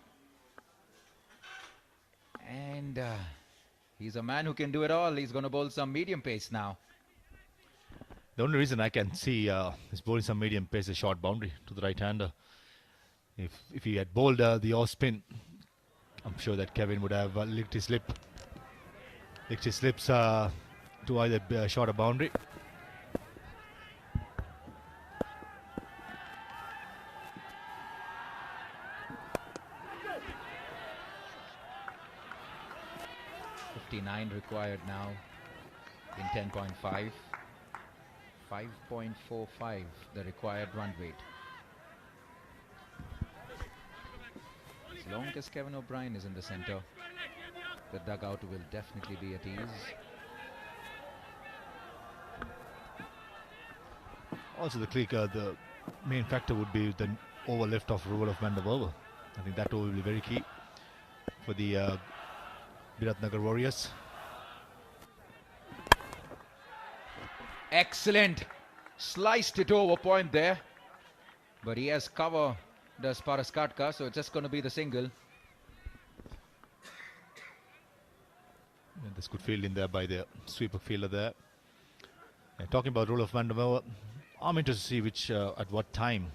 And he's a man who can do it all. He's going to bowl some medium pace now. The only reason I can see is bowling some medium pace, a short boundary to the right-hander. If he had bowled the off-spin, I'm sure that Kevin would have licked his lips to either short or boundary. Required now in 10.5. 5.45 the required run weight. As long as Kevin O'Brien is in the centre, the dugout will definitely be at ease. Also the main factor would be the overlift of Rural of Mandavover. I think that will be very key for the Biratnagar Warriors. Excellent. Sliced it over point there. But he has cover, does Paraskatka, so it's just going to be the single. And there's good fielding there by the sweeper fielder there. And talking about Rule of Mandavover, I'm interested to see which at what time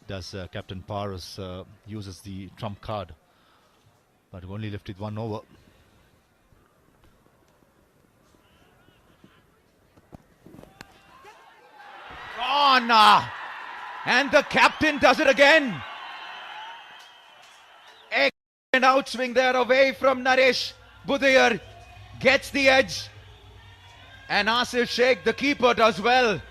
does Captain Paras uses the trump card. But we've only left it 1 over. On! And the captain does it again. Excellent outswing there away from Naresh. Budayar gets the edge. And Asif Sheikh, the keeper, does well.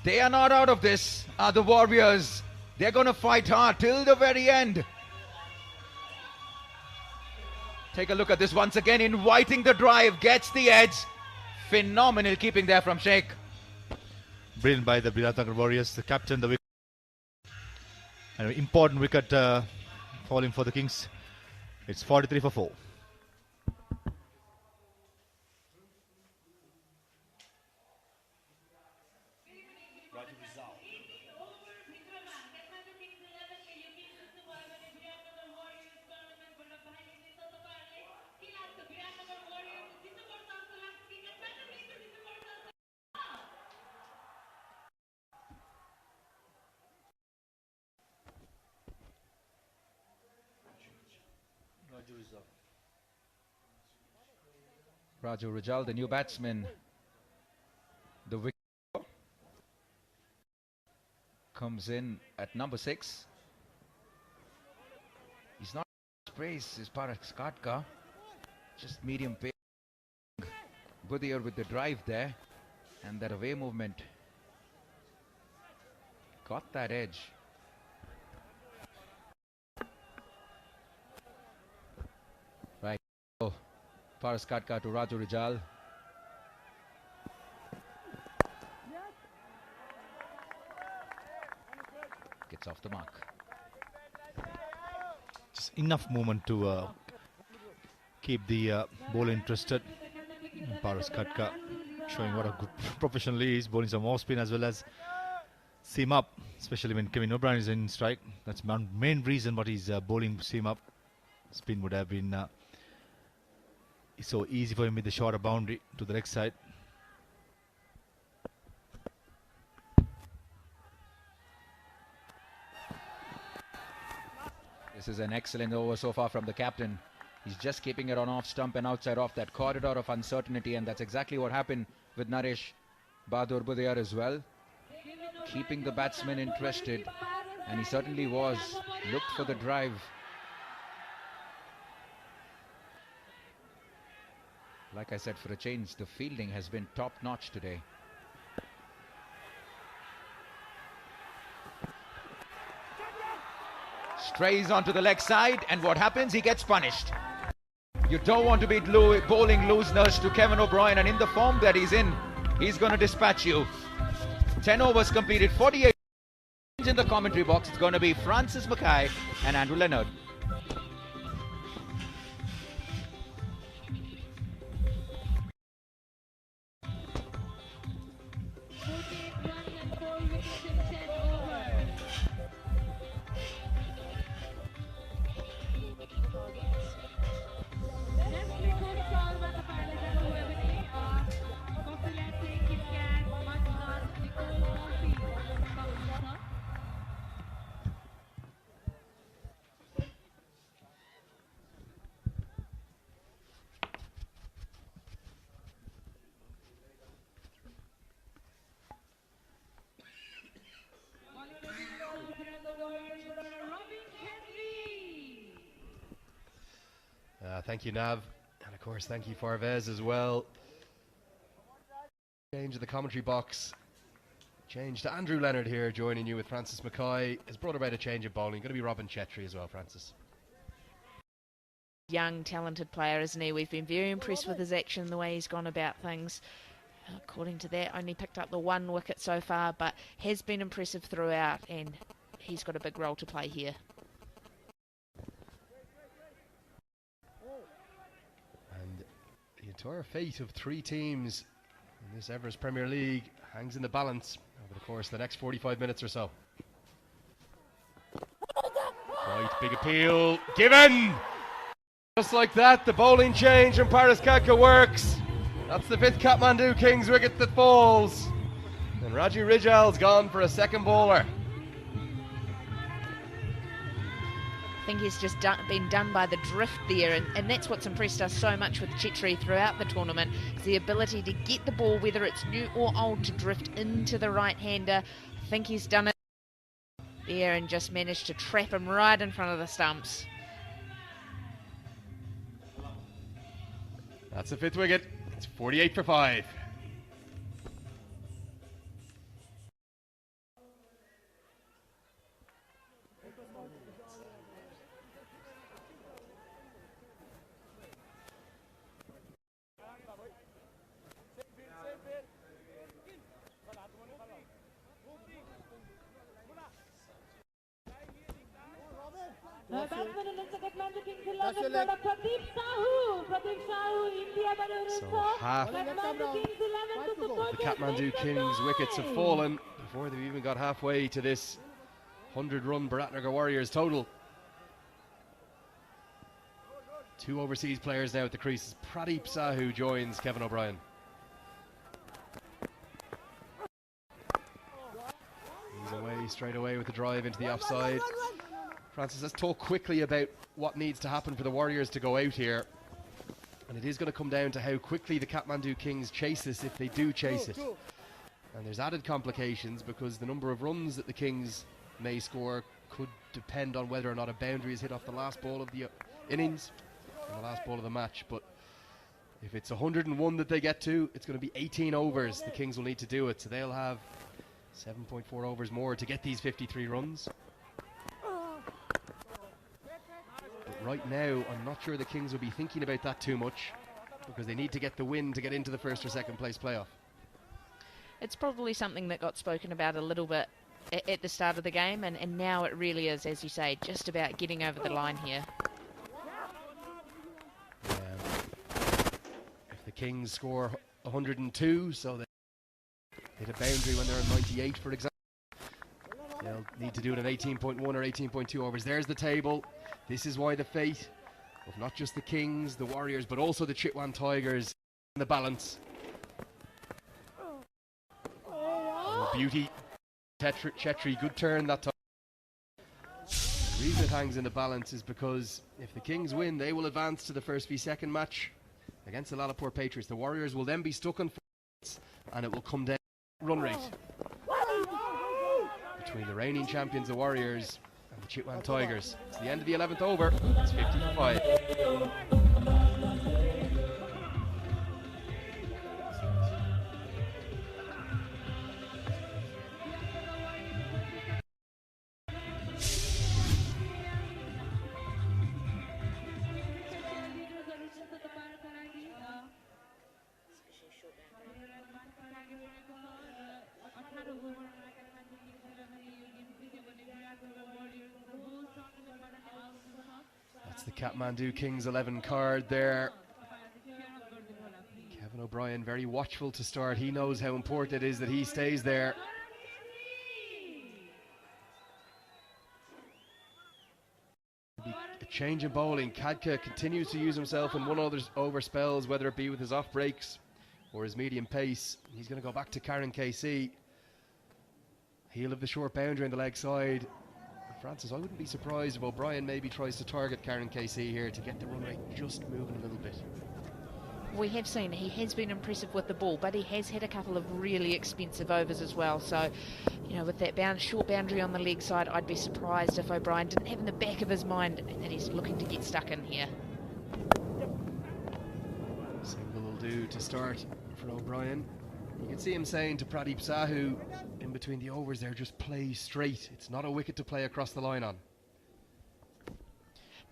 They are not out of this, are the Warriors. They're going to fight hard till the very end. Take a look at this once again, inviting the drive, gets the edge. Phenomenal keeping there from Sheikh. Brilliant by the Biratnagar Warriors, the captain, the wicket. An important wicket falling for the Kings. It's 43 for 4. Raju Rijal, the new batsman. The wicket comes in at number 6. He's not pace, is Paras Katka. Just medium pace. Budiyar with the drive there. And that away movement. Got that edge. Right. Oh. Paras Katka to Raju Rijal. Gets off the mark. Just enough movement to keep the bowler interested. Paras Katka showing what a good professional he is, bowling some off spin as well as seam up, especially when Kevin O'Brien is in strike. That's the main reason what he's bowling seam up. Spin would have been so easy for him with the shorter boundary to the leg side. This is an excellent over so far from the captain. He's just keeping it on off stump and outside off that corridor of uncertainty, and that's exactly what happened with Naresh Bahadur Budiyar as well. Keeping the batsman interested, and he certainly was. Looked for the drive. Like I said, for a change, the fielding has been top-notch today. Strays onto the leg side, and what happens? He gets punished. You don't want to be bowling looseners to Kevin O'Brien, and in the form that he's in, he's going to dispatch you. 10 overs completed, 48 in the commentary box. It's going to be Francis Mackay and Andrew Leonard. Thank you, Nav. And of course, thank you, Farvez, as well. Change of the commentary box. Change to Andrew Leonard here, joining you with Francis Mackay. Has brought about a change of bowling. Going to be Robin Chetri as well, Francis. Young, talented player, isn't he? We've been very impressed with his action, the way he's gone about things. According to that, only picked up the 1 wicket so far, but has been impressive throughout, and he's got a big role to play here. And the entire fate of 3 teams in this Everest Premier League hangs in the balance over the course of the next 45 minutes or so. Right, big appeal given! Just like that, the bowling change from Paras Katka works. That's the 5th Kathmandu Kings wicket that falls. And Raju Rijal's gone for a second bowler. I think he's just been done by the drift there, and that's what's impressed us so much with Chetri throughout the tournament, is the ability to get the ball, whether it's new or old, to drift into the right-hander. I think he's done it there and just managed to trap him right in front of the stumps. That's the 5th wicket. It's 48 for 5. So half the Kathmandu Kings wickets have fallen before they've even got halfway to this 100-run Biratnagar Warriors total. 2 overseas players now at the creases. Pradeep Sahu joins Kevin O'Brien. He's away straight away with the drive into the offside. Francis, let's talk quickly about what needs to happen for the Warriors to go out here. And it is going to come down to how quickly the Kathmandu Kings chase this, if they do chase it. And there's added complications because the number of runs that the Kings may score could depend on whether or not a boundary is hit off the last ball of the innings and the last ball of the match. But if it's 101 that they get to, it's going to be 18 overs. The Kings will need to do it, so they'll have 7.4 overs more to get these 53 runs. Right now, I'm not sure the Kings will be thinking about that too much because they need to get the win to get into the 1st or 2nd place playoff. It's probably something that got spoken about a little bit at the start of the game, and now it really is, as you say, just about getting over the line here. If the Kings score 102, so they hit a boundary when they're on 98, for example, they'll need to do it at 18.1 or 18.2 overs. There's the table. This is why the fate of not just the Kings, the Warriors, but also the Chitwan Tigers in the balance. Oh, beauty. Chetri, good turn that time. The reason it hangs in the balance is because if the Kings win, they will advance to the 1st v 2nd match against the Lalapur Patriots. The Warriors will then be stuck on 4 points, and it will come down to run rate between the reigning champions, the Warriors, and the Chitwan Tigers. It's the end of the 11th over. It's 50 for 5. That's the Kathmandu Kings 11 card there. Kevin O'Brien very watchful to start. He knows how important it is that he stays there. A change in bowling. Kadka continues to use himself in one other over spells, whether it be with his off breaks or his medium pace. He's going to go back to Karen KC. Heel of the short boundary on the leg side. Francis, I wouldn't be surprised if O'Brien maybe tries to target Karen KC here to get the run rate just moving a little bit. We have seen he has been impressive with the ball, but he has had a couple of really expensive overs as well. So, you know, with that short boundary on the leg side, I'd be surprised if O'Brien didn't have in the back of his mind that he's looking to get stuck in here. Single will do to start for O'Brien. You can see him saying to Pradeep Sahu in between the overs there, just play straight. It's not a wicket to play across the line on.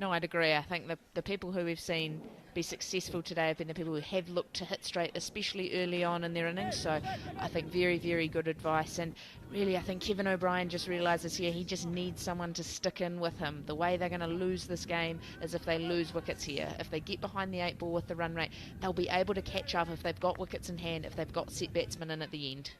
No, I'd agree. I think the people who we've seen be successful today have been the people who have looked to hit straight, especially early on in their innings. So I think very, very good advice. And really, I think Kevin O'Brien just realises here he just needs someone to stick in with him. The way they're going to lose this game is if they lose wickets here. If they get behind the 8 ball with the run rate, they'll be able to catch up if they've got wickets in hand, if they've got set batsmen in at the end.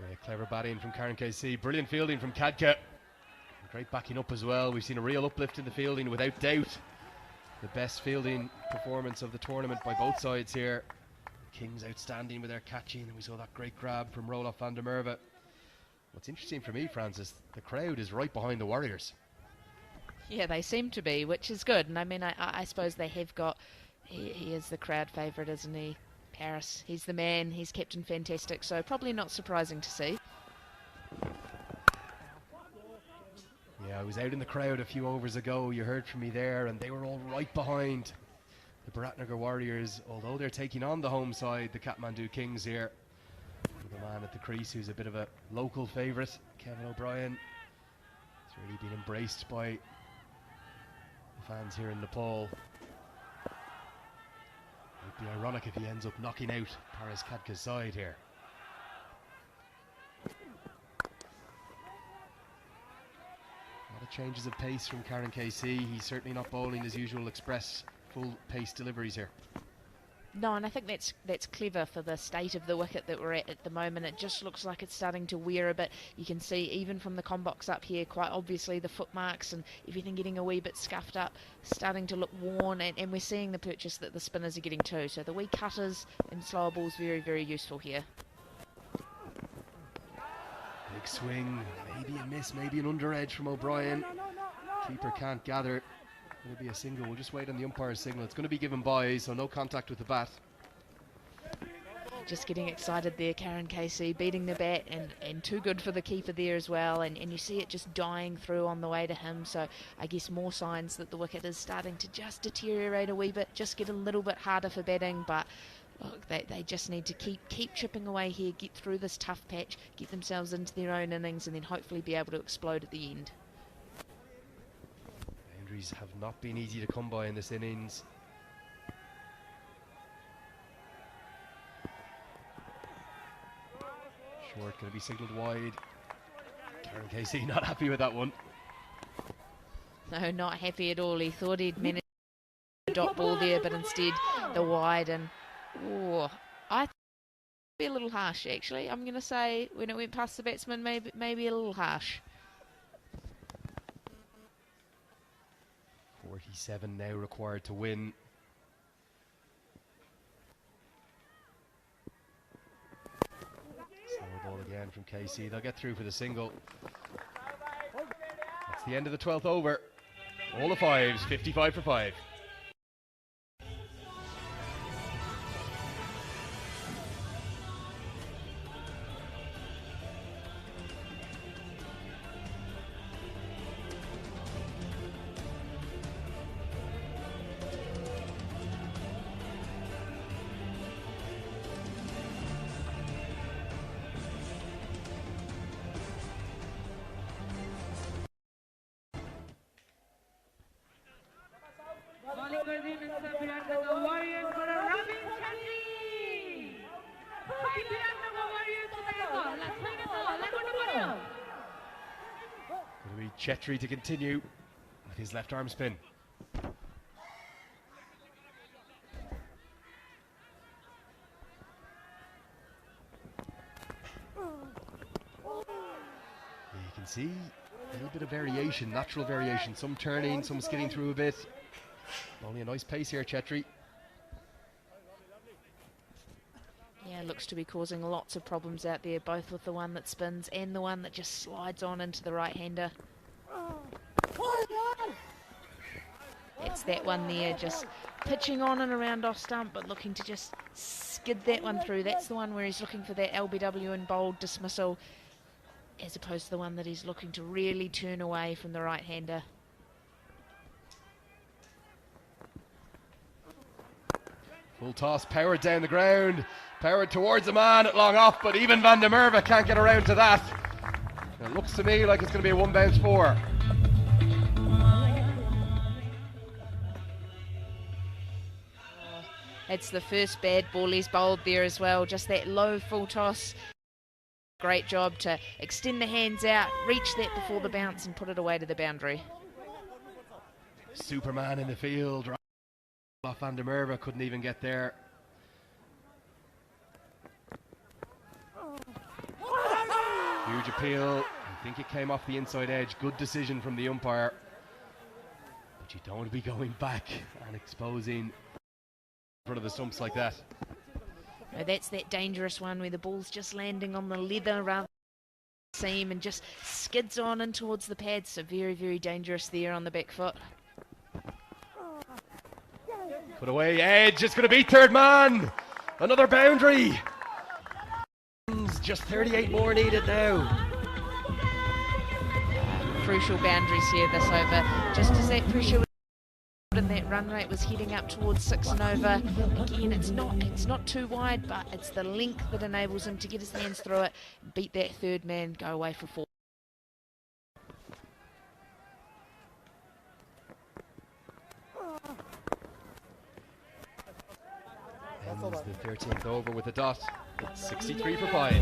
Yeah, clever batting from Karen KC, brilliant fielding from Kadka. Great backing up as well. We've seen a real uplift in the fielding, without doubt. The best fielding performance of the tournament by both sides here. Kings outstanding with their catching, and we saw that great grab from Roloff van der Merwe. What's interesting for me, Francis, the crowd is right behind the Warriors. Yeah, they seem to be, which is good. And I mean, I suppose they have got, he is the crowd favourite, isn't he? Paris, he's the man, he's captain fantastic, so probably not surprising to see. Yeah, I was out in the crowd a few overs ago, you heard from me there, and they were all right behind the Biratnagar Warriors, although they're taking on the home side, the Kathmandu Kings here. The man at the crease who's a bit of a local favourite, Kevin O'Brien. He's really been embraced by the fans here in Nepal. It'd be ironic if he ends up knocking out Paris Kadka's side here. A lot of changes of pace from Karen KC. He's certainly not bowling his usual express full pace deliveries here. No, and I think that's clever for the state of the wicket that we're at the moment. It just looks like it's starting to wear a bit. You can see even from the combox up here, quite obviously the footmarks and everything getting a wee bit scuffed up, starting to look worn, and we're seeing the purchase that the spinners are getting too. So the wee cutters and slower balls very, very useful here. Big swing, maybe a miss, maybe an under edge from O'Brien. Keeper can't gather. It'll be a single. We'll just wait on the umpire's signal. It's going to be given by, so no contact with the bat. Just getting excited there, Karen Casey beating the bat, and too good for the keeper there as well, and you see it just dying through on the way to him. So I guess more signs that the wicket is starting to just deteriorate a wee bit, just get a little bit harder for batting. But look, they just need to keep chipping away here, get through this tough patch, get themselves into their own innings, and then hopefully be able to explode at the end. Boundaries have not been easy to come by in this innings. Short going to be signalled wide. Karen Casey not happy with that one. No, not happy at all. He thought he'd managed a dot ball there, but instead the wide, and I think it'd be a little harsh actually. I'm going to say when it went past the batsman, maybe a little harsh. 47 now required to win. Slow ball again from KC. They'll get through for the single. That's the end of the 12th over. All the fives, 55 for 5. Going to be Chetri to continue with his left arm spin. You can see a little bit of variation, natural variation, some turning, some skidding through a bit. Only a nice pace here, Chetri. Yeah, looks to be causing lots of problems out there, both with the one that spins and the one that just slides on into the right-hander. It's that one there, just pitching on and around off stump, but looking to just skid that one through. That's the one where he's looking for that LBW and bold dismissal, as opposed to the one that he's looking to really turn away from the right-hander. Full toss, powered down the ground, powered towards the man at long off, but even Van der Merwe can't get around to that. It looks to me like it's going to be a one bounce 4. It's the first bad ball he's bowled there as well, just that low full toss. Great job to extend the hands out, reach that before the bounce and put it away to the boundary. Superman in the field, off Van der Merwe, couldn't even get there. Huge appeal. I think it came off the inside edge. Good decision from the umpire. But you don't want to be going back and exposing in front of the stumps like that. No, that's that dangerous one where the ball's just landing on the leather rather than the seam and just skids on in towards the pad. So very, very dangerous there on the back foot. Put away edge, it's going to beat third man. Another boundary. Just 38 more needed now. crucial boundaries here this over. Just as that pressure and that run rate was heading up towards 6 and over. Again, it's not too wide, but it's the length that enables him to get his hands through it, beat that third man, go away for 4. Ends the 13th over with a dot. It's 63 for 5.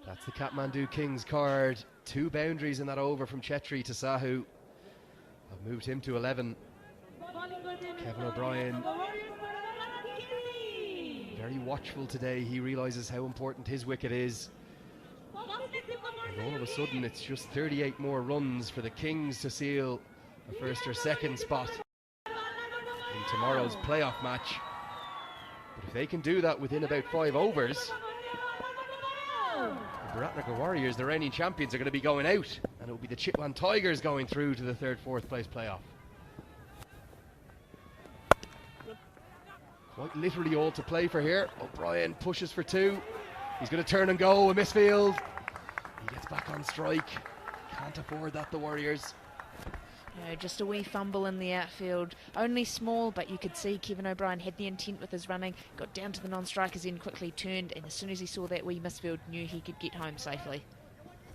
That's the Kathmandu Kings card. 2 boundaries in that over from Chetri to Sahu. I've moved him to 11. Kevin O'Brien, very watchful today. He realises how important his wicket is. And all of a sudden it's just 38 more runs for the Kings to seal a first or second spot in tomorrow's playoff match. But if they can do that within about 5 overs, the Biratnagar Warriors, the reigning champions, are going to be going out, and it will be the Chitwan Tigers going through to the 3rd, 4th place playoff. Quite literally all to play for here. O'Brien pushes for 2. He's going to turn and go, a misfield. He gets back on strike. Can't afford that, the Warriors. No, just a wee fumble in the outfield. Only small, but you could see Kevin O'Brien had the intent with his running, got down to the non-strikers end, quickly turned, and as soon as he saw that wee misfield, knew he could get home safely.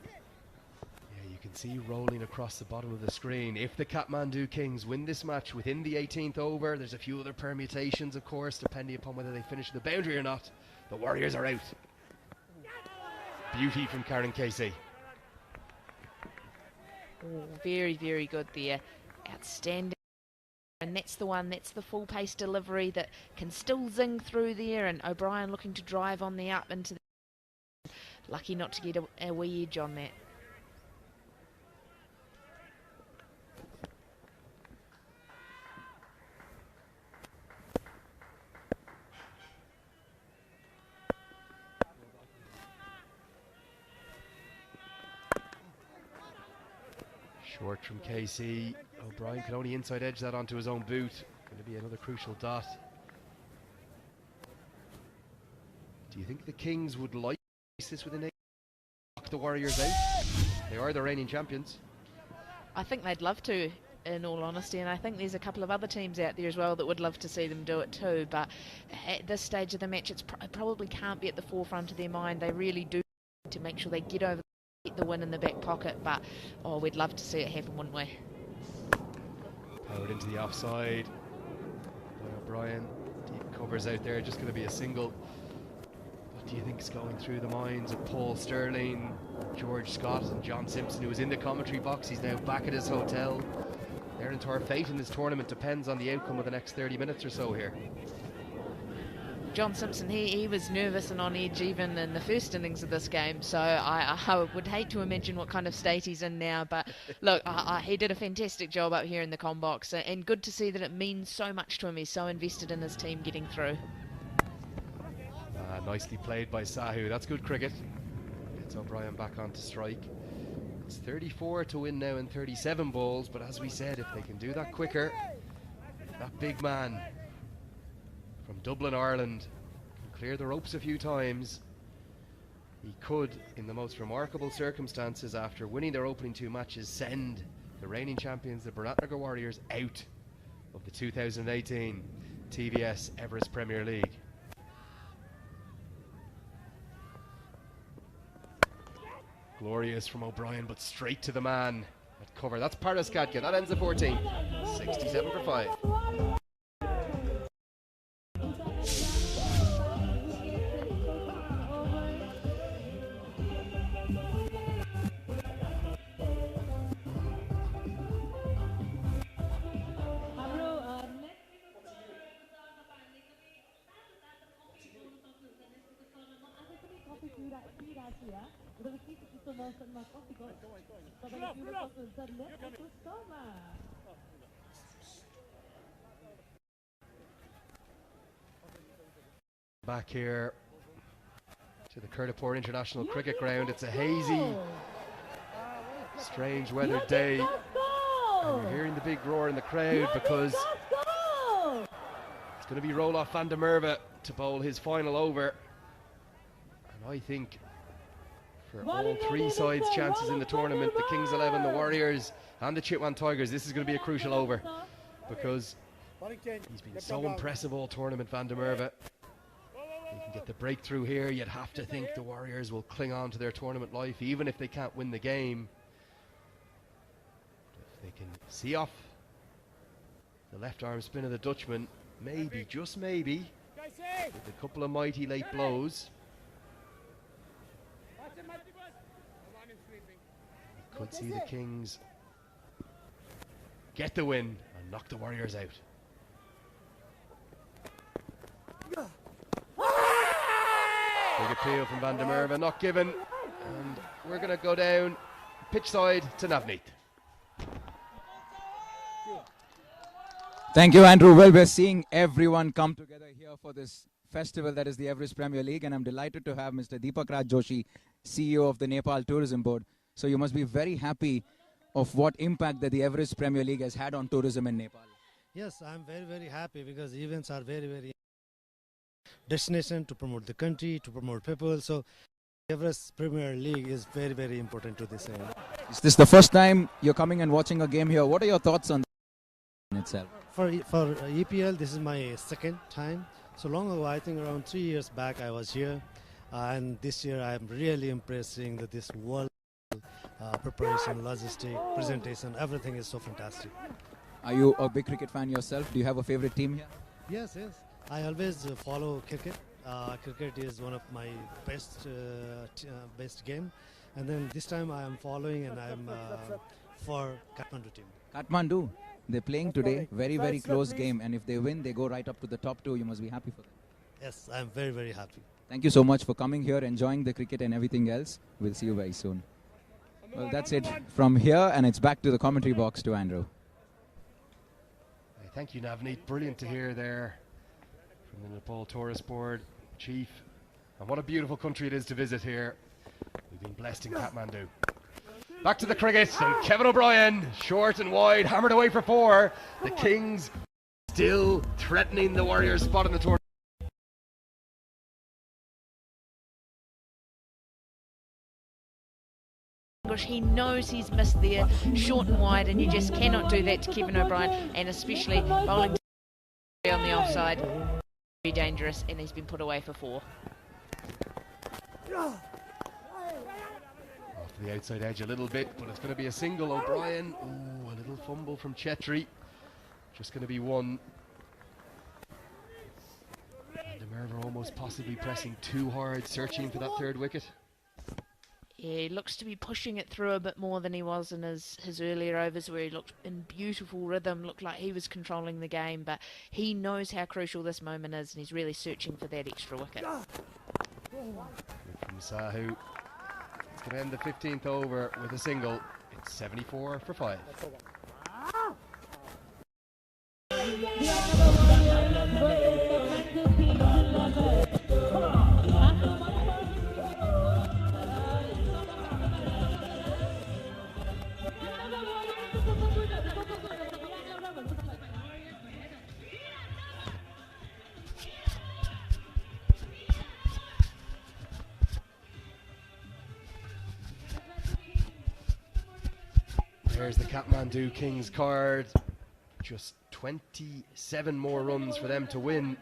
Yeah, you can see rolling across the bottom of the screen. If the Kathmandu Kings win this match within the 18th over, there's a few other permutations, of course, depending upon whether they finish the boundary or not. The Warriors are out. Beauty from Karen Casey. Oh, very, very good there. Outstanding. And that's the full pace delivery that can still zing through there, and O'Brien looking to drive on the up into the... Lucky not to get a wee edge on that. Short from KC. O'Brien can only inside edge that onto his own boot. Going to be another crucial dot. Do you think the Kings would like this with an 8? Knock the Warriors out? They are the reigning champions. I think they'd love to, in all honesty, and I think there's a couple of other teams out there as well that would love to see them do it too, but at this stage of the match it probably can't be at the forefront of their mind. They really do need to make sure they get over the win in the back pocket, but we'd love to see it happen, wouldn't we? Powered into the offside by O'Brien. Deep covers out there, just going to be a single. What do you think is going through the minds of Paul Sterling, George Scott and John Simpson, who was in the commentary box? He's now back at his hotel. Their entire fate in this tournament depends on the outcome of the next 30 minutes or so here. John Simpson, he was nervous and on edge even in the first innings of this game, so I would hate to imagine what kind of state he's in now, but look, he did a fantastic job up here in the comm box, and good to see that it means so much to him. He's so invested in his team getting through. Nicely played by Sahu. That's good cricket. Gets O'Brien back onto strike. It's 34 to win now in 37 balls, but as we said, if they can do that quicker, if that big man from Dublin, Ireland, can clear the ropes a few times, he could, in the most remarkable circumstances, after winning their opening 2 matches, send the reigning champions, the Biratnagar Warriors, out of the 2018 TVS Everest Premier League. Glorious from O'Brien, but straight to the man at cover. That's Paris Katka. That ends the 14. 67 for 5. back here to the Kurtapur International Cricket Ground. It's a hazy, strange weather day, and you're hearing the big roar in the crowd because it's going to be Roelof van der Merwe to bowl his final over. And I think for all three sides' chances in the tournament, the Kings 11, the Warriors and the Chitwan Tigers, this is going to be a crucial over because he's been so impressive all tournament, van der Merwe. He can get the breakthrough here. You'd have to think the Warriors will cling on to their tournament life even if they can't win the game. If they can see off the left arm spin of the Dutchman, maybe, just maybe, with a couple of mighty late blows, you could see the Kings get the win and knock the Warriors out. Big appeal from van der Merwe, not given, and we're going to go down pitch side to Navneet. Thank you, Andrew. Well, we're seeing everyone come together here for this festival that is the Everest Premier League, and I'm delighted to have Mr. Deepak Raj Joshi, CEO of the Nepal Tourism Board. So you must be very happy of what impact that the Everest Premier League has had on tourism in Nepal. Yes, I'm very, very happy because events are very, very destination to promote the country, to promote people. So Everest Premier League is very, very important to this area. Is this the first time you're coming and watching a game here? What are your thoughts on itself? For EPL, this is my second time. So long ago, I think around 3 years back, I was here. And this year, I'm really impressed seeing that this world preparation, logistic, presentation, everything is so fantastic. Are you a big cricket fan yourself? Do you have a favorite team here? Yes, yes. I always follow cricket. Cricket is one of my best game. And then this time I am following and I'm for Kathmandu team. Kathmandu, they're playing today. Very, very close game. And if they win, they go right up to the top two. You must be happy for them. Yes, I'm very, very happy. Thank you so much for coming here, enjoying the cricket and everything else. We'll see you very soon. Well, that's it from here, and it's back to the commentary box to Andrew. Thank you, Navneet. Brilliant to hear there from the Nepal Tourist Board Chief. And what a beautiful country it is to visit here. We've been blessed in Kathmandu. Back to the cricket, and Kevin O'Brien, short and wide, hammered away for 4. The Kings still threatening the Warriors' spot in the tournament. He knows he's missed there, short and wide, and you just cannot do that to Kevin O'Brien, and especially bowling on the offside. Very dangerous, and he's been put away for 4. Off the outside edge a little bit, but it's going to be a single. O'Brien, ooh, a little fumble from Chetri. Just going to be 1. And Merwe almost possibly pressing too hard, searching for that 3rd wicket. Yeah, he looks to be pushing it through a bit more than he was in his earlier overs, where he looked in beautiful rhythm, looked like he was controlling the game, but he knows how crucial this moment is, and he's really searching for that extra wicket. From Sahu. It's going to end the 15th over with a single. It's 74 for 5. There's the Kathmandu Kings card. Just 27 more runs for them to win.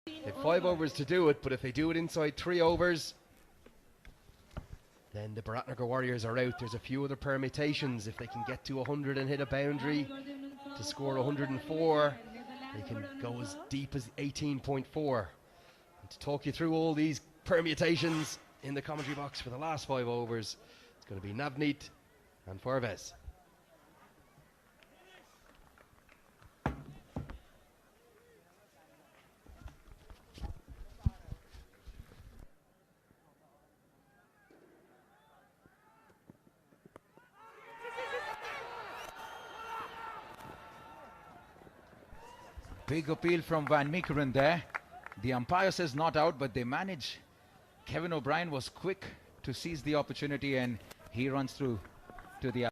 They have 5 overs to do it, but if they do it inside 3 overs, then the Biratnagar Warriors are out. There's a few other permutations. If they can get to 100 and hit a boundary to score 104, they can go as deep as 18.4. And to talk you through all these permutations in the commentary box for the last 5 overs, it's going to be Navneet and Farvez. Big appeal from Van Meekeren there. The umpire says not out, but they manage. Kevin O'Brien was quick to seize the opportunity and he runs through to the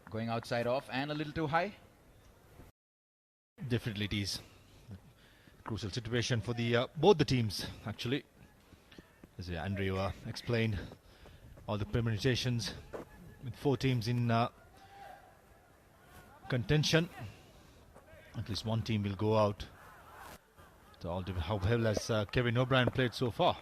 going outside off and a little too high. Definitely it is. Crucial situation for the both the teams, actually. As Andrew explained, all the permutations with 4 teams in contention. At least one team will go out. It all depends how well has Kevin O'Brien played so far.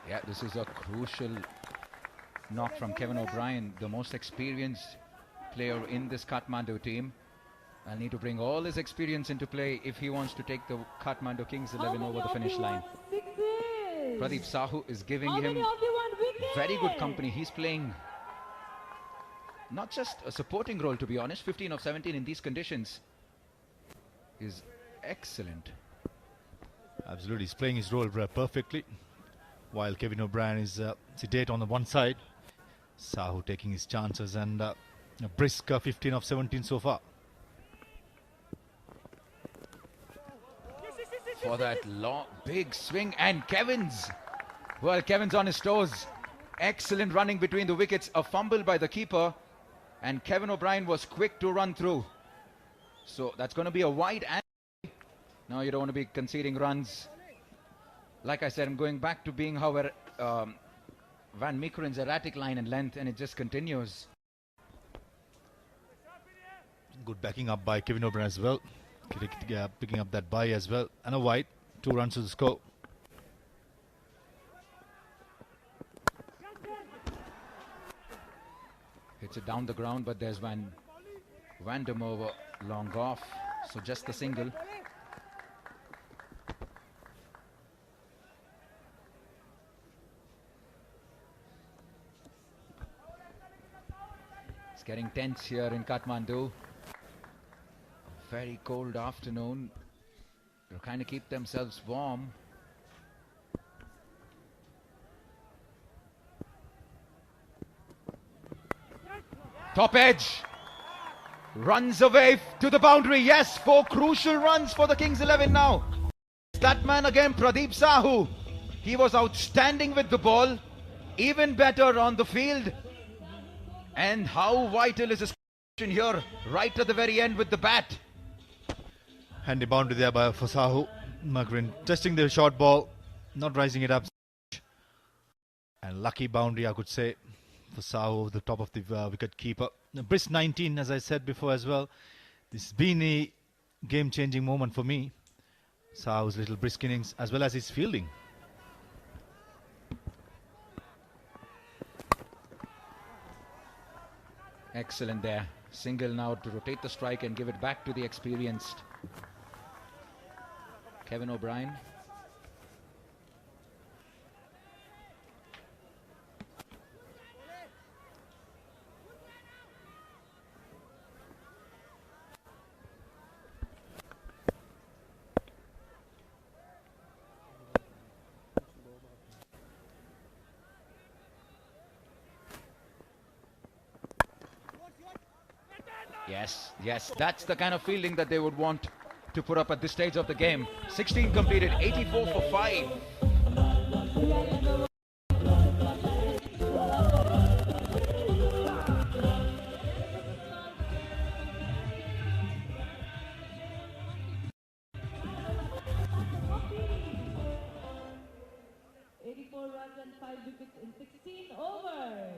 Yeah, this is a crucial knock from Kevin O'Brien, the most experienced player in this Kathmandu team. I'll need to bring all his experience into play if he wants to take the Kathmandu Kings 11 over the finish line. Pradeep Sahu is giving him very good company. He's playing not just a supporting role, to be honest. 15 of 17 in these conditions is excellent. Absolutely, he's playing his role perfectly. While Kevin O'Brien is sedate on the one side, Sahu taking his chances and a brisk 15 of 17 so far. For that long, big swing, and Kevin's on his toes. Excellent running between the wickets. A fumble by the keeper, and Kevin O'Brien was quick to run through. So that's going to be a wide. And now you don't want to be conceding runs. Like I said, I'm going back to being how Van Meekeren's erratic line and length, and it just continues. Good backing up by Kevin O'Brien as well. Picking up that bye as well. And a wide. 2 runs to the score. Hits it down the ground, but there's Van der Merwe long off. So just the single. It's getting tense here in Kathmandu. Very cold afternoon. They're trying to keep themselves warm. Top edge. Runs away to the boundary. Yes, 4 crucial runs for the Kings 11 now. That man again, Pradeep Sahu. He was outstanding with the ball. Even better on the field. And how vital is his position here, right at the very end with the bat. Handy boundary there by Sahu. Meekeren testing the short ball, not rising it up. And lucky boundary, I could say, for Sahu, the top of the wicket keeper. Brisk 19, as I said before as well. This has been a game-changing moment for me. Sahu's little brisk innings, as well as his fielding. Excellent there. Single now to rotate the strike and give it back to the experienced Kevin O'Brien. Yes, that's the kind of fielding that they would want to put up at this stage of the game. 16 completed, 84 for 5. Runs and 5 wickets in 16 overs.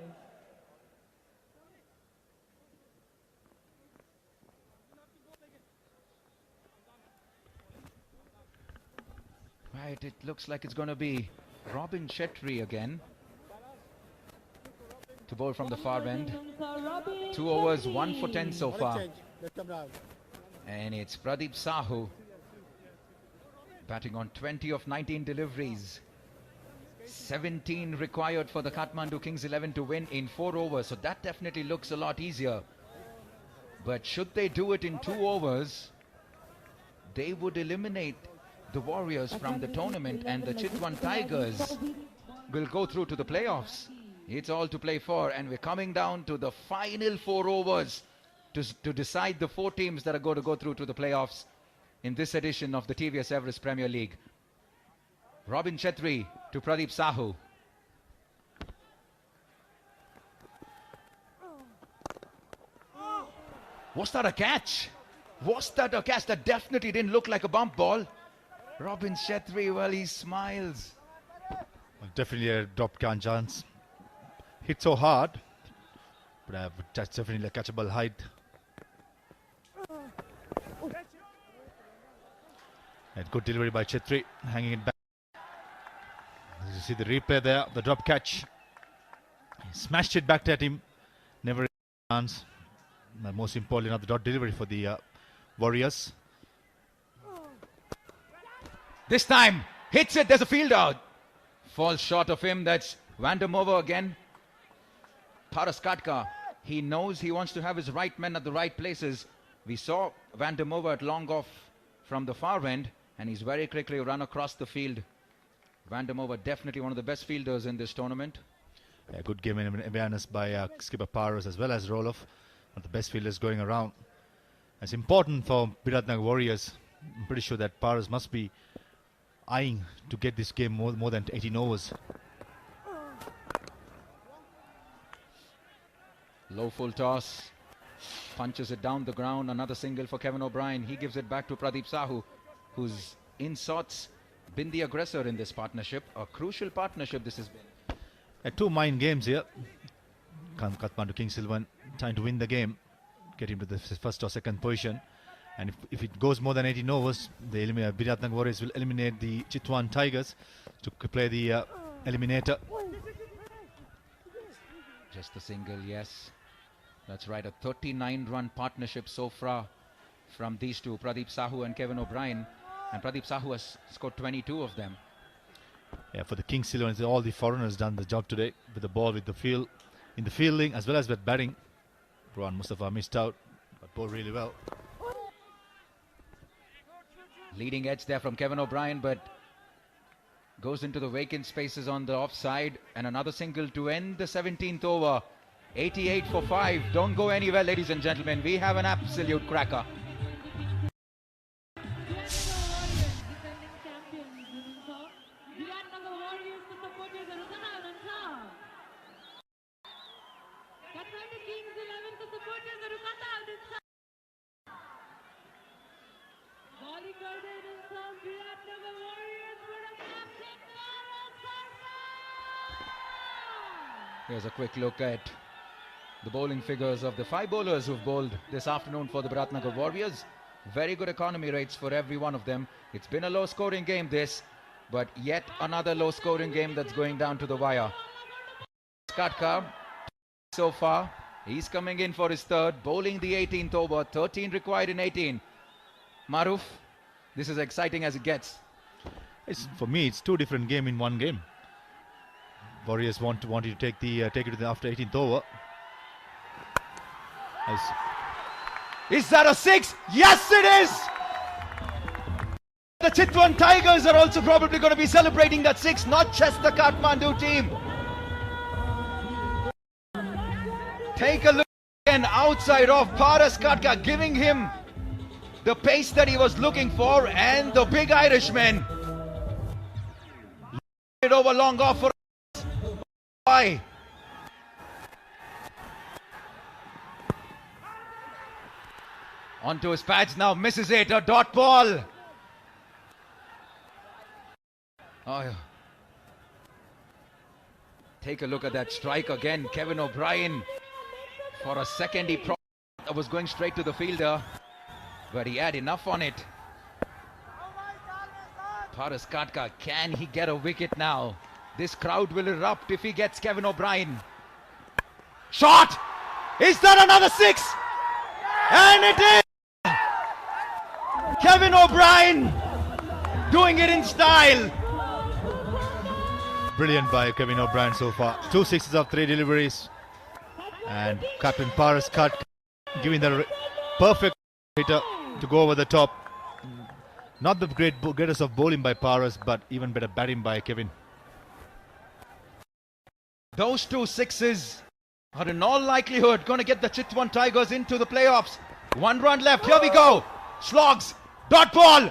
Right, it looks like it's going to be Robin Chetri again to bowl from the far end. 2 overs, 1 for 10 so far. And it's Pradeep Sahu batting on 20 of 19 deliveries. 17 required for the Kathmandu Kings 11 to win in 4 overs. So that definitely looks a lot easier. But should they do it in 2 overs, they would eliminate the Warriors from the tournament, and the Chitwan Tigers will go through to the playoffs. It's all to play for, and we're coming down to the final 4 overs to decide the 4 teams that are going to go through to the playoffs in this edition of the TVS Everest Premier League. Robin Chetri to Pradeep Sahu. Was that a catch? Was that a catch? That definitely didn't look like a bump ball. Robin Chetri, well, he smiles. Definitely a drop chance. Hit so hard, but that's definitely a catchable height. And good delivery by Chetri, hanging it back. As you see the replay there, the drop catch. He smashed it back at him. Never a chance. But most importantly, not the dot delivery for the Warriors. This time, hits it, there's a field out. Falls short of him, that's Van der Merwe again. Paras Katka, he knows he wants to have his right men at the right places. We saw Van der Merwe at long off from the far end, and he's very quickly run across the field. Van der Merwe definitely one of the best fielders in this tournament. Yeah, good game in awareness by skipper Paras as well as Roloff. One of the best fielders going around. It's important for Biratnagar Warriors. I'm pretty sure that Paras must be eyeing to get this game more than 18 overs. Low full toss, punches it down the ground. Another single for Kevin O'Brien. He gives it back to Pradeep Sahu, who's in sorts been the aggressor in this partnership. A crucial partnership this has been. 2 mind games here. Kathmandu Kings 11 trying to win the game, get him to the first or second position. And if it goes more than 18 overs, the Biratnagar Warriors will eliminate the Chitwan Tigers to play the eliminator. Just a single, yes. That's right, a 39-run partnership so far from these two, Pradeep Sahu and Kevin O'Brien. And Pradeep Sahu has scored 22 of them. Yeah, for the Kings 11, all the foreigners done the job today with the ball, with the field, in the fielding as well as with batting. Rohan Mustafa missed out, but bowled really well. Leading edge there from Kevin O'Brien, but goes into the vacant spaces on the offside, and another single to end the 17th over. 88 for 5. Don't go anywhere, ladies and gentlemen. We have an absolute cracker. Here's a quick look at the bowling figures of the 5 bowlers who've bowled this afternoon for the Biratnagar Warriors. Very good economy rates for every one of them. It's been a low scoring game this, but yet another low scoring game that's going down to the wire. Katka so far, he's coming in for his third, bowling the 18th over, 13 required in 18. Maruf, this is exciting as it gets. For me, it's 2 different games in one game. Warriors want you to take it to the after 18th over. Is that a 6? Yes, it is! The Chitwan Tigers are also probably going to be celebrating that 6, not just the Kathmandu team. Take a look again outside of Paras Katka, giving him the pace that he was looking for, and the big Irishman. It over long off for why? Onto his pads now, misses it, a dot ball. Oh, yeah. Take a look at that strike again. Kevin O'Brien, for a second he was going straight to the fielder, but he had enough on it. Paras Katka, can he get a wicket now? This crowd will erupt if he gets Kevin O'Brien. Shot! Is that another 6? And it is! Kevin O'Brien doing it in style. Brilliant by Kevin O'Brien so far. 2 6s of 3 deliveries. And Captain Paras Katka giving the perfect hitter to go over the top. Not the greatest of bowling by Paras, but even better batting by Kevin. Those 2 sixes are in all likelihood going to get the Chitwan Tigers into the playoffs. 1 run left. Here we go. Slogs. Dot ball.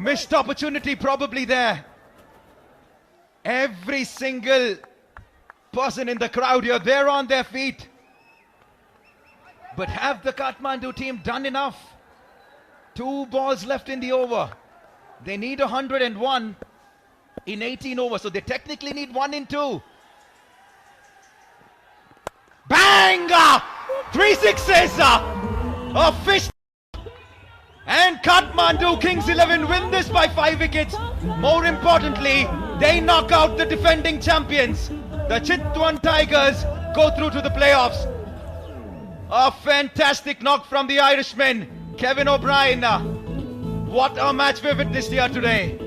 Missed opportunity probably there. Every single person in the crowd here, they're on their feet. But have the Kathmandu team done enough? 2 balls left in the over. They need 101 in 18 overs, so they technically need 1 in 2. Bang! 3 sixes! A fish! And Kathmandu Kings 11 win this by 5 wickets. More importantly, they knock out the defending champions. The Chitwan Tigers go through to the playoffs. A fantastic knock from the Irishman, Kevin O'Brien. What a match we've witnessed here today.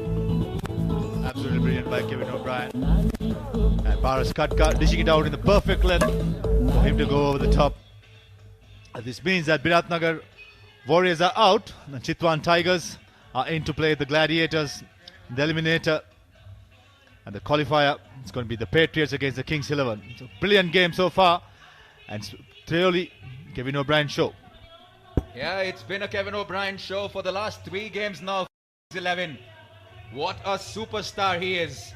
Absolutely brilliant by Kevin O'Brien. And Paras Katka dishing it out in the perfect length for him to go over the top. This means that Biratnagar Warriors are out. The Chitwan Tigers are in to play the Gladiators, the Eliminator. And the qualifier, it's going to be the Patriots against the Kings 11. It's a brilliant game so far. And it's clearly Kevin O'Brien show. Yeah, it's been a Kevin O'Brien show for the last 3 games now. 11. What a superstar he is.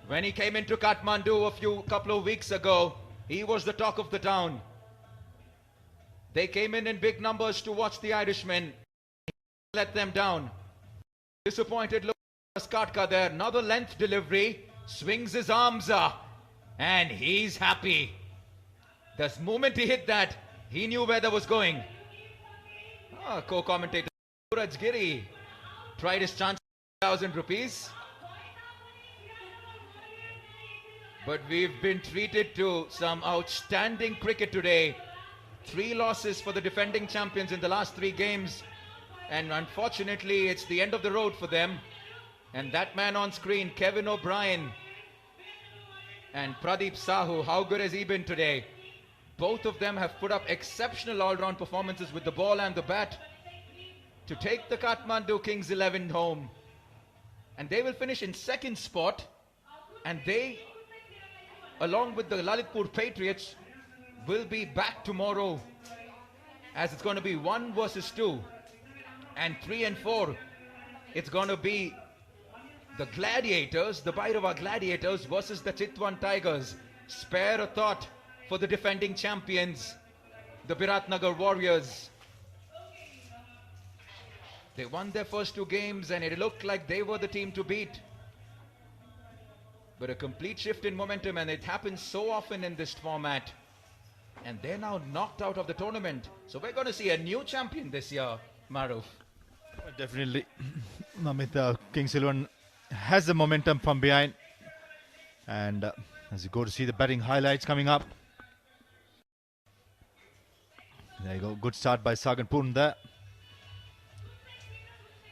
When he came into Kathmandu a couple of weeks ago, he was the talk of the town. They came in big numbers to watch the Irishmen. He let them down. Disappointed look at Skatka there. Another length delivery. Swings his arms up. And he's happy. The moment he hit that, he knew where that was going. Co-commentator Suraj Giri tried his chance, 1,000 rupees. But we've been treated to some outstanding cricket today. 3 losses for the defending champions in the last 3 games. And unfortunately, it's the end of the road for them. And that man on screen, Kevin O'Brien and Pradeep Sahu, how good has he been today? Both of them have put up exceptional all-round performances with the ball and the bat to take the Kathmandu Kings 11 home. And they will finish in 2nd spot. And they, along with the Lalitpur Patriots, will be back tomorrow, as it's going to be 1 versus 2. And 3 and 4, it's going to be the Gladiators, the Bhairava Gladiators versus the Chitwan Tigers. Spare a thought for the defending champions, the Biratnagar Warriors. They won their first 2 games and it looked like they were the team to beat. But a complete shift in momentum, and it happens so often in this format. And they're now knocked out of the tournament. So we're going to see a new champion this year, Maruf. Definitely. Namit Kings 11 has the momentum from behind. And as you go to see the batting highlights coming up. There you go. Good start by Sagan Poon there.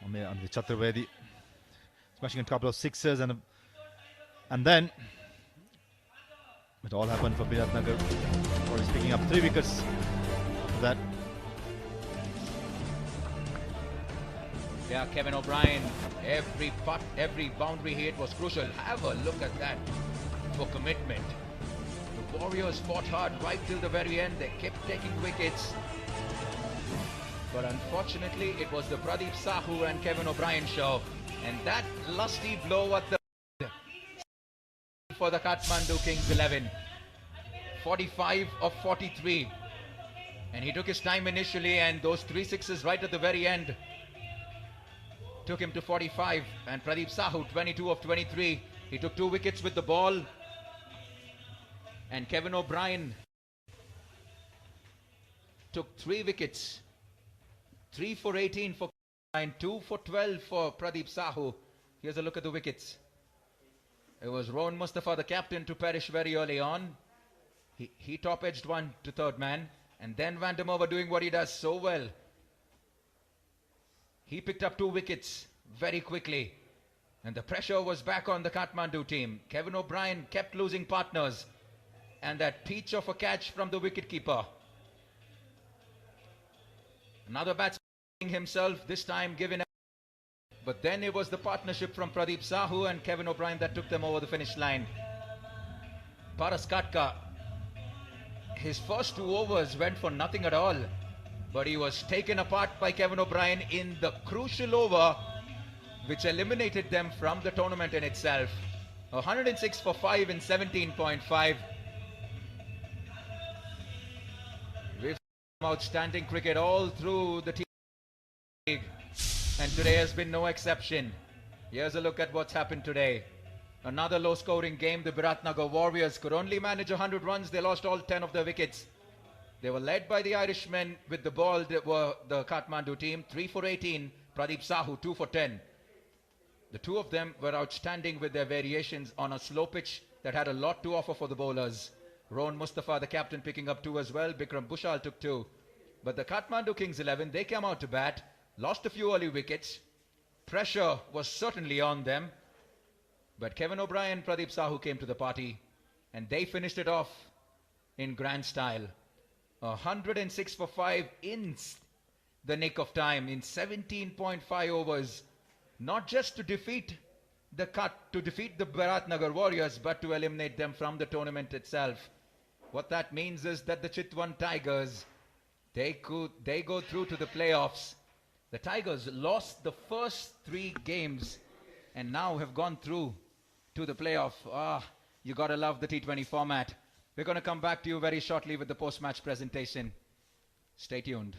On the Chaturvedi. Smashing a couple of sixes and then it all happened for Biratnagar. He's picking up 3 wickets after that. Yeah, Kevin O'Brien, every putt, every boundary hit was crucial. Have a look at that for commitment. The Warriors fought hard right till the very end. They kept taking wickets. But unfortunately, it was the Pradeep Sahu and Kevin O'Brien show. And that lusty blow at the for the Kathmandu Kings 11. 45 of 43. And he took his time initially, and those 3 sixes right at the very end took him to 45. And Pradeep Sahu, 22 of 23. He took 2 wickets with the ball. And Kevin O'Brien took 3 wickets. 3 for 18 for O'Brien, 2 for 12 for Pradeep Sahu. Here's a look at the wickets. It was Rohan Mustafa, the captain, to perish very early on. He top-edged one to 3rd man. And then Vandermeer doing what he does so well. He picked up 2 wickets very quickly. And the pressure was back on the Kathmandu team. Kevin O'Brien kept losing partners. And that peach of a catch from the wicketkeeper. Another batsman himself, this time given. But then it was the partnership from Pradeep Sahu and Kevin O'Brien that took them over the finish line. Paras Katka, his first 2 overs went for nothing at all, but he was taken apart by Kevin O'Brien in the crucial over which eliminated them from the tournament in itself. 106 for 5 in 17.5. We've seen outstanding cricket all through the league, and today has been no exception. Here's a look at what's happened today. Another low-scoring game. The Biratnagar Warriors could only manage 100 runs. They lost all 10 of their wickets. They were led by the Irishmen with the ball. That were the Kathmandu team. 3 for 18. Pradeep Sahu 2 for 10. The two of them were outstanding with their variations on a slow pitch that had a lot to offer for the bowlers. Rohan Mustafa, the captain, picking up 2 as well. Bikram Bushal took 2. But the Kathmandu Kings 11, they came out to bat, lost a few early wickets. Pressure was certainly on them. But Kevin O'Brien and Pradeep Sahu came to the party, and they finished it off in grand style. 106 for 5 in the nick of time, in 17.5 overs. Not just to defeat the Biratnagar Warriors, but to eliminate them from the tournament itself. What that means is that the Chitwan Tigers, they go through to the playoffs. The Tigers lost the first 3 games and now have gone through to the playoff. You gotta love the T20 format. We're gonna come back to you very shortly with the post-match presentation. Stay tuned.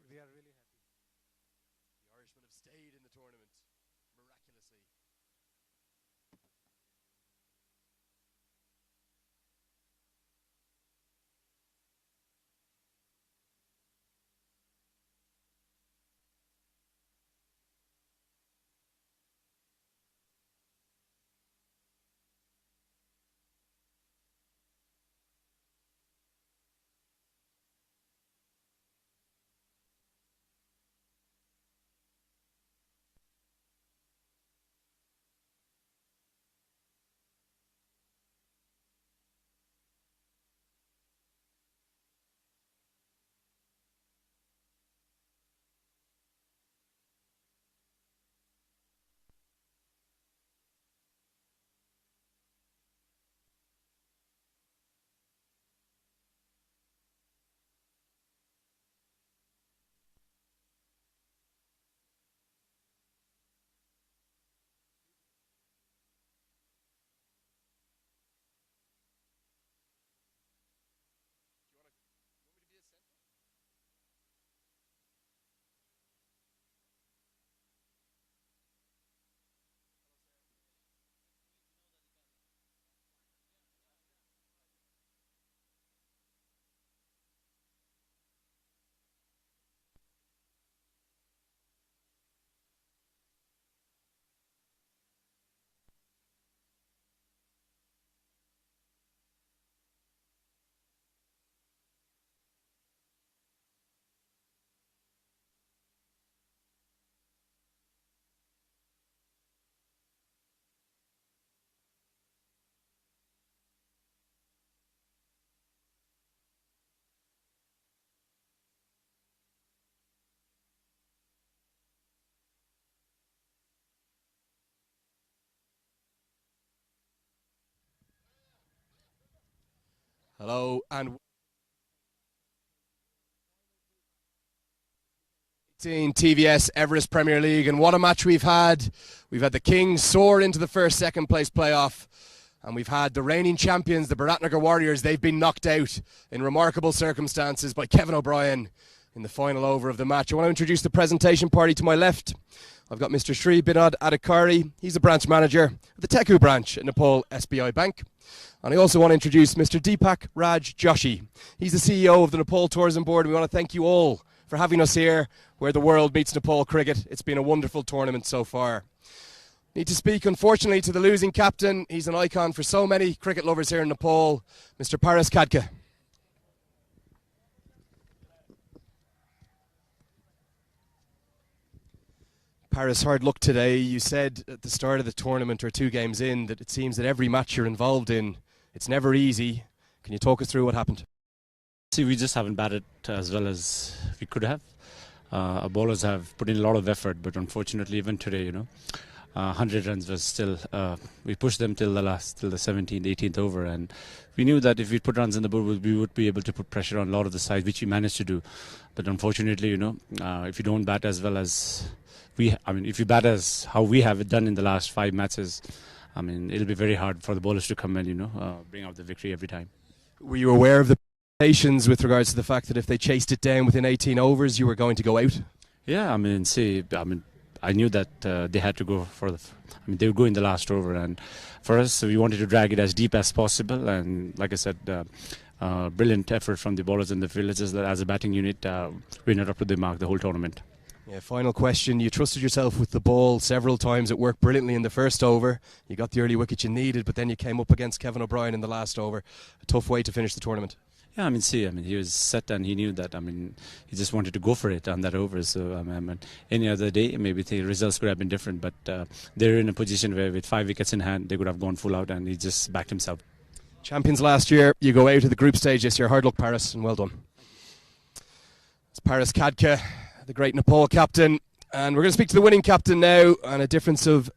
We are really happy. The Irishmen have stayed in the tournament, miraculously. Hello, and TVS Everest Premier League, and what a match we've had. We've had the Kings soar into the first second place playoff, and we've had the reigning champions, the Biratnagar Warriors. They've been knocked out in remarkable circumstances by Kevin O'Brien in the final over of the match. I want to introduce the presentation party. To my left, I've got Mr. Sri Binod Adhikari. He's the branch manager of the Teku branch at Nepal SBI Bank. And I also want to introduce Mr. Deepak Raj Joshi. He's the CEO of the Nepal Tourism Board. We want to thank you all for having us here where the world meets Nepal cricket. It's been a wonderful tournament so far. Need to speak, unfortunately, to the losing captain. He's an icon for so many cricket lovers here in Nepal, Mr. Paras Khadka. Paris, hard luck today. You said at the start of the tournament, or 2 games in, that it seems that every match you're involved in, it's never easy. Can you talk us through what happened? See, we just haven't batted as well as we could have. Our bowlers have put in a lot of effort, but unfortunately, even today, 100 runs was still. We pushed them till the 17th, 18th over, and we knew that if we put runs on the board, we would be able to put pressure on a lot of the sides, which we managed to do. But unfortunately, if you don't bat as well as if you bat as how we have it done in the last 5 matches, it'll be very hard for the bowlers to come and bring out the victory every time. Were you aware of the expectations with regards to the fact that if they chased it down within 18 overs, you were going to go out? Yeah, I knew that they had to go for they would go in the last over, and for us, we wanted to drag it as deep as possible. And like I said, brilliant effort from the bowlers and the fielders. As a batting unit, we're not up to the mark the whole tournament. Yeah, final question. You trusted yourself with the ball several times. It worked brilliantly in the first over. You got the early wicket you needed, but then you came up against Kevin O'Brien in the last over. A tough way to finish the tournament. Yeah, he was set and he knew that. He just wanted to go for it on that over. So, any other day, maybe the results could have been different. But they're in a position where with 5 wickets in hand, they could have gone full out, and he just backed himself. Champions last year, you go out of the group stage this year. Hard luck, Paris, and well done. It's Paras Khadka, the great Nepal captain. And we're going to speak to the winning captain now, and a difference of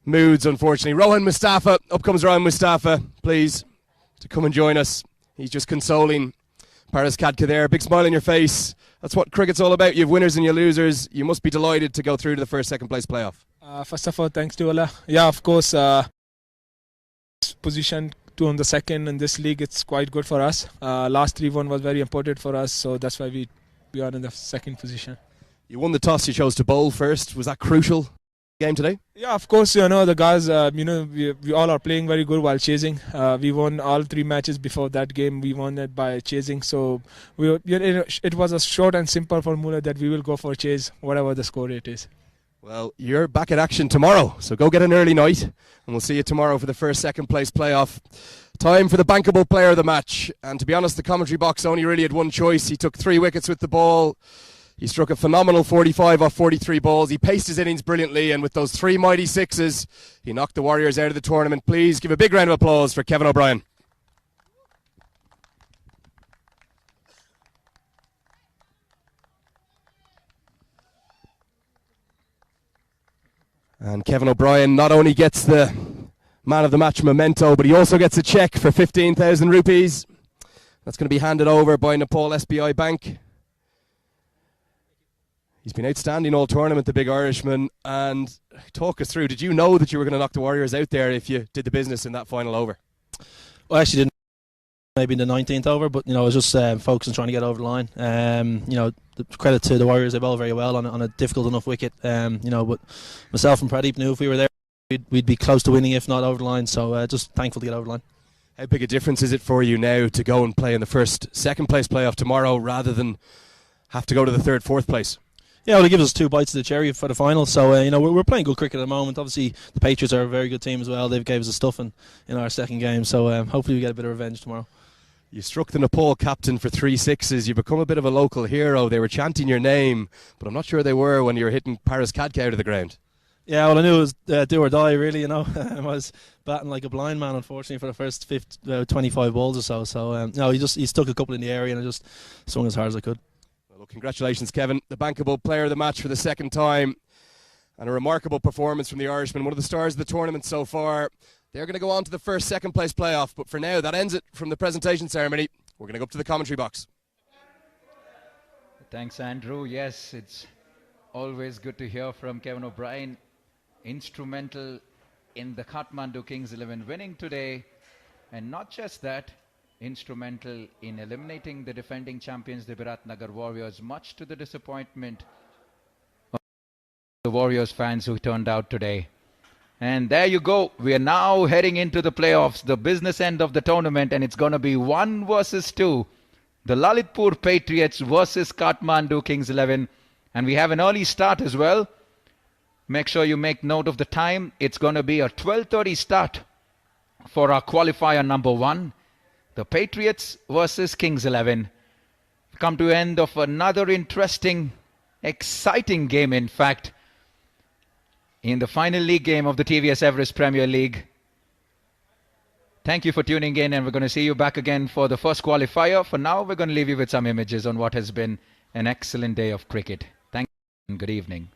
moods, unfortunately. Rohan Mustafa. Up comes Rohan Mustafa, please, to come and join us. He's just consoling Paras Khadka there. Big smile on your face. That's what cricket's all about. You have winners and you have losers. You must be delighted to go through to the first, second place playoff. First of all, thanks to Allah. Yeah, of course, position 2 on the second in this league, it's quite good for us. Last 3-1 was very important for us, so that's why we are in the second position. You won the toss. You chose to bowl first. Was that crucial game today? Yeah, of course, the guys, we all are playing very good while chasing. We won all 3 matches before that game. We won it by chasing. So it was a short and simple formula that we will go for chase, whatever the score rate is. Well, you're back at action tomorrow, so go get an early night, and we'll see you tomorrow for the first, second place playoff. Time for the bankable player of the match. And to be honest, the commentary box only really had one choice. He took 3 wickets with the ball. He struck a phenomenal 45 off 43 balls. He paced his innings brilliantly, and with those 3 mighty sixes, he knocked the Warriors out of the tournament. Please give a big round of applause for Kevin O'Brien. And Kevin O'Brien not only gets the man of the match memento, but he also gets a cheque for 15,000 rupees. That's going to be handed over by Nepal SBI Bank. He's been outstanding all tournament, the big Irishman. And talk us through, did you know that you were going to knock the Warriors out there if you did the business in that final over? Well, I actually didn't. Maybe in the 19th over, but I was just focused on trying to get over the line. The credit to the Warriors, they bowled very well on a difficult enough wicket. But myself and Pradeep knew if we were there, we'd be close to winning, if not over the line. So just thankful to get over the line. How big a difference is it for you now to go and play in the first, second place playoff tomorrow rather than have to go to the third, fourth place? Yeah, well, it gives us 2 bites of the cherry for the final. So, we're playing good cricket at the moment. Obviously, the Patriots are a very good team as well. They've gave us a stuffing in our second game. So, hopefully we get a bit of revenge tomorrow. You struck the Nepal captain for 3 sixes. You become a bit of a local hero. They were chanting your name, but I'm not sure they were when you were hitting Paras Khadka out of the ground. Yeah, well, I knew it was do or die, really, I was batting like a blind man, unfortunately, for the first 25 balls or so. So, he stuck a couple in the area, and I just swung as hard as I could. Well, congratulations, Kevin. The bankable player of the match for the second time. And a remarkable performance from the Irishman. One of the stars of the tournament so far. They're going to go on to the first second place playoff, but for now that ends it from the presentation ceremony. We're going to go up to the commentary box. Thanks, Andrew. Yes, it's always good to hear from Kevin O'Brien. Instrumental in the Kathmandu Kings 11 winning today. And not just that, instrumental in eliminating the defending champions, the Biratnagar Warriors, much to the disappointment of the Warriors fans who turned out today. And there you go. We are now heading into the playoffs, the business end of the tournament, and it's going to be 1 versus 2. The Lalitpur Patriots versus Kathmandu Kings 11. And we have an early start as well. Make sure you make note of the time. It's going to be a 12:30 start for our qualifier number 1. The Patriots versus Kings 11. Come to end of another interesting, exciting game, in fact, in the final league game of the TVS Everest Premier League. Thank you for tuning in, and we're going to see you back again for the first qualifier. For now, we're going to leave you with some images on what has been an excellent day of cricket. Thank you and good evening.